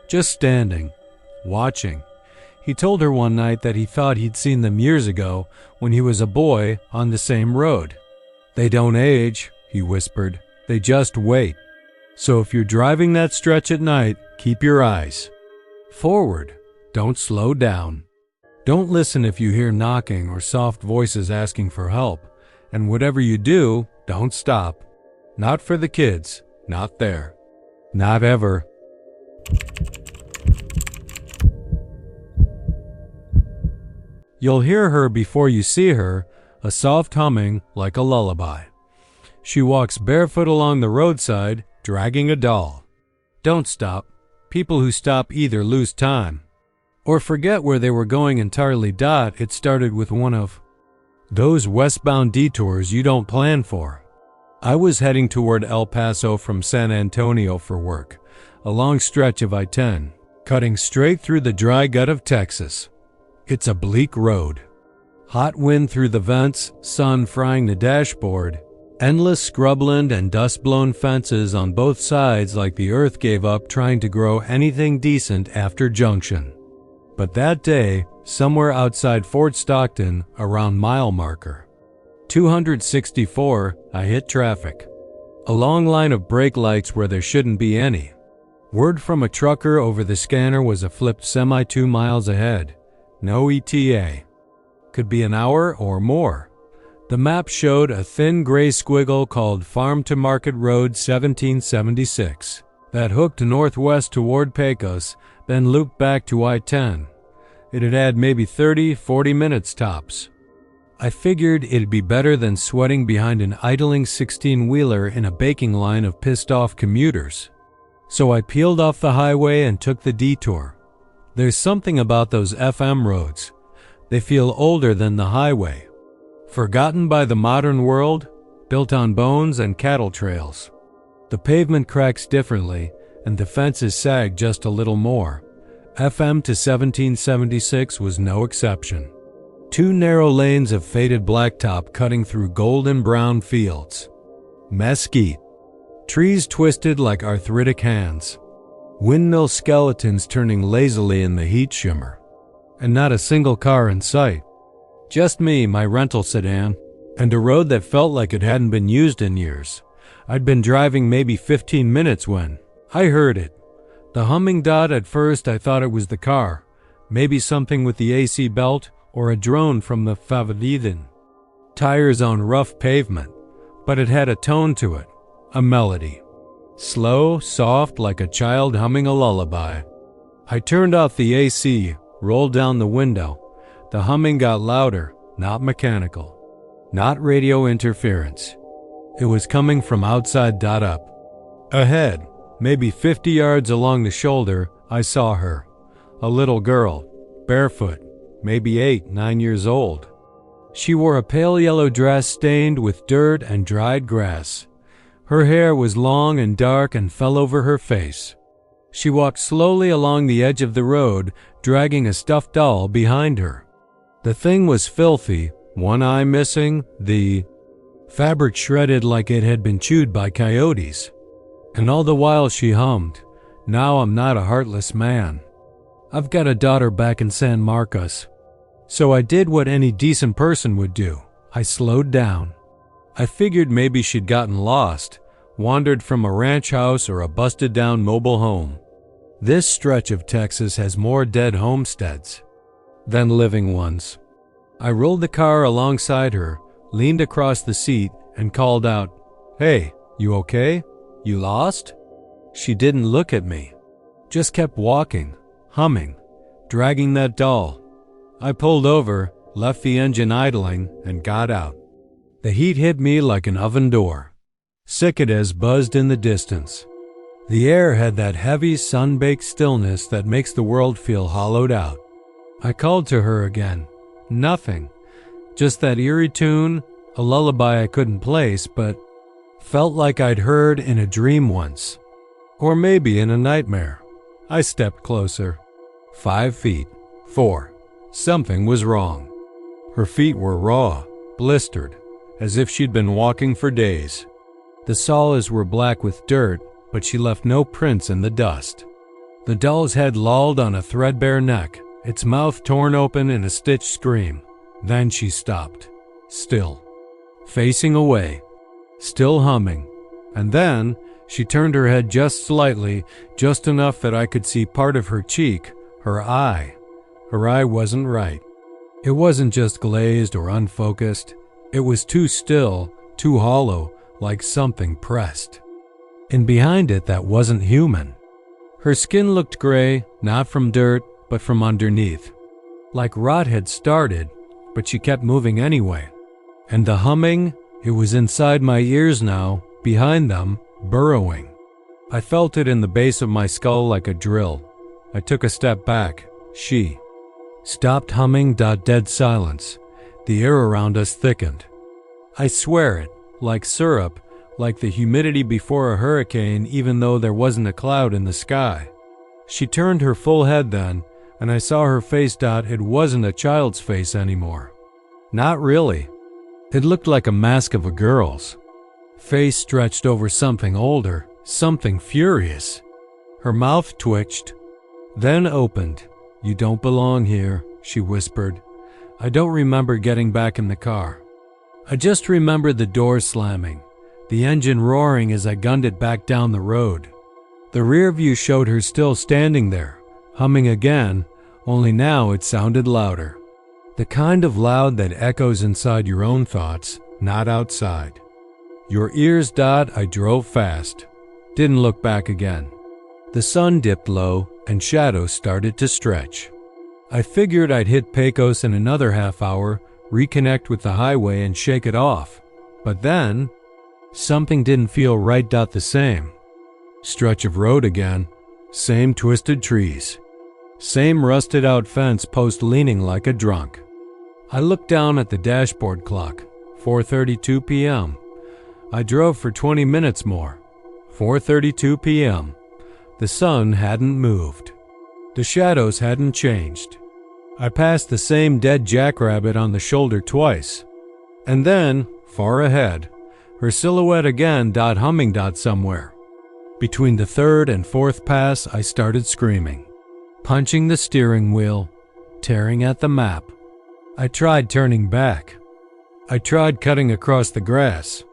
just standing, watching. He told her one night that he thought he'd seen them years ago when he was a boy on the same road. They don't age, he whispered. They just wait. So if you're driving that stretch at night, keep your eyes forward. Don't slow down. Don't listen if you hear knocking or soft voices asking for help. And whatever you do, don't stop. Not for the kids. Not there. Not ever. You'll hear her before you see her, a soft humming like a lullaby. She walks barefoot along the roadside, dragging a doll. Don't stop. People who stop either lose time or forget where they were going entirely. It started with one of those westbound detours you don't plan for. I was heading toward El Paso from San Antonio for work, a long stretch of I-10, cutting straight through the dry gut of Texas. It's a bleak road. Hot wind through the vents, sun frying the dashboard, endless scrubland and dust-blown fences on both sides like the earth gave up trying to grow anything decent after Junction. But that day, somewhere outside Fort Stockton, around mile marker 264, I hit traffic. A long line of brake lights where there shouldn't be any. Word from a trucker over the scanner was a flipped semi 2 miles ahead. No ETA. Could be an hour or more. The map showed a thin gray squiggle called Farm to Market Road 1776 that hooked northwest toward Pecos, then looped back to I-10. It had had maybe 30-40 minutes tops. I figured it'd be better than sweating behind an idling 16-wheeler in a baking line of pissed-off commuters. So I peeled off the highway and took the detour. There's something about those FM roads. They feel older than the highway. Forgotten by the modern world, built on bones and cattle trails. The pavement cracks differently, and the fences sag just a little more. FM to 1776 was no exception. 2 narrow lanes of faded blacktop cutting through golden brown fields. Mesquite. Trees twisted like arthritic hands. Windmill skeletons turning lazily in the heat shimmer. And not a single car in sight. Just me, my rental sedan, and a road that felt like it hadn't been used in years. I'd been driving maybe 15 minutes when I heard it. The humming dot. At first I thought it was the car, maybe something with the AC belt or a drone from the fatalities. Tires on rough pavement, but it had a tone to it, a melody. Slow, soft, like a child humming a lullaby. I turned off the AC, rolled down the window. The humming got louder, not mechanical, not radio interference. It was coming from outside. Up ahead, maybe 50 yards along the shoulder, I saw her. A little girl, barefoot, maybe 8-9 years old. She wore a pale yellow dress stained with dirt and dried grass. Her hair was long and dark and fell over her face. She walked slowly along the edge of the road, dragging a stuffed doll behind her. The thing was filthy, one eye missing, the fabric shredded like it had been chewed by coyotes. And all the while she hummed, "Now I'm not a heartless man. I've got a daughter back in San Marcos." So I did what any decent person would do. I slowed down. I figured maybe she'd gotten lost, wandered from a ranch house or a busted-down mobile home. This stretch of Texas has more dead homesteads than living ones. I rolled the car alongside her, leaned across the seat, and called out, "Hey, you okay? You lost?" She didn't look at me, just kept walking, humming, dragging that doll. I pulled over, left the engine idling, and got out. The heat hit me like an oven door. Cicadas buzzed in the distance. The air had that heavy, sun-baked stillness that makes the world feel hollowed out. I called to her again. Nothing. Just that eerie tune, a lullaby I couldn't place, but felt like I'd heard in a dream once. Or maybe in a nightmare. I stepped closer. 5 feet. 4. Something was wrong. Her feet were raw, blistered, as if she'd been walking for days. The soles were black with dirt, but she left no prints in the dust. The doll's head lolled on a threadbare neck, its mouth torn open in a stitched scream. Then she stopped, still, facing away, still humming. And then she turned her head just slightly, just enough that I could see part of her cheek, her eye. Her eye wasn't right. It wasn't just glazed or unfocused. It was too still, too hollow, like something pressed. And behind it that wasn't human. Her skin looked gray, not from dirt, but from underneath. Like rot had started, but she kept moving anyway. And the humming, it was inside my ears now, behind them, burrowing. I felt it in the base of my skull like a drill. I took a step back. She stopped humming. Dead silence. The air around us thickened. I swear it, like syrup, like the humidity before a hurricane, even though there wasn't a cloud in the sky. She turned her full head then, and I saw her face. It wasn't a child's face anymore. Not really. It looked like a mask of a girl's. Face stretched over something older, something furious. Her mouth twitched, then opened. "You don't belong here," she whispered. I don't remember getting back in the car. I just remember the door slamming, the engine roaring as I gunned it back down the road. The rear view showed her still standing there, humming again, only now it sounded louder. The kind of loud that echoes inside your own thoughts, not outside. Your ears. I drove fast. Didn't look back again. The sun dipped low and shadows started to stretch. I figured I'd hit Pecos in another half hour, reconnect with the highway and shake it off. But then, something didn't feel right. The same stretch of road again, same twisted trees, same rusted out fence post leaning like a drunk. I looked down at the dashboard clock, 4:32 p.m. I drove for 20 minutes more. 4:32 p.m. The sun hadn't moved. The shadows hadn't changed. I passed the same dead jackrabbit on the shoulder twice. And then, far ahead, her silhouette again. Humming. Somewhere. Between the third and fourth pass, I started screaming, punching the steering wheel, tearing at the map. I tried turning back. I tried cutting across the grass.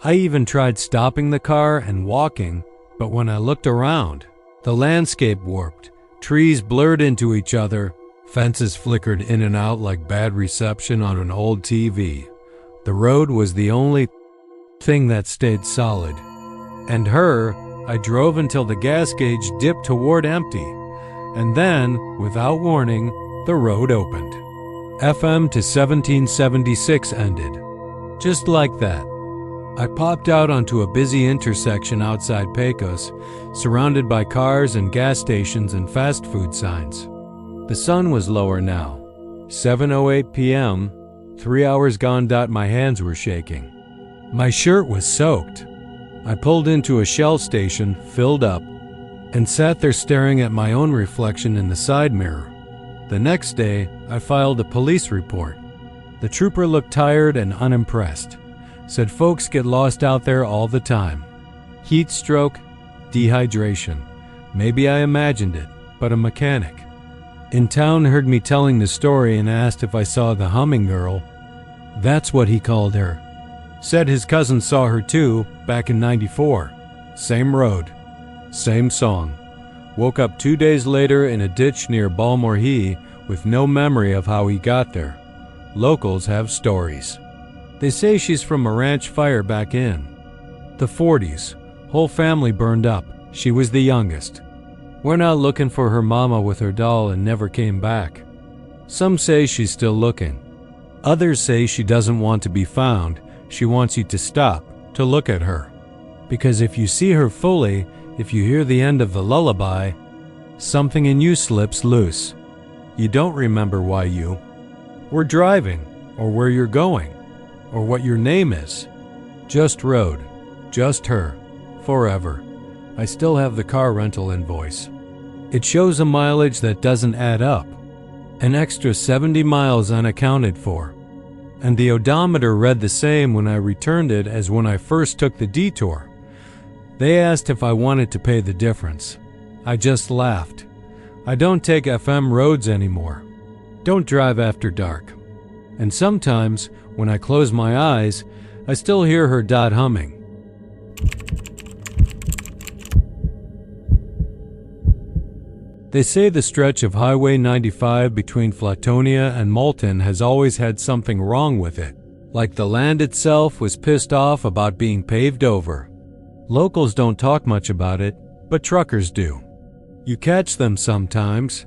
I even tried stopping the car and walking, but when I looked around, the landscape warped, trees blurred into each other, fences flickered in and out like bad reception on an old TV. The road was the only thing that stayed solid. And her, I drove until the gas gauge dipped toward empty, and then, without warning, the road opened. FM to 1776 ended. Just like that. I popped out onto a busy intersection outside Pecos, surrounded by cars and gas stations and fast food signs. The sun was lower now. 7:08 p.m., 3 hours gone. My hands were shaking. My shirt was soaked. I pulled into a Shell station, filled up, and sat there staring at my own reflection in the side mirror. The next day, I filed a police report. The trooper looked tired and unimpressed. Said folks get lost out there all the time. Heat stroke, dehydration. Maybe I imagined it, but a mechanic in town heard me telling the story and asked if I saw the humming girl. That's what he called her. Said his cousin saw her too, back in '94. Same road, same song. Woke up 2 days later in a ditch near Balmorhea with no memory of how he got there. Locals have stories. They say she's from a ranch fire back in the 40s. Whole family burned up. She was the youngest. Went out looking for her mama with her doll and never came back. Some say she's still looking. Others say she doesn't want to be found. She wants you to stop, to look at her. Because if you see her fully, if you hear the end of the lullaby, something in you slips loose. You don't remember why you were driving, or where you're going, or what your name is. Just road, just her, forever. I still have the car rental invoice. It shows a mileage that doesn't add up. An extra 70 miles unaccounted for. And the odometer read the same when I returned it as when I first took the detour. They asked if I wanted to pay the difference. I just laughed. I don't take FM roads anymore. Don't drive after dark. And sometimes, when I close my eyes, I still hear her dot humming. They say the stretch of Highway 95 between Flatonia and Moulton has always had something wrong with it, like the land itself was pissed off about being paved over. Locals don't talk much about it, but truckers do. You catch them sometimes,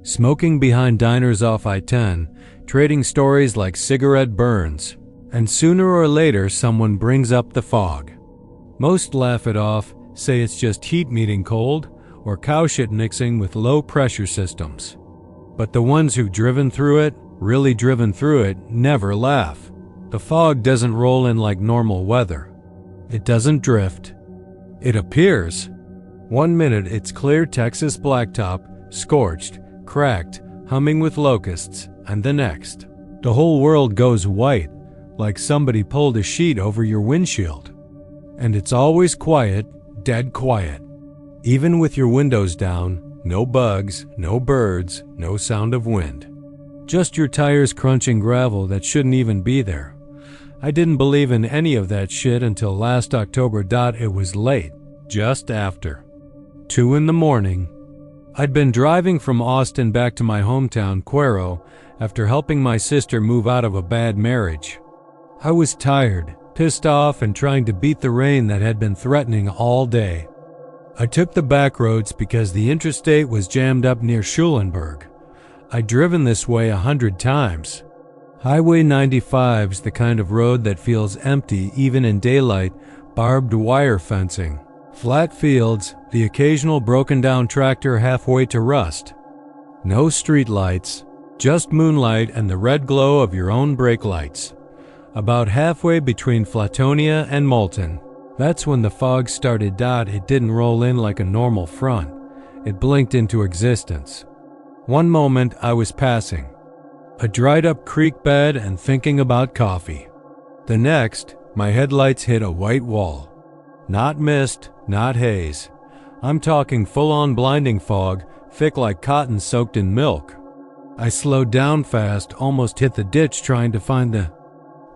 smoking behind diners off I-10, trading stories like cigarette burns, and sooner or later someone brings up the fog. Most laugh it off, say it's just heat meeting cold, or cow shit mixing with low pressure systems. But the ones who've driven through it, really driven through it, never laugh. The fog doesn't roll in like normal weather. It doesn't drift. It appears. 1 minute it's clear Texas blacktop, scorched, cracked, humming with locusts, and the next, the whole world goes white, like somebody pulled a sheet over your windshield. And it's always quiet, dead quiet. Even with your windows down, no bugs, no birds, no sound of wind. Just your tires crunching gravel that shouldn't even be there. I didn't believe in any of that shit until last October. It was late, just after 2 a.m. I'd been driving from Austin back to my hometown, Cuero, after helping my sister move out of a bad marriage. I was tired, pissed off, and trying to beat the rain that had been threatening all day. I took the back roads because the interstate was jammed up near Schulenburg. I'd driven this way 100 times. Highway 95's the kind of road that feels empty even in daylight, barbed wire fencing, flat fields, the occasional broken down tractor halfway to rust. No street lights, just moonlight and the red glow of your own brake lights. About halfway between Flatonia and Moulton. That's when the fog started. It didn't roll in like a normal front. It blinked into existence. One moment I was passing a dried up creek bed and thinking about coffee. The next, my headlights hit a white wall. Not mist, not haze. I'm talking full-on blinding fog, thick like cotton soaked in milk. I slowed down fast, almost hit the ditch trying to find the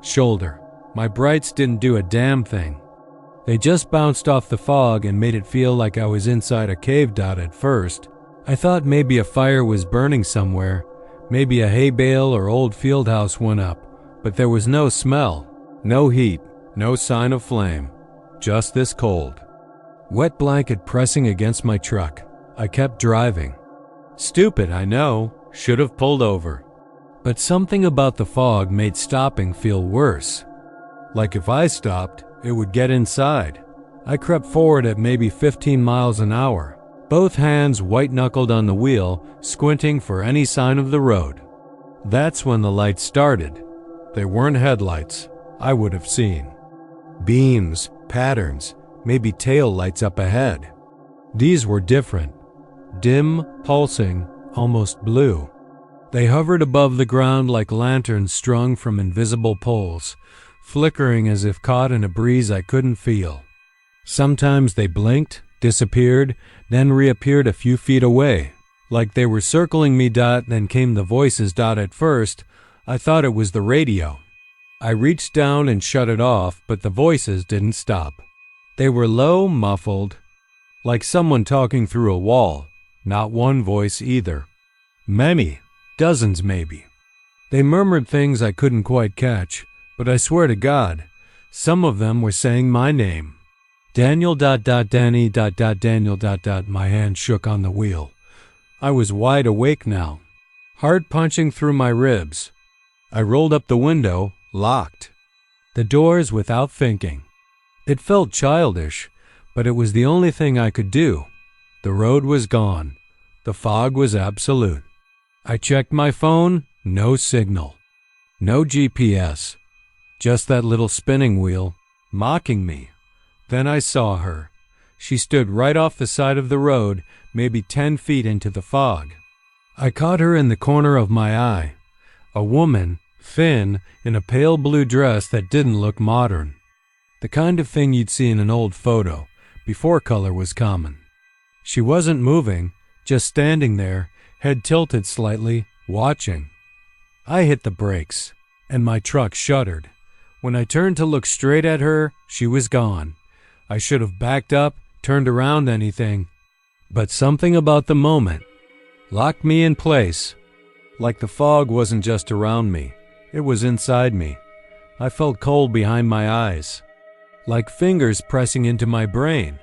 shoulder. My brights didn't do a damn thing. They just bounced off the fog and made it feel like I was inside a cave. At first, I thought maybe a fire was burning somewhere, maybe a hay bale or old field house went up, but there was no smell, no heat, no sign of flame, just this cold, wet blanket pressing against my truck. I kept driving. Stupid, I know, should have pulled over. But something about the fog made stopping feel worse. Like if I stopped, it would get inside. I crept forward at maybe 15 miles an hour, both hands white-knuckled on the wheel, squinting for any sign of the road. That's when the lights started. They weren't headlights. I would have seen beams, patterns, maybe tail lights up ahead. These were different. Dim, pulsing, almost blue. They hovered above the ground like lanterns strung from invisible poles, flickering as if caught in a breeze I couldn't feel. Sometimes they blinked, disappeared, then reappeared a few feet away, like they were circling me. Then came the voices. At first, I thought it was the radio. I reached down and shut it off, but the voices didn't stop. They were low, muffled, like someone talking through a wall. Not one voice either. Many, dozens maybe. They murmured things I couldn't quite catch, but I swear to God, some of them were saying my name. Daniel. Danny. Daniel. My hand shook on the wheel. I was wide awake now, heart punching through my ribs. I rolled up the window, locked the doors without thinking. It felt childish, but it was the only thing I could do. The road was gone. The fog was absolute. I checked my phone, no signal. No GPS. Just that little spinning wheel, mocking me. Then I saw her. She stood right off the side of the road, maybe 10 feet into the fog. I caught her in the corner of my eye. A woman, thin, in a pale blue dress that didn't look modern. The kind of thing you'd see in an old photo, before color was common. She wasn't moving, just standing there, head tilted slightly, watching. I hit the brakes, and my truck shuddered. When I turned to look straight at her, she was gone. I should have backed up, turned around, anything. But something about the moment locked me in place. Like the fog wasn't just around me, it was inside me. I felt cold behind my eyes, like fingers pressing into my brain.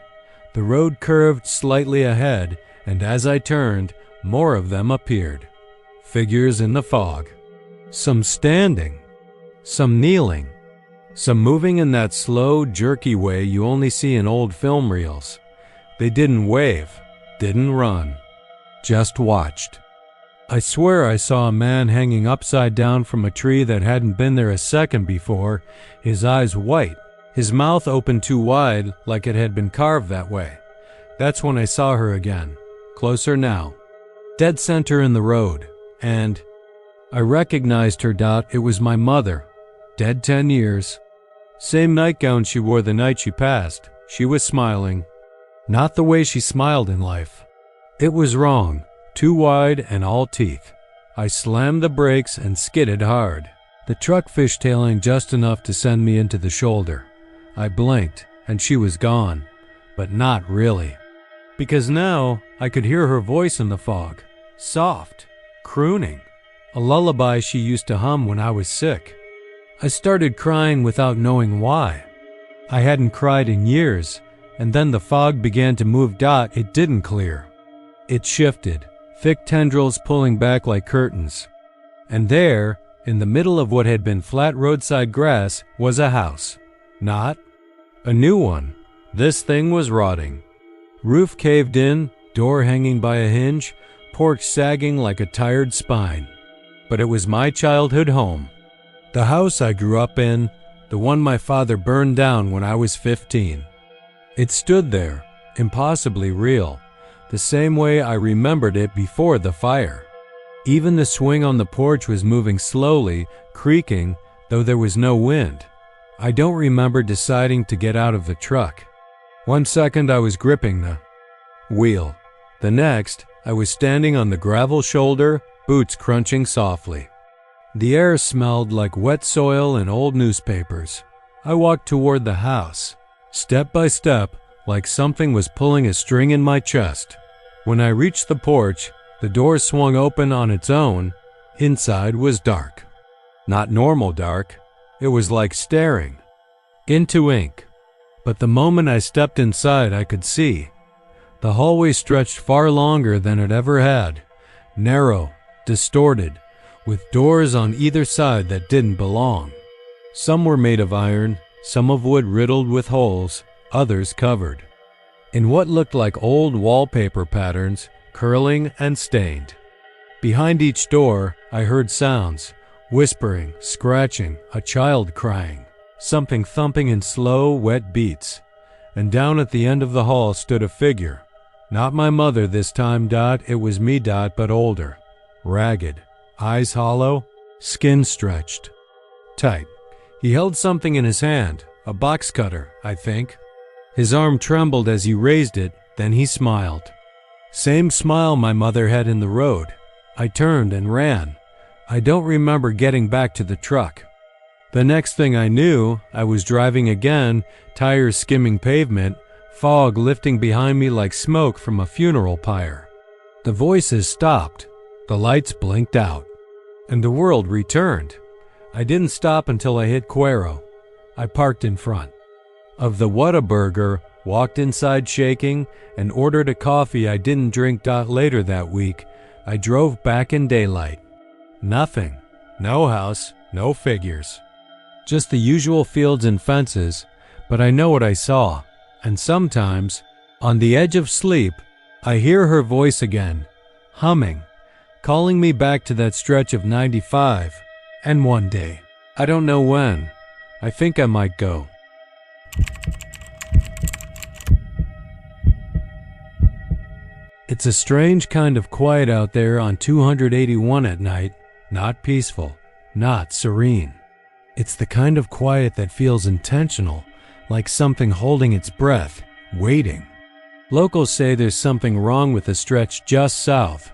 The road curved slightly ahead, and as I turned, more of them appeared. Figures in the fog. Some standing, some kneeling, some moving in that slow, jerky way you only see in old film reels. They didn't wave, didn't run, just watched. I swear I saw a man hanging upside down from a tree that hadn't been there a second before, his eyes white, his mouth open too wide like it had been carved that way. That's when I saw her again, closer now, dead center in the road, and I recognized her. It was my mother, dead 10 years. Same nightgown she wore the night she passed. She was smiling. Not the way she smiled in life. It was wrong, too wide and all teeth. I slammed the brakes and skidded hard, the truck fishtailing just enough to send me into the shoulder. I blinked, and she was gone, but not really. Because now I could hear her voice in the fog, soft, crooning, a lullaby she used to hum when I was sick. I started crying without knowing why. I hadn't cried in years, and then the fog began to move. It didn't clear. It shifted, thick tendrils pulling back like curtains. And there, in the middle of what had been flat roadside grass, was a house. Not a new one. This thing was rotting. Roof caved in, door hanging by a hinge, porch sagging like a tired spine. But it was my childhood home. The house I grew up in, the one my father burned down when I was 15. It stood there, impossibly real, the same way I remembered it before the fire. Even the swing on the porch was moving slowly, creaking, though there was no wind. I don't remember deciding to get out of the truck. One second I was gripping the wheel. The next, I was standing on the gravel shoulder, boots crunching softly. The air smelled like wet soil and old newspapers. I walked toward the house, step by step, like something was pulling a string in my chest. When I reached the porch, the door swung open on its own. Inside was dark. Not normal dark. It was like staring into ink. But the moment I stepped inside, I could see. The hallway stretched far longer than it ever had, narrow, distorted, with doors on either side that didn't belong. Some were made of iron, some of wood riddled with holes, others covered in what looked like old wallpaper patterns, curling and stained. Behind each door, I heard sounds, whispering, scratching, a child crying, something thumping in slow, wet beats. And down at the end of the hall stood a figure. Not my mother this time. It was me. But older, ragged, eyes hollow, skin stretched tight. He held something in his hand, a box cutter, I think. His arm trembled as he raised it, then he smiled. Same smile my mother had in the road. I turned and ran. I don't remember getting back to the truck. The next thing I knew, I was driving again, tires skimming pavement, fog lifting behind me like smoke from a funeral pyre. The voices stopped. The lights blinked out. And the world returned. I didn't stop until I hit Cuero. I parked in front of the Whataburger, walked inside shaking, and ordered a coffee I didn't drink. Later that week, I drove back in daylight. Nothing. No house, no figures. Just the usual fields and fences, but I know what I saw. And sometimes, on the edge of sleep, I hear her voice again, humming, calling me back to that stretch of 95. And one day, I don't know when, I think I might go. It's a strange kind of quiet out there on 281 at night, not peaceful, not serene. It's the kind of quiet that feels intentional, like something holding its breath, waiting. Locals say there's something wrong with the stretch just south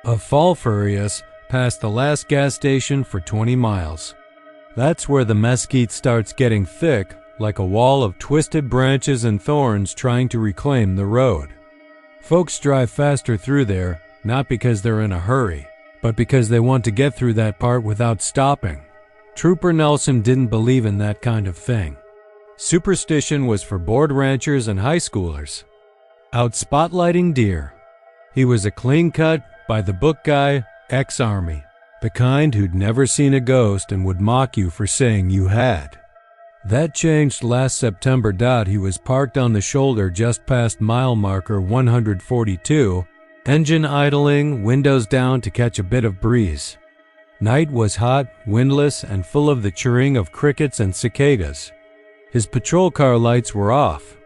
of Falfurrias, past the last gas station for 20 miles. That's where the mesquite starts getting thick, like a wall of twisted branches and thorns trying to reclaim the road. Folks drive faster through there, not because they're in a hurry, but because they want to get through that part without stopping. Trooper Nelson didn't believe in that kind of thing. Superstition was for bored ranchers and high schoolers. Out spotlighting deer. He was a clean-cut, by-the-book guy, ex-Army, the kind who'd never seen a ghost and would mock you for saying you had. That changed last September. He was parked on the shoulder just past mile marker 142, engine idling, windows down to catch a bit of breeze. Night was hot, windless, and full of the chirring of crickets and cicadas. His patrol car lights were off.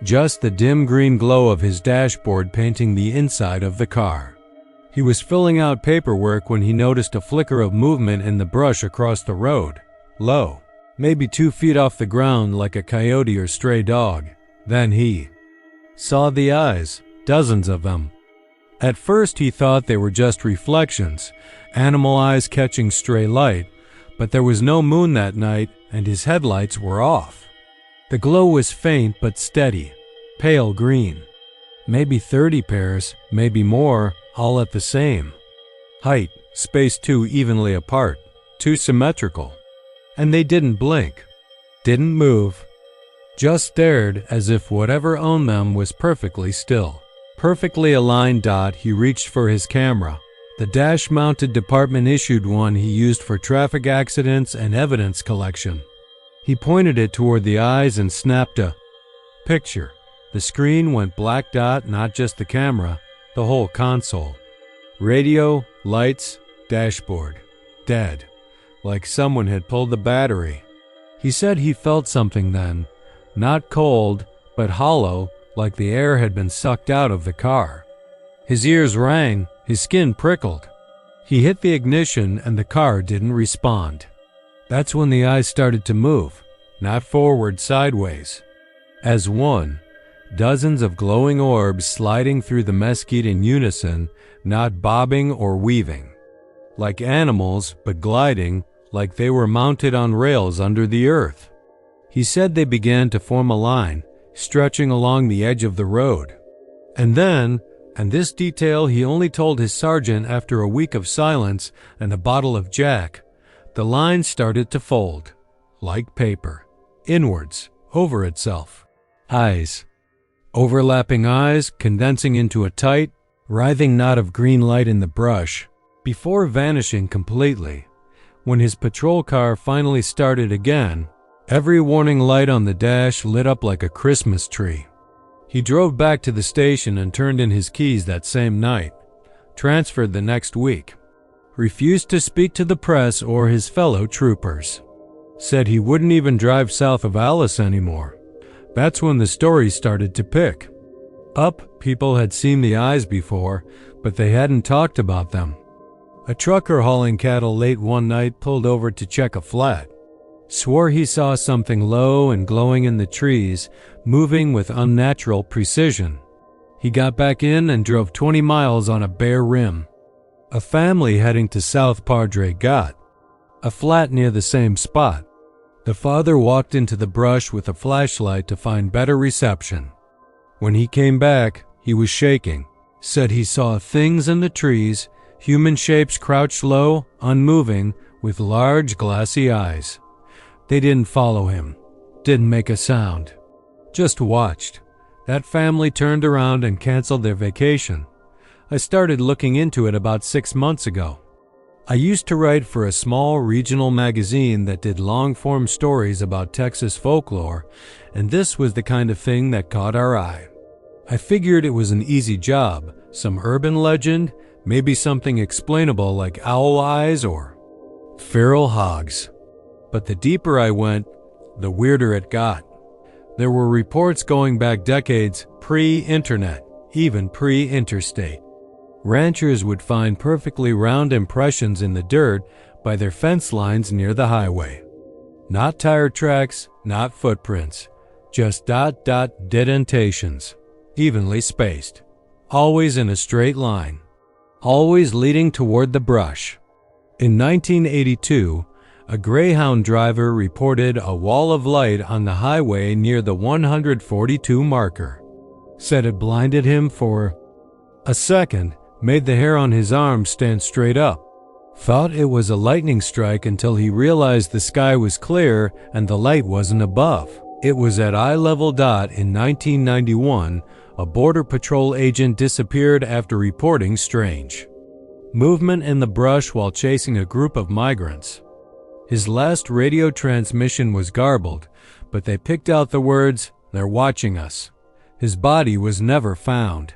Just the dim green glow of his dashboard painting the inside of the car. He was filling out paperwork when he noticed a flicker of movement in the brush across the road, low, maybe 2 feet off the ground like a coyote or stray dog. Then he saw the eyes, dozens of them. At first he thought they were just reflections, animal eyes catching stray light, but there was no moon that night and his headlights were off. The glow was faint but steady, pale green. Maybe 30 pairs, maybe more, all at the same height, spaced too evenly apart, too symmetrical. And they didn't blink, didn't move, just stared as if whatever owned them was perfectly still. Perfectly aligned. He reached for his camera, the dash-mounted department-issued one he used for traffic accidents and evidence collection. He pointed it toward the eyes and snapped a picture. The screen went black. Not just the camera, the whole console. Radio, lights, dashboard. Dead. Like someone had pulled the battery. He said he felt something then, not cold, but hollow, like the air had been sucked out of the car. His ears rang, his skin prickled. He hit the ignition and the car didn't respond. That's when the eyes started to move, not forward, sideways. As one, dozens of glowing orbs sliding through the mesquite in unison, not bobbing or weaving. Like animals, but gliding, like they were mounted on rails under the earth. He said they began to form a line, stretching along the edge of the road. And then, and this detail he only told his sergeant after a week of silence and a bottle of Jack, the line started to fold, like paper, inwards, over itself. Eyes. Overlapping eyes, condensing into a tight, writhing knot of green light in the brush, before vanishing completely. When his patrol car finally started again, every warning light on the dash lit up like a Christmas tree. He drove back to the station and turned in his keys that same night, transferred the next week, refused to speak to the press or his fellow troopers, said he wouldn't even drive south of Alice anymore. That's when the stories started to pick up. People had seen the eyes before, but they hadn't talked about them. A trucker hauling cattle late one night pulled over to check a flat. Swore he saw something low and glowing in the trees, moving with unnatural precision. He got back in and drove 20 miles on a bare rim. A family heading to South Padre got a flat near the same spot. The father walked into the brush with a flashlight to find better reception. When he came back, he was shaking. Said he saw things in the trees, human shapes crouched low, unmoving, with large glassy eyes. They didn't follow him, didn't make a sound, just watched. That family turned around and canceled their vacation. I started looking into it about 6 months ago. I used to write for a small regional magazine that did long-form stories about Texas folklore, and this was the kind of thing that caught our eye. I figured it was an easy job, some urban legend, maybe something explainable like owl eyes or feral hogs. But the deeper I went, the weirder it got. There were reports going back decades, pre-internet, even pre-interstate. Ranchers would find perfectly round impressions in the dirt by their fence lines near the highway. Not tire tracks, not footprints, just dent-indentations, evenly spaced, always in a straight line, always leading toward the brush. In 1982, a Greyhound driver reported a wall of light on the highway near the 142 marker. Said it blinded him for a second, made the hair on his arm stand straight up. Thought it was a lightning strike until he realized the sky was clear and the light wasn't above. It was at eye level. In 1991, a Border Patrol agent disappeared after reporting strange movement in the brush while chasing a group of migrants. His last radio transmission was garbled, but they picked out the words, "They're watching us." His body was never found.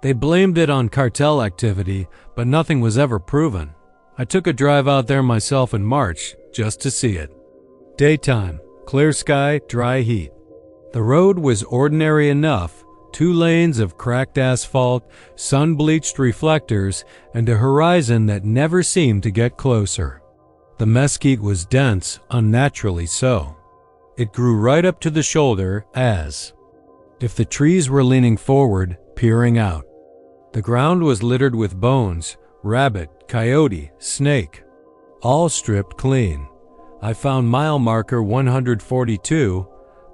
They blamed it on cartel activity, but nothing was ever proven. I took a drive out there myself in March just to see it. Daytime, clear sky, dry heat. The road was ordinary enough, 2 lanes of cracked asphalt, sun-bleached reflectors, and a horizon that never seemed to get closer. The mesquite was dense, unnaturally so. It grew right up to the shoulder as if the trees were leaning forward, peering out. The ground was littered with bones, rabbit, coyote, snake, all stripped clean. I found mile marker 142.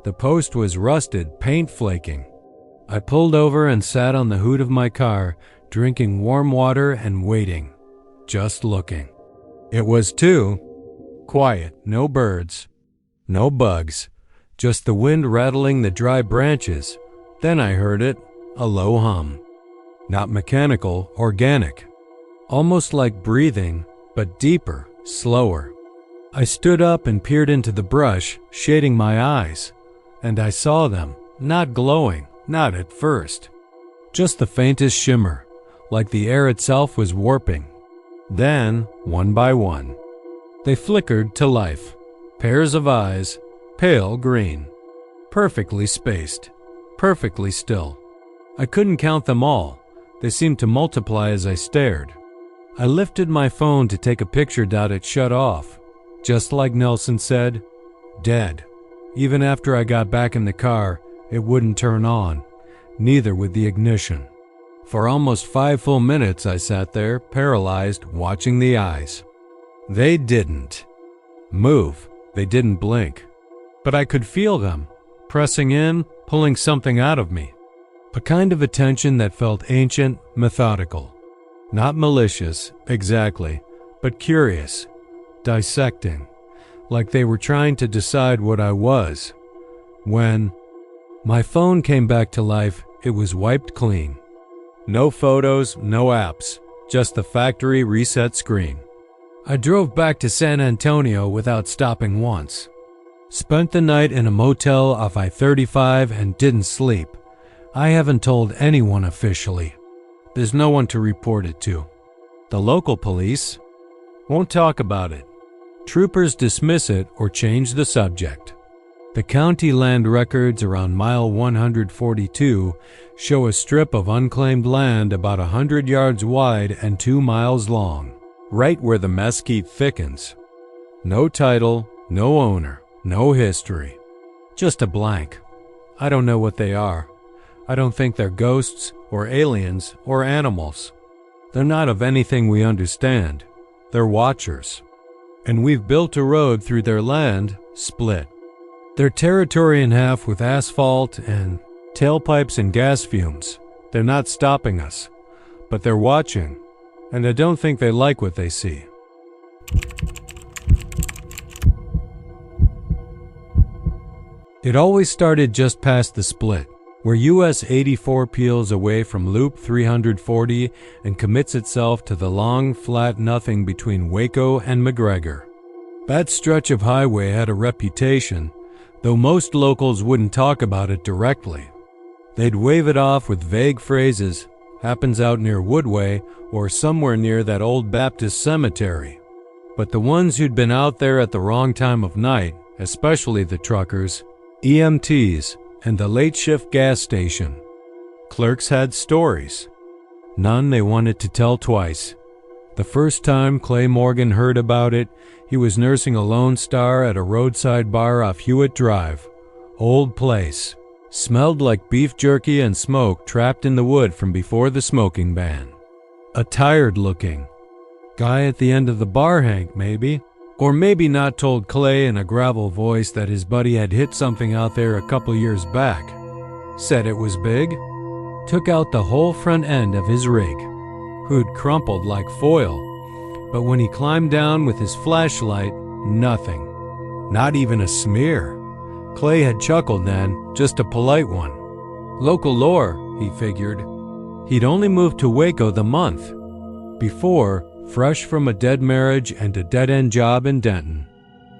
The post was rusted, paint flaking. I pulled over and sat on the hood of my car, drinking warm water and waiting, just looking. It was too quiet, no birds, no bugs, just the wind rattling the dry branches. Then I heard it, a low hum. Not mechanical, organic. Almost like breathing, but deeper, slower. I stood up and peered into the brush, shading my eyes, and I saw them, not glowing, not at first. Just the faintest shimmer, like the air itself was warping. Then, one by one, they flickered to life. Pairs of eyes, pale green, perfectly spaced, perfectly still. I couldn't count them all. They seemed to multiply as I stared. I lifted my phone to take a picture. It shut off. Just like Nelson said, dead. Even after I got back in the car, it wouldn't turn on, neither would the ignition. For almost 5 full minutes I sat there, paralyzed, watching the eyes. They didn't move. They didn't blink. But I could feel them, pressing in, pulling something out of me. A kind of attention that felt ancient, methodical. Not malicious, exactly, but curious, dissecting, like they were trying to decide what I was. When my phone came back to life, it was wiped clean. No photos, no apps, just the factory reset screen. I drove back to San Antonio without stopping once. Spent the night in a motel off I-35 and didn't sleep. I haven't told anyone officially. There's no one to report it to. The local police won't talk about it. Troopers dismiss it or change the subject. The county land records around mile 142 show a strip of unclaimed land about 100 yards wide and 2 miles long, right where the mesquite thickens. No title, no owner, no history. Just a blank. I don't know what they are. I don't think they're ghosts or aliens or animals. They're not of anything we understand. They're watchers. And we've built a road through their land, split their territory in half with asphalt and tailpipes and gas fumes. They're not stopping us, but they're watching, and I don't think they like what they see. It always started just past the split, where US 84 peels away from Loop 340 and commits itself to the long, flat nothing between Waco and McGregor. That stretch of highway had a reputation, though most locals wouldn't talk about it directly. They'd wave it off with vague phrases, happens out near Woodway or somewhere near that old Baptist cemetery. But the ones who'd been out there at the wrong time of night, especially the truckers, EMTs, and the late shift gas station, Clerks had stories. None they wanted to tell twice. The first time Clay Morgan heard about it, he was nursing a Lone Star at a roadside bar off Hewitt Drive. Old place. Smelled like beef jerky and smoke trapped in the wood from before the smoking ban. A tired-looking guy at the end of the bar, Hank, maybe. Or maybe not, told Clay in a gravel voice that his buddy had hit something out there a couple years back. Said it was big. Took out the whole front end of his rig, who'd crumpled like foil. But when he climbed down with his flashlight, nothing. Not even a smear. Clay had chuckled then, just a polite one. Local lore, he figured. He'd only moved to Waco the month before, fresh from a dead marriage and a dead-end job in Denton.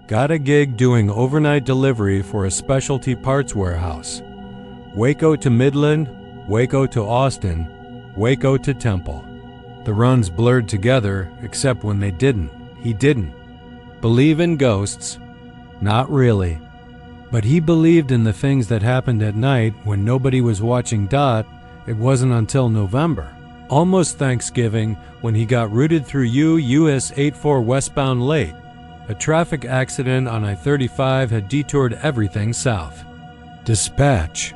Got a gig doing overnight delivery for a specialty parts warehouse. Waco to Midland, Waco to Austin, Waco to Temple. The runs blurred together, except when they didn't. He didn't. Believe in ghosts? Not really. But he believed in the things that happened at night when nobody was watching. It wasn't until November, almost Thanksgiving, when he got routed through US 84 westbound late. A traffic accident on I-35 had detoured everything south. Dispatch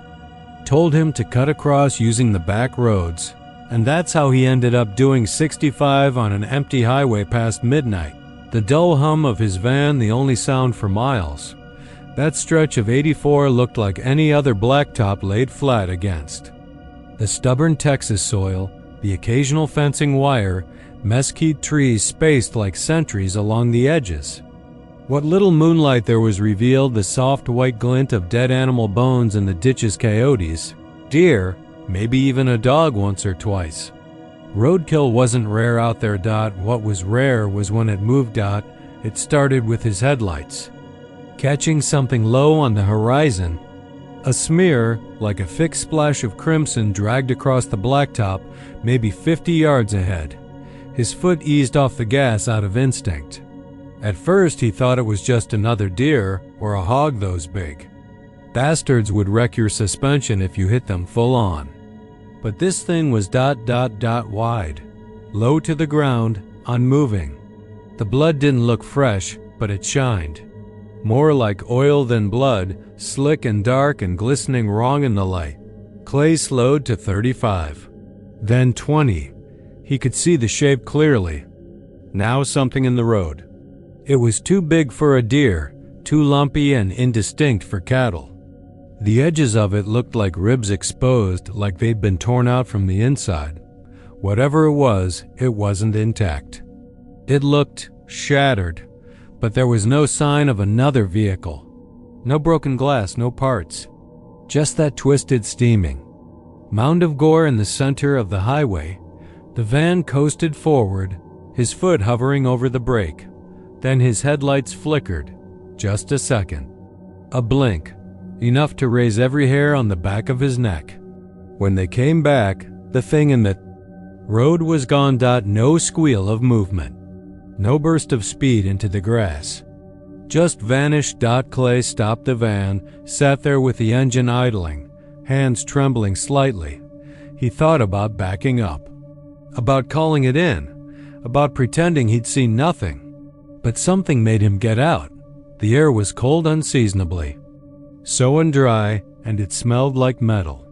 told him to cut across using the back roads, and that's how he ended up doing 65 on an empty highway past midnight. The dull hum of his van the only sound for miles. That stretch of 84 looked like any other blacktop laid flat against. The stubborn Texas soil, the occasional fencing wire, mesquite trees spaced like sentries along the edges. What little moonlight there was revealed the soft white glint of dead animal bones in the ditches, coyotes, deer, maybe even a dog once or twice. Roadkill wasn't rare out there. What was rare was when it moved. It started with his headlights, catching something low on the horizon. A smear, like a thick splash of crimson, dragged across the blacktop, maybe 50 yards ahead. His foot eased off the gas out of instinct. At first he thought it was just another deer or a hog those big. Bastards would wreck your suspension if you hit them full on. But this thing was wide, low to the ground, unmoving. The blood didn't look fresh, but it shined. More like oil than blood, slick and dark and glistening wrong in the light. Clay slowed to 35. Then 20. He could see the shape clearly. Now something in the road. It was too big for a deer, too lumpy and indistinct for cattle. The edges of it looked like ribs exposed, like they'd been torn out from the inside. Whatever it wasn't intact. It looked shattered. But there was no sign of another vehicle. No broken glass, no parts. Just that twisted steaming mound of gore in the center of the highway. The van coasted forward, his foot hovering over the brake. Then his headlights flickered. Just a second. A blink. Enough to raise every hair on the back of his neck. When they came back, the thing in the road was gone. No squeal of movement. No burst of speed into the grass. Just vanished. Clay stopped the van, sat there with the engine idling, hands trembling slightly. He thought about backing up, about calling it in, about pretending he'd seen nothing. But something made him get out. The air was cold unseasonably, so and dry, and it smelled like metal.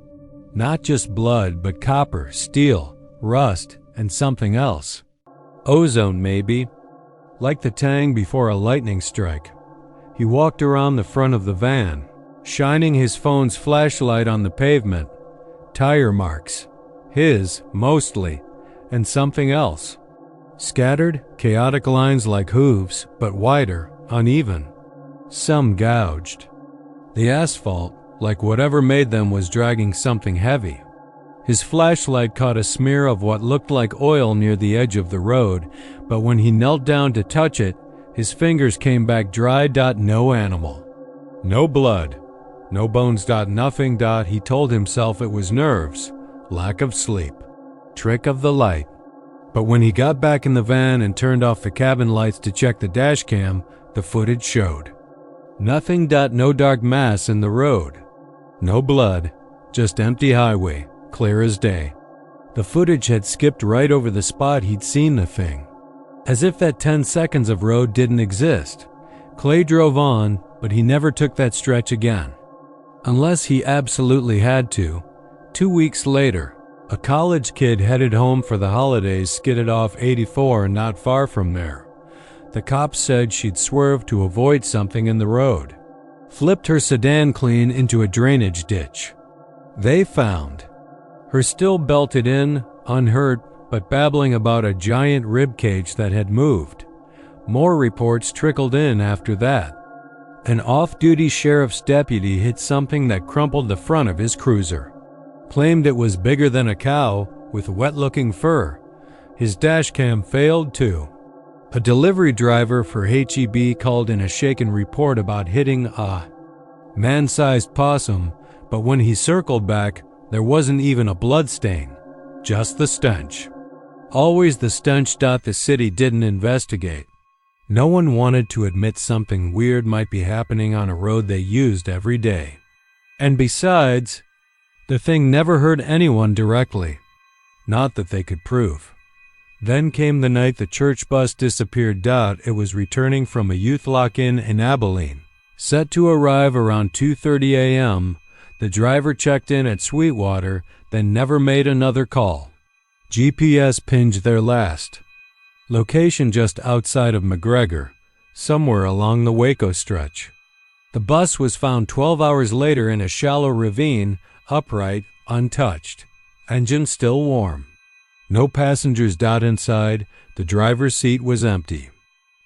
Not just blood, but copper, steel, rust, and something else. Ozone, maybe. Like the tang before a lightning strike. He walked around the front of the van, shining his phone's flashlight on the pavement. Tire marks. His, mostly, and something else. Scattered, chaotic lines like hooves, but wider, uneven. Some gouged. The asphalt, like whatever made them, was dragging something heavy. His flashlight caught a smear of what looked like oil near the edge of the road, but when he knelt down to touch it, his fingers came back dry. No animal. No blood. No bones. Nothing. He told himself it was nerves. Lack of sleep. Trick of the light. But when he got back in the van and turned off the cabin lights to check the dash cam, the footage showed. Nothing. No dark mass in the road. No blood. Just empty highway. clear as day. The footage had skipped right over the spot he'd seen the thing, as if that 10 seconds of road didn't exist. Clay drove on, but he never took that stretch again. Unless he absolutely had to. 2 weeks later, a college kid headed home for the holidays skidded off 84 not far from there. The cops said she'd swerved to avoid something in the road, flipped her sedan clean into a drainage ditch. They found her still belted in, unhurt, but babbling about a giant rib cage that had moved. More reports trickled in after that. An off-duty sheriff's deputy hit something that crumpled the front of his cruiser. Claimed it was bigger than a cow, with wet-looking fur. His dashcam failed too. A delivery driver for HEB called in a shaken report about hitting a man-sized possum, but when he circled back, there wasn't even a blood stain, just the stench. Always the stench. The city didn't investigate. No one wanted to admit something weird might be happening on a road they used every day. And besides, the thing never hurt anyone directly. Not that they could prove. Then came the night the church bus disappeared. It was returning from a youth lock-in in Abilene. Set to arrive around 2:30 a.m., the driver checked in at Sweetwater, then never made another call. GPS pinged their last location just outside of McGregor, somewhere along the Waco stretch. The bus was found 12 hours later in a shallow ravine, upright, untouched, engine still warm. No passengers. Inside, the driver's seat was empty.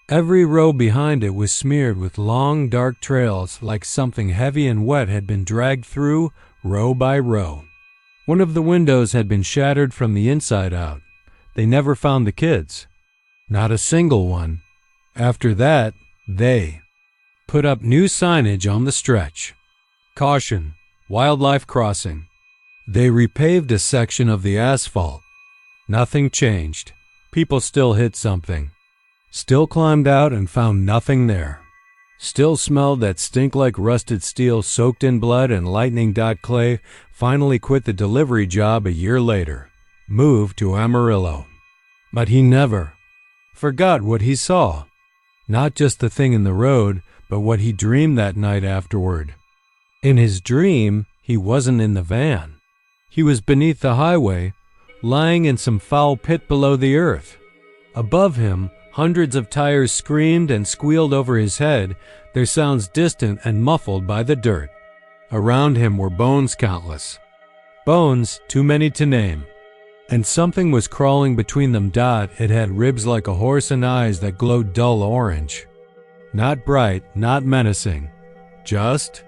Every row behind it was smeared with long, dark trails like something heavy and wet had been dragged through, row by row. One of the windows had been shattered from the inside out. They never found the kids. Not a single one. After that, they put up new signage on the stretch. Caution, wildlife crossing. They repaved a section of the asphalt. Nothing changed. People still hit something. Still climbed out and found nothing there. Still smelled that stink like rusted steel soaked in blood and lightning. Clay finally quit the delivery job a year later. Moved to Amarillo. But he never forgot what he saw. Not just the thing in the road, but what he dreamed that night afterward. In his dream, he wasn't in the van. He was beneath the highway, lying in some foul pit below the earth. Above him, hundreds of tires screamed and squealed over his head, their sounds distant and muffled by the dirt. Around him were bones countless. Bones too many to name. And something was crawling between them. It had ribs like a horse and eyes that glowed dull orange. Not bright, not menacing. Just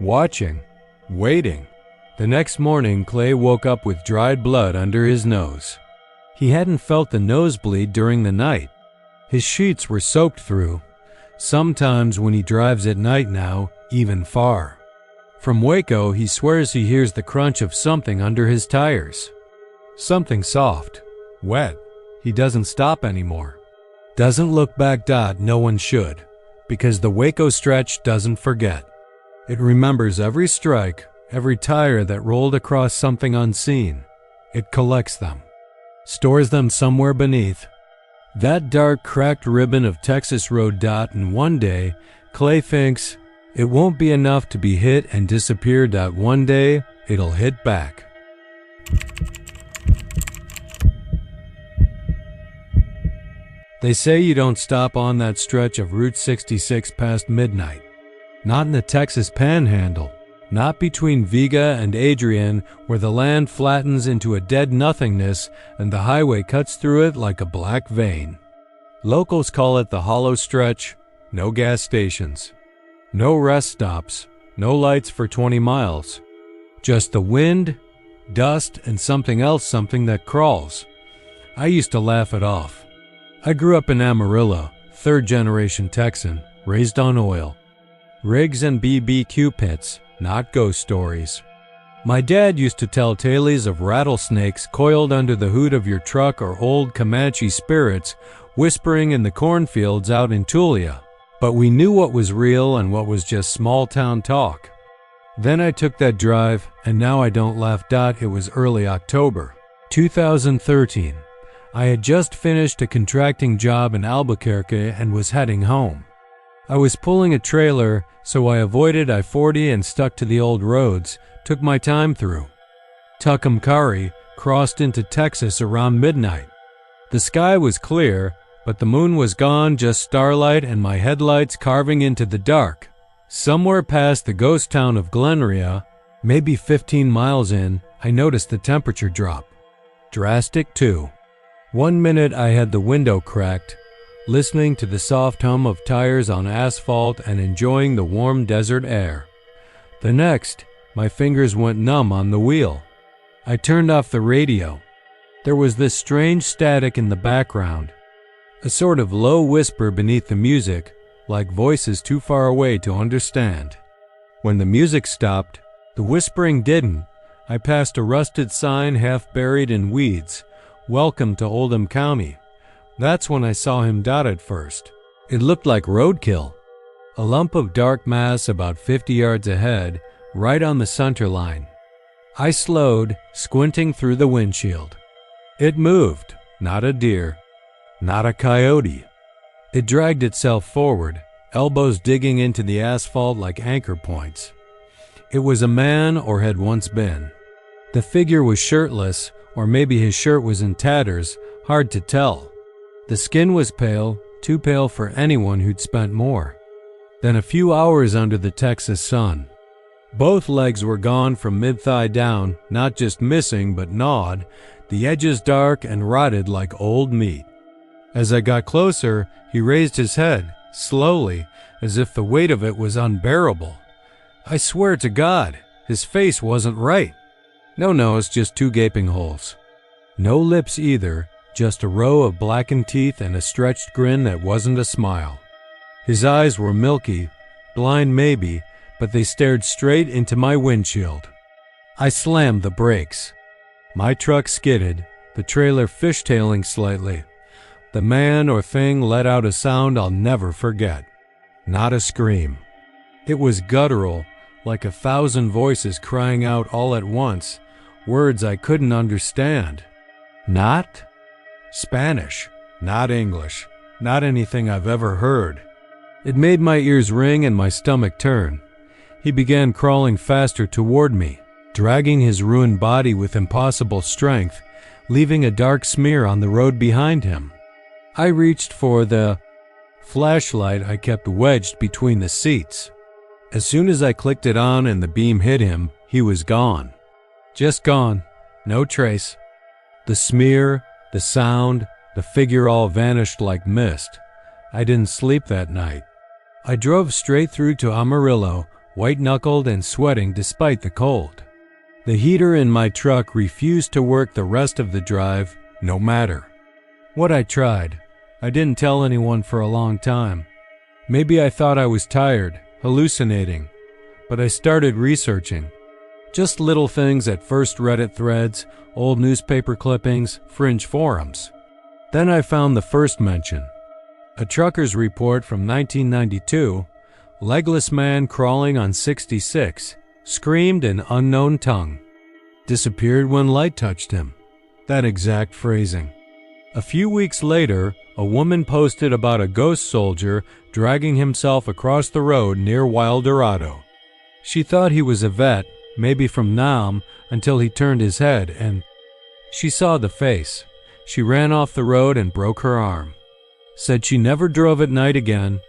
watching, waiting. The next morning, Clay woke up with dried blood under his nose. He hadn't felt the nosebleed during the night. His sheets were soaked through. Sometimes when he drives at night now, even far. From Waco, he swears he hears the crunch of something under his tires. Something soft, wet. He doesn't stop anymore. Doesn't look back. No one should, because the Waco stretch doesn't forget. It remembers every strike, every tire that rolled across something unseen. It collects them, stores them somewhere beneath that dark, cracked ribbon of Texas road. And one day, Clay thinks it won't be enough to be hit and disappear. One day, it'll hit back. They say you don't stop on that stretch of Route 66 past midnight. Not in the Texas Panhandle. Not between Vega and Adrian, where the land flattens into a dead nothingness and the highway cuts through it like a black vein. Locals call it the hollow stretch. No gas stations. No rest stops. No lights for 20 miles. Just the wind, dust, and something else, something that crawls. I used to laugh it off. I grew up in Amarillo, third-generation Texan, raised on oil. Rigs and BBQ pits, not ghost stories. My dad used to tell tales of rattlesnakes coiled under the hood of your truck or old Comanche spirits whispering in the cornfields out in Tulia. But we knew what was real and what was just small-town talk. Then I took that drive, and now I don't laugh. It was early October 2013. I had just finished a contracting job in Albuquerque and was heading home. I was pulling a trailer, so I avoided I-40 and stuck to the old roads, took my time through Tucumcari, crossed into Texas around midnight. The sky was clear, but the moon was gone, just starlight and my headlights carving into the dark. Somewhere past the ghost town of Glenria, maybe 15 miles in, I noticed the temperature drop. Drastic too. 1 minute I had the window cracked, listening to the soft hum of tires on asphalt and enjoying the warm desert air. The next, my fingers went numb on the wheel. I turned off the radio. There was this strange static in the background, a sort of low whisper beneath the music, like voices too far away to understand. When the music stopped, the whispering didn't. I passed a rusted sign half buried in weeds, "Welcome to Oldham County." That's when I saw him. At first, it looked like roadkill. A lump of dark mass about 50 yards ahead, right on the center line. I slowed, squinting through the windshield. It moved, not a deer, not a coyote. It dragged itself forward, elbows digging into the asphalt like anchor points. It was a man, or had once been. The figure was shirtless, or maybe his shirt was in tatters, hard to tell. The skin was pale, too pale for anyone who'd spent more than a few hours under the Texas sun. Both legs were gone from mid-thigh down, not just missing but gnawed, the edges dark and rotted like old meat. As I got closer, he raised his head, slowly, as if the weight of it was unbearable. I swear to God, his face wasn't right. No nose, just 2 gaping holes. No lips either, just a row of blackened teeth and a stretched grin that wasn't a smile. His eyes were milky, blind maybe, but they stared straight into my windshield. I slammed the brakes. My truck skidded, the trailer fishtailing slightly. The man or thing let out a sound I'll never forget. Not a scream. It was guttural, like 1,000 voices crying out all at once, words I couldn't understand. Not Spanish, not English, not anything I've ever heard. It made my ears ring and my stomach turn. He began crawling faster toward me, dragging his ruined body with impossible strength, leaving a dark smear on the road behind him. I reached for the flashlight I kept wedged between the seats. As soon as I clicked it on and the beam hit him, he was gone. Just gone. No trace. The smear, the sound, the figure all vanished like mist. I didn't sleep that night. I drove straight through to Amarillo, white-knuckled and sweating despite the cold. The heater in my truck refused to work the rest of the drive, no matter what I tried. I didn't tell anyone for a long time. Maybe I thought I was tired, hallucinating, but I started researching. Just little things at first, Reddit threads, old newspaper clippings, fringe forums. Then I found the first mention. A trucker's report from 1992, legless man crawling on 66, screamed in unknown tongue. Disappeared when light touched him. That exact phrasing. A few weeks later, a woman posted about a ghost soldier dragging himself across the road near Wild Dorado. She thought he was a vet, maybe from Nam, until he turned his head and she saw the face. She ran off the road and broke her arm. Said she never drove at night again.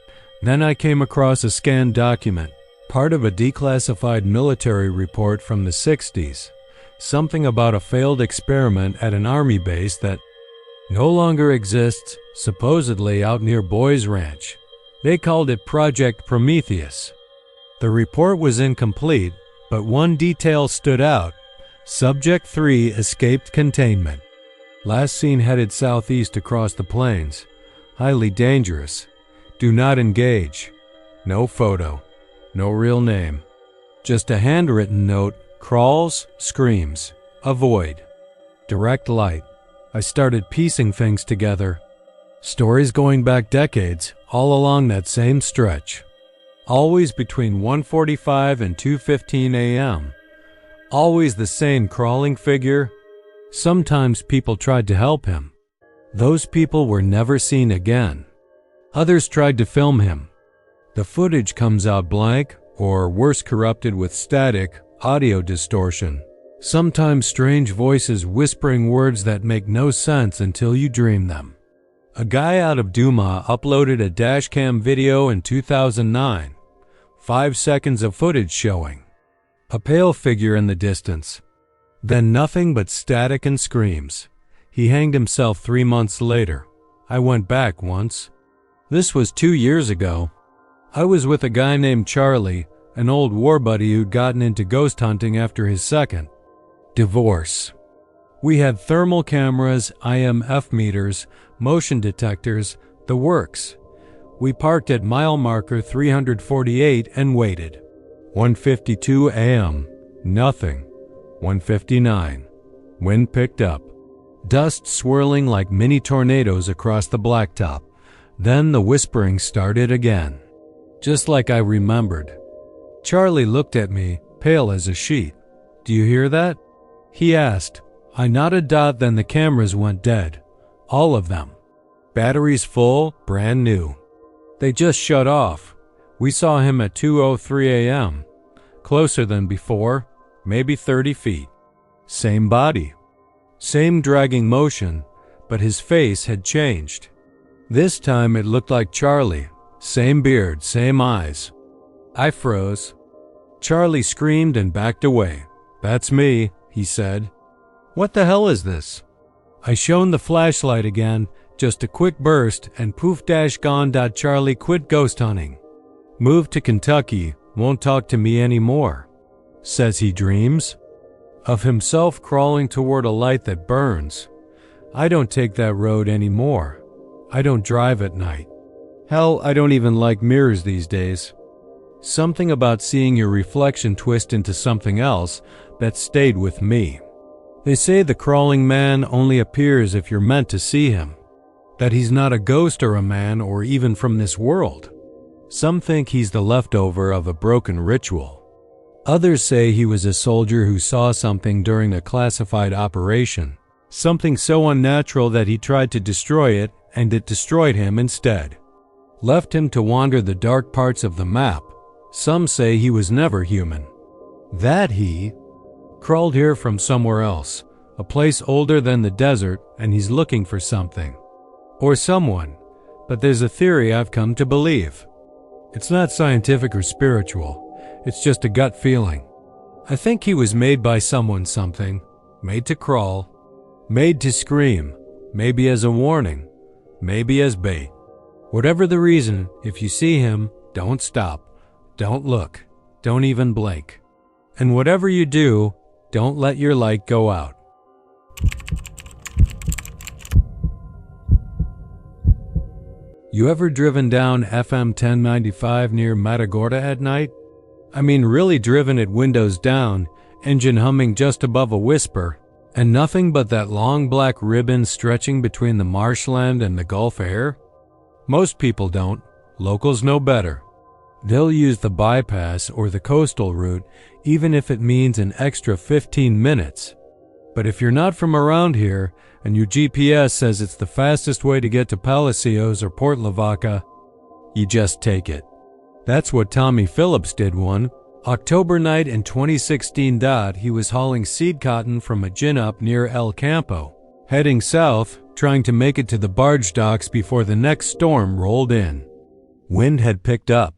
Then I came across a scanned document, part of a declassified military report from the 60s. Something about a failed experiment at an army base that no longer exists, supposedly out near Boys Ranch. They called it Project Prometheus. The report was incomplete, but one detail stood out. Subject 3 escaped containment. Last seen headed southeast across the plains. Highly dangerous. Do not engage. No photo. No real name. Just a handwritten note. Crawls, screams. Avoid. Direct light. I started piecing things together. Stories going back decades, all along that same stretch. always between 1:45 and 2:15 a.m. Always the same crawling figure. Sometimes people tried to help him. Those people were never seen again. Others tried to film him. The footage comes out blank, or worse, corrupted with static, audio distortion. Sometimes strange voices whispering words that make no sense until you dream them. A guy out of Duma uploaded a dashcam video in 2009. 5 seconds of footage showing a pale figure in the distance. Then nothing but static and screams. He hanged himself 3 months later. I went back once. This was 2 years ago. I was with a guy named Charlie, an old war buddy who'd gotten into ghost hunting after his second divorce. We had thermal cameras, IMF meters, motion detectors, the works. We parked at mile marker 348 and waited. 1:52 a.m. Nothing. 1:59. Wind picked up. Dust swirling like mini tornadoes across the blacktop. Then the whispering started again. Just like I remembered. Charlie looked at me, pale as a sheet. "Do you hear that?" he asked. I nodded. Then the cameras went dead. All of them. Batteries full, brand new. They just shut off. We saw him at 2:03 a.m. Closer than before, maybe 30 feet. Same body. Same dragging motion, but his face had changed. This time it looked like Charlie. Same beard, same eyes. I froze. Charlie screamed and backed away. "That's me," he said. "What the hell is this?" I shone the flashlight again, just a quick burst, and poof dash gone. Charlie quit ghost hunting. Moved to Kentucky, won't talk to me anymore. Says he dreams of himself crawling toward a light that burns. I don't take that road anymore. I don't drive at night. Hell, I don't even like mirrors these days. Something about seeing your reflection twist into something else that stayed with me. They say the crawling man only appears if you're meant to see him. That he's not a ghost or a man or even from this world. Some think he's the leftover of a broken ritual. Others say he was a soldier who saw something during a classified operation. Something so unnatural that he tried to destroy it, and it destroyed him instead. Left him to wander the dark parts of the map. Some say he was never human. That he crawled here from somewhere else, a place older than the desert, and he's looking for something. Or someone. But there's a theory I've come to believe. It's not scientific or spiritual. It's just a gut feeling. I think he was made by someone something. Made to crawl. Made to scream. Maybe as a warning. Maybe as bait. Whatever the reason, if you see him, don't stop. Don't look. Don't even blink. And whatever you do, don't let your light go out. You ever driven down FM 1095 near Matagorda at night? I mean really driven it windows down, engine humming just above a whisper, and nothing but that long black ribbon stretching between the marshland and the Gulf air? Most people don't. Locals know better. They'll use the bypass or the coastal route even if it means an extra 15 minutes. But if you're not from around here and your GPS says it's the fastest way to get to Palacios or Port Lavaca, you just take it. That's what Tommy Phillips did one October night in 2016. He was hauling seed cotton from a gin up near El Campo, heading south, trying to make it to the barge docks before the next storm rolled in. Wind had picked up.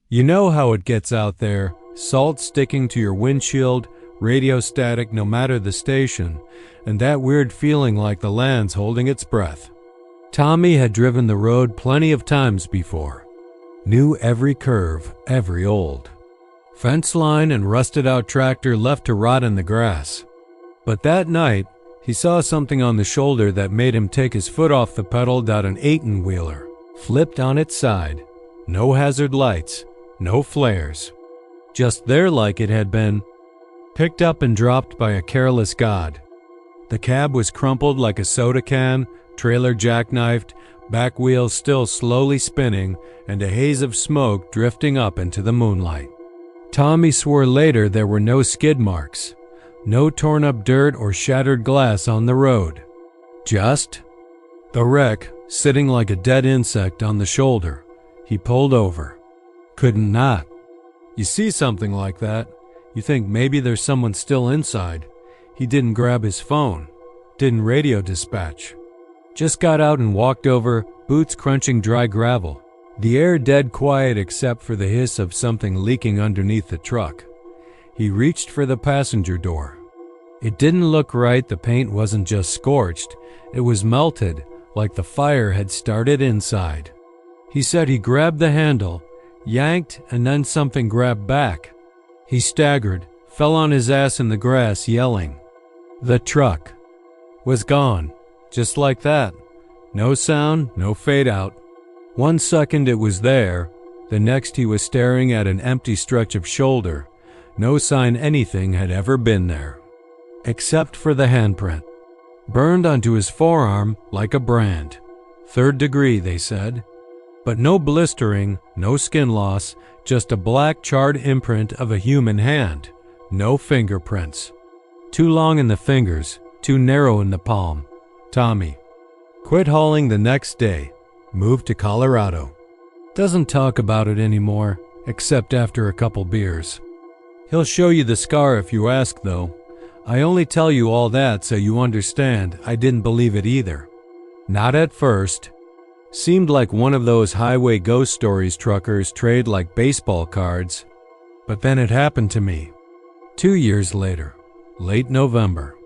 You know how it gets out there, salt sticking to your windshield, radio static no matter the station, and that weird feeling like the land's holding its breath. Tommy had driven the road plenty of times before. Knew every curve, every old fence line and rusted out tractor left to rot in the grass. But that night, he saw something on the shoulder that made him take his foot off the pedal. An 18-wheeler flipped on its side. No hazard lights, no flares. Just there like it had been picked up and dropped by a careless god. The cab was crumpled like a soda can, trailer jackknifed, back wheels still slowly spinning and a haze of smoke drifting up into the moonlight. Tommy swore later there were no skid marks, no torn up dirt or shattered glass on the road. Just the wreck sitting like a dead insect on the shoulder. He pulled over. Couldn't not. You see something like that, you think maybe there's someone still inside. He didn't grab his phone, didn't radio dispatch. Just got out and walked over, boots crunching dry gravel. The air dead quiet except for the hiss of something leaking underneath the truck. He reached for the passenger door. It didn't look right. The paint wasn't just scorched, it was melted, like the fire had started inside. He said he grabbed the handle, yanked, and then something grabbed back. He staggered, fell on his ass in the grass, yelling. The truck was gone, just like that. No sound, no fade out. 1 second it was there, the next he was staring at an empty stretch of shoulder. No sign anything had ever been there. Except for the handprint. Burned onto his forearm like a brand. 3rd degree, they said. But no blistering, no skin loss, just a black charred imprint of a human hand. No fingerprints. Too long in the fingers, too narrow in the palm. Tommy. Quit hauling the next day. Moved to Colorado. Doesn't talk about it anymore, except after a couple beers. He'll show you the scar if you ask, though. I only tell you all that so you understand I didn't believe it either. Not at first. Seemed like one of those highway ghost stories truckers trade like baseball cards. But then it happened to me. 2 years later, late November.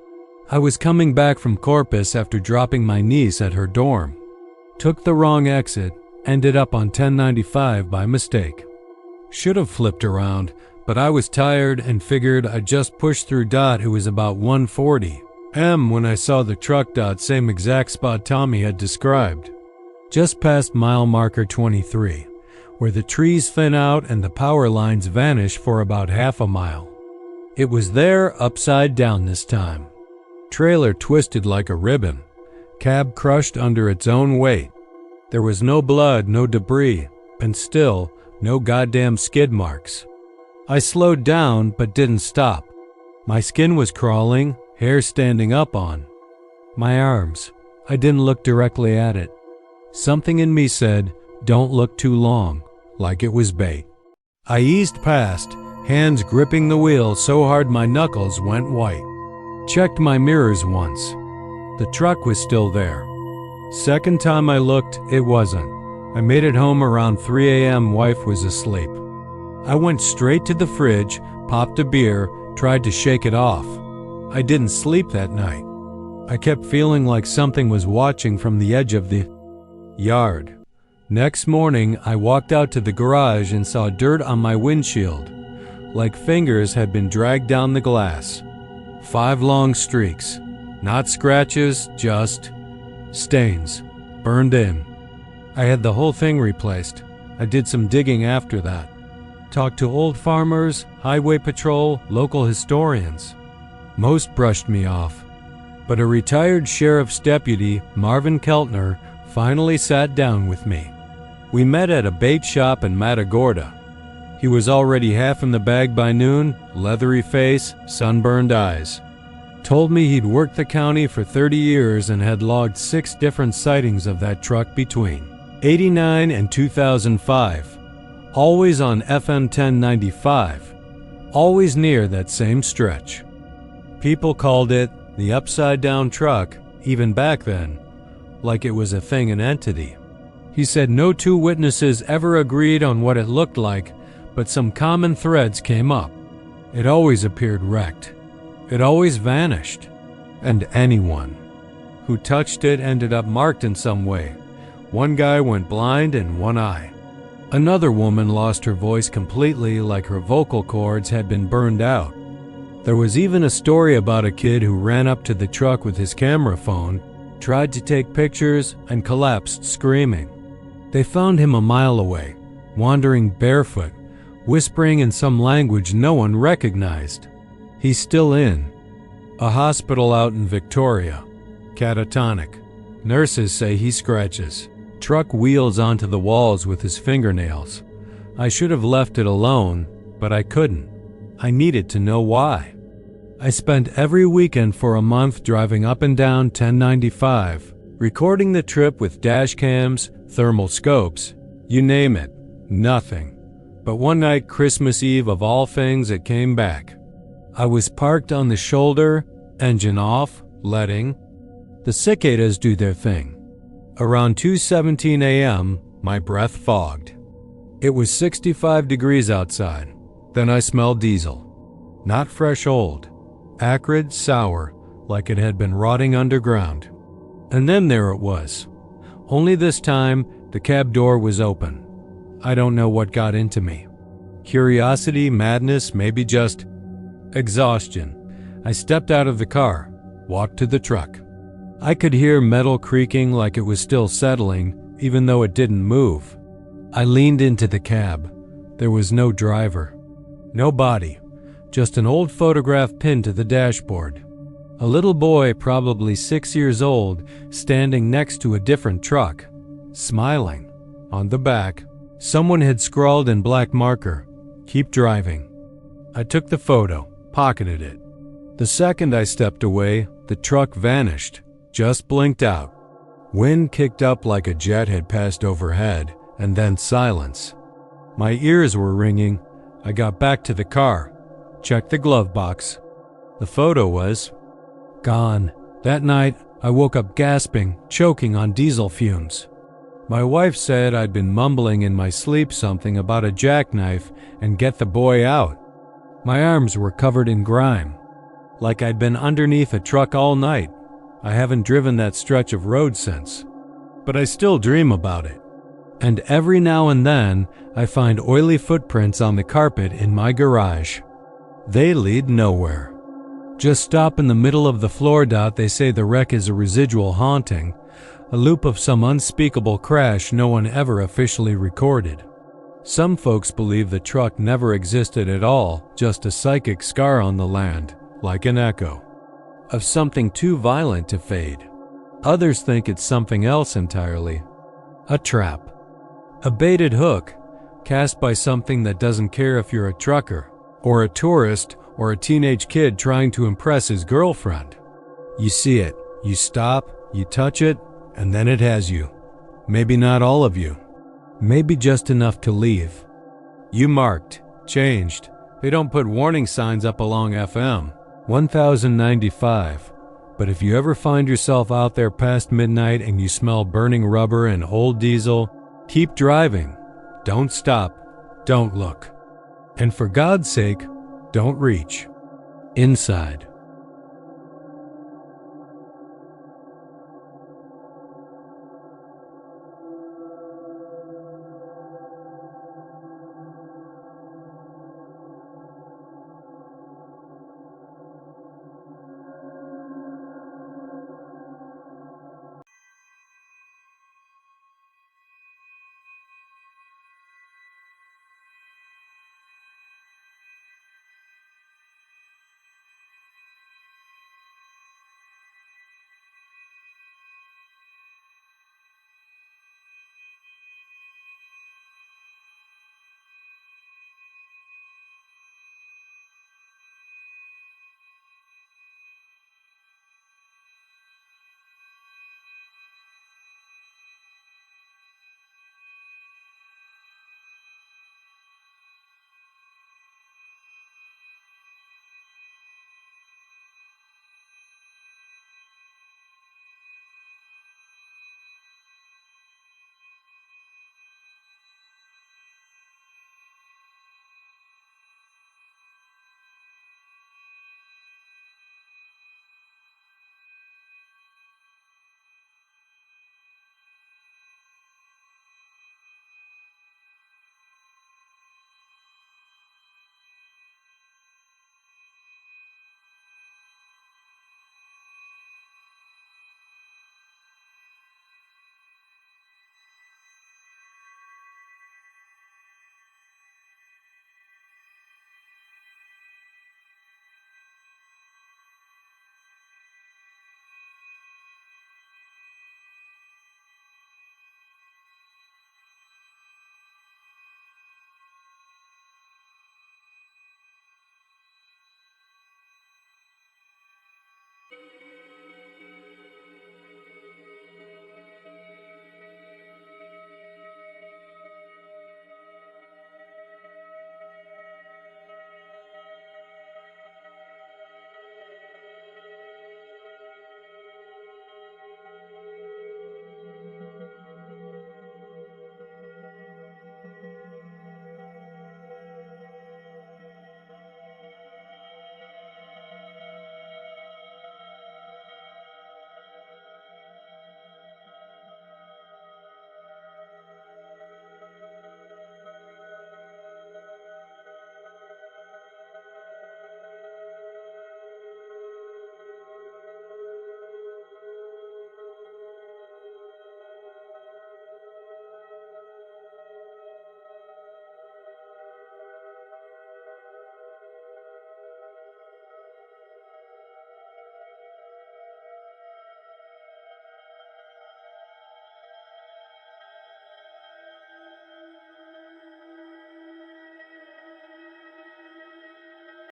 I was coming back from Corpus after dropping my niece at her dorm. Took the wrong exit, ended up on 1095 by mistake. Should have flipped around, but I was tired and figured I'd just push through. It was about 1:40 m when I saw the truck. Same exact spot Tommy had described. Just past mile marker 23, where the trees thin out and the power lines vanish for about half a mile. It was there upside down this time. Trailer twisted like a ribbon. Cab crushed under its own weight. There was no blood, no debris, and still no goddamn skid marks. I slowed down but didn't stop. My skin was crawling, hair standing up on my arms. I didn't look directly at it. Something in me said, don't look too long, like it was bait. I eased past, hands gripping the wheel so hard my knuckles went white. Checked my mirrors once. The truck was still there. Second time I looked, it wasn't. I made it home around 3 a.m. Wife was asleep. I went straight to the fridge, popped a beer, tried to shake it off. I didn't sleep that night. I kept feeling like something was watching from the edge of the yard. Next morning, I walked out to the garage and saw dirt on my windshield, like fingers had been dragged down the glass. 5 long streaks. Not scratches, just stains, burned in. I had the whole thing replaced. I did some digging after that. Talked to old farmers, highway patrol, local historians. Most brushed me off. But a retired sheriff's deputy, Marvin Keltner, finally sat down with me. We met at a bait shop in Matagorda. He was already half in the bag by noon, leathery face, sunburned eyes. Told me he'd worked the county for 30 years and had logged 6 different sightings of that truck between '89 and 2005. Always on FM 1095. Always near that same stretch. People called it the upside-down truck, even back then, like it was a thing, an entity. He said no 2 witnesses ever agreed on what it looked like, but some common threads came up. It always appeared wrecked. It always vanished. And anyone who touched it ended up marked in some way. One guy went blind in one eye. Another woman lost her voice completely, like her vocal cords had been burned out. There was even a story about a kid who ran up to the truck with his camera phone, tried to take pictures, and collapsed screaming. They found him a mile away, wandering barefoot, whispering in some language no one recognized. He's still in a hospital out in Victoria, catatonic. Nurses say he scratches. truck wheels onto the walls with his fingernails. I should have left it alone, but I couldn't. I needed to know why. I spent every weekend for a month driving up and down 1095, recording the trip with dash cams, thermal scopes, you name it. Nothing. But one night, Christmas Eve of all things, it came back. I was parked on the shoulder, engine off, letting the cicadas do their thing. Around 2:17 a.m., my breath fogged. It was 65 degrees outside. Then I smelled diesel. Not fresh old. Acrid, sour, like it had been rotting underground. And then there it was. Only this time, the cab door was open. I don't know what got into me. Curiosity, madness, maybe just exhaustion. I stepped out of the car, walked to the truck. I could hear metal creaking like it was still settling, even though it didn't move. I leaned into the cab. There was no driver. No body. Just an old photograph pinned to the dashboard. A little boy, probably 6 years old, standing next to a different truck, smiling. On the back, someone had scrawled in black marker, "Keep driving." I took the photo, pocketed it. The second I stepped away, the truck vanished, just blinked out. Wind kicked up like a jet had passed overhead, and then silence. My ears were ringing. I got back to the car, checked the glove box. The photo was gone. That night, I woke up gasping, choking on diesel fumes. My wife said I'd been mumbling in my sleep something about a jackknife and get the boy out. My arms were covered in grime, like I'd been underneath a truck all night. I haven't driven that stretch of road since, but I still dream about it. And every now and then, I find oily footprints on the carpet in my garage. They lead nowhere. Just stop in the middle of the floor. They say the wreck is a residual haunting, a loop of some unspeakable crash no one ever officially recorded. Some folks believe the truck never existed at all, just a psychic scar on the land, like an echo of something too violent to fade. Others think it's something else entirely. A trap. A baited hook, cast by something that doesn't care if you're a trucker, or a tourist, or a teenage kid trying to impress his girlfriend. You see it, you stop, you touch it, and then it has you. Maybe not all of you. Maybe just enough to leave. You marked, changed. They don't put warning signs up along FM 1095. But if you ever find yourself out there past midnight and you smell burning rubber and old diesel, keep driving. Don't stop. Don't look. And for God's sake, don't reach. Inside.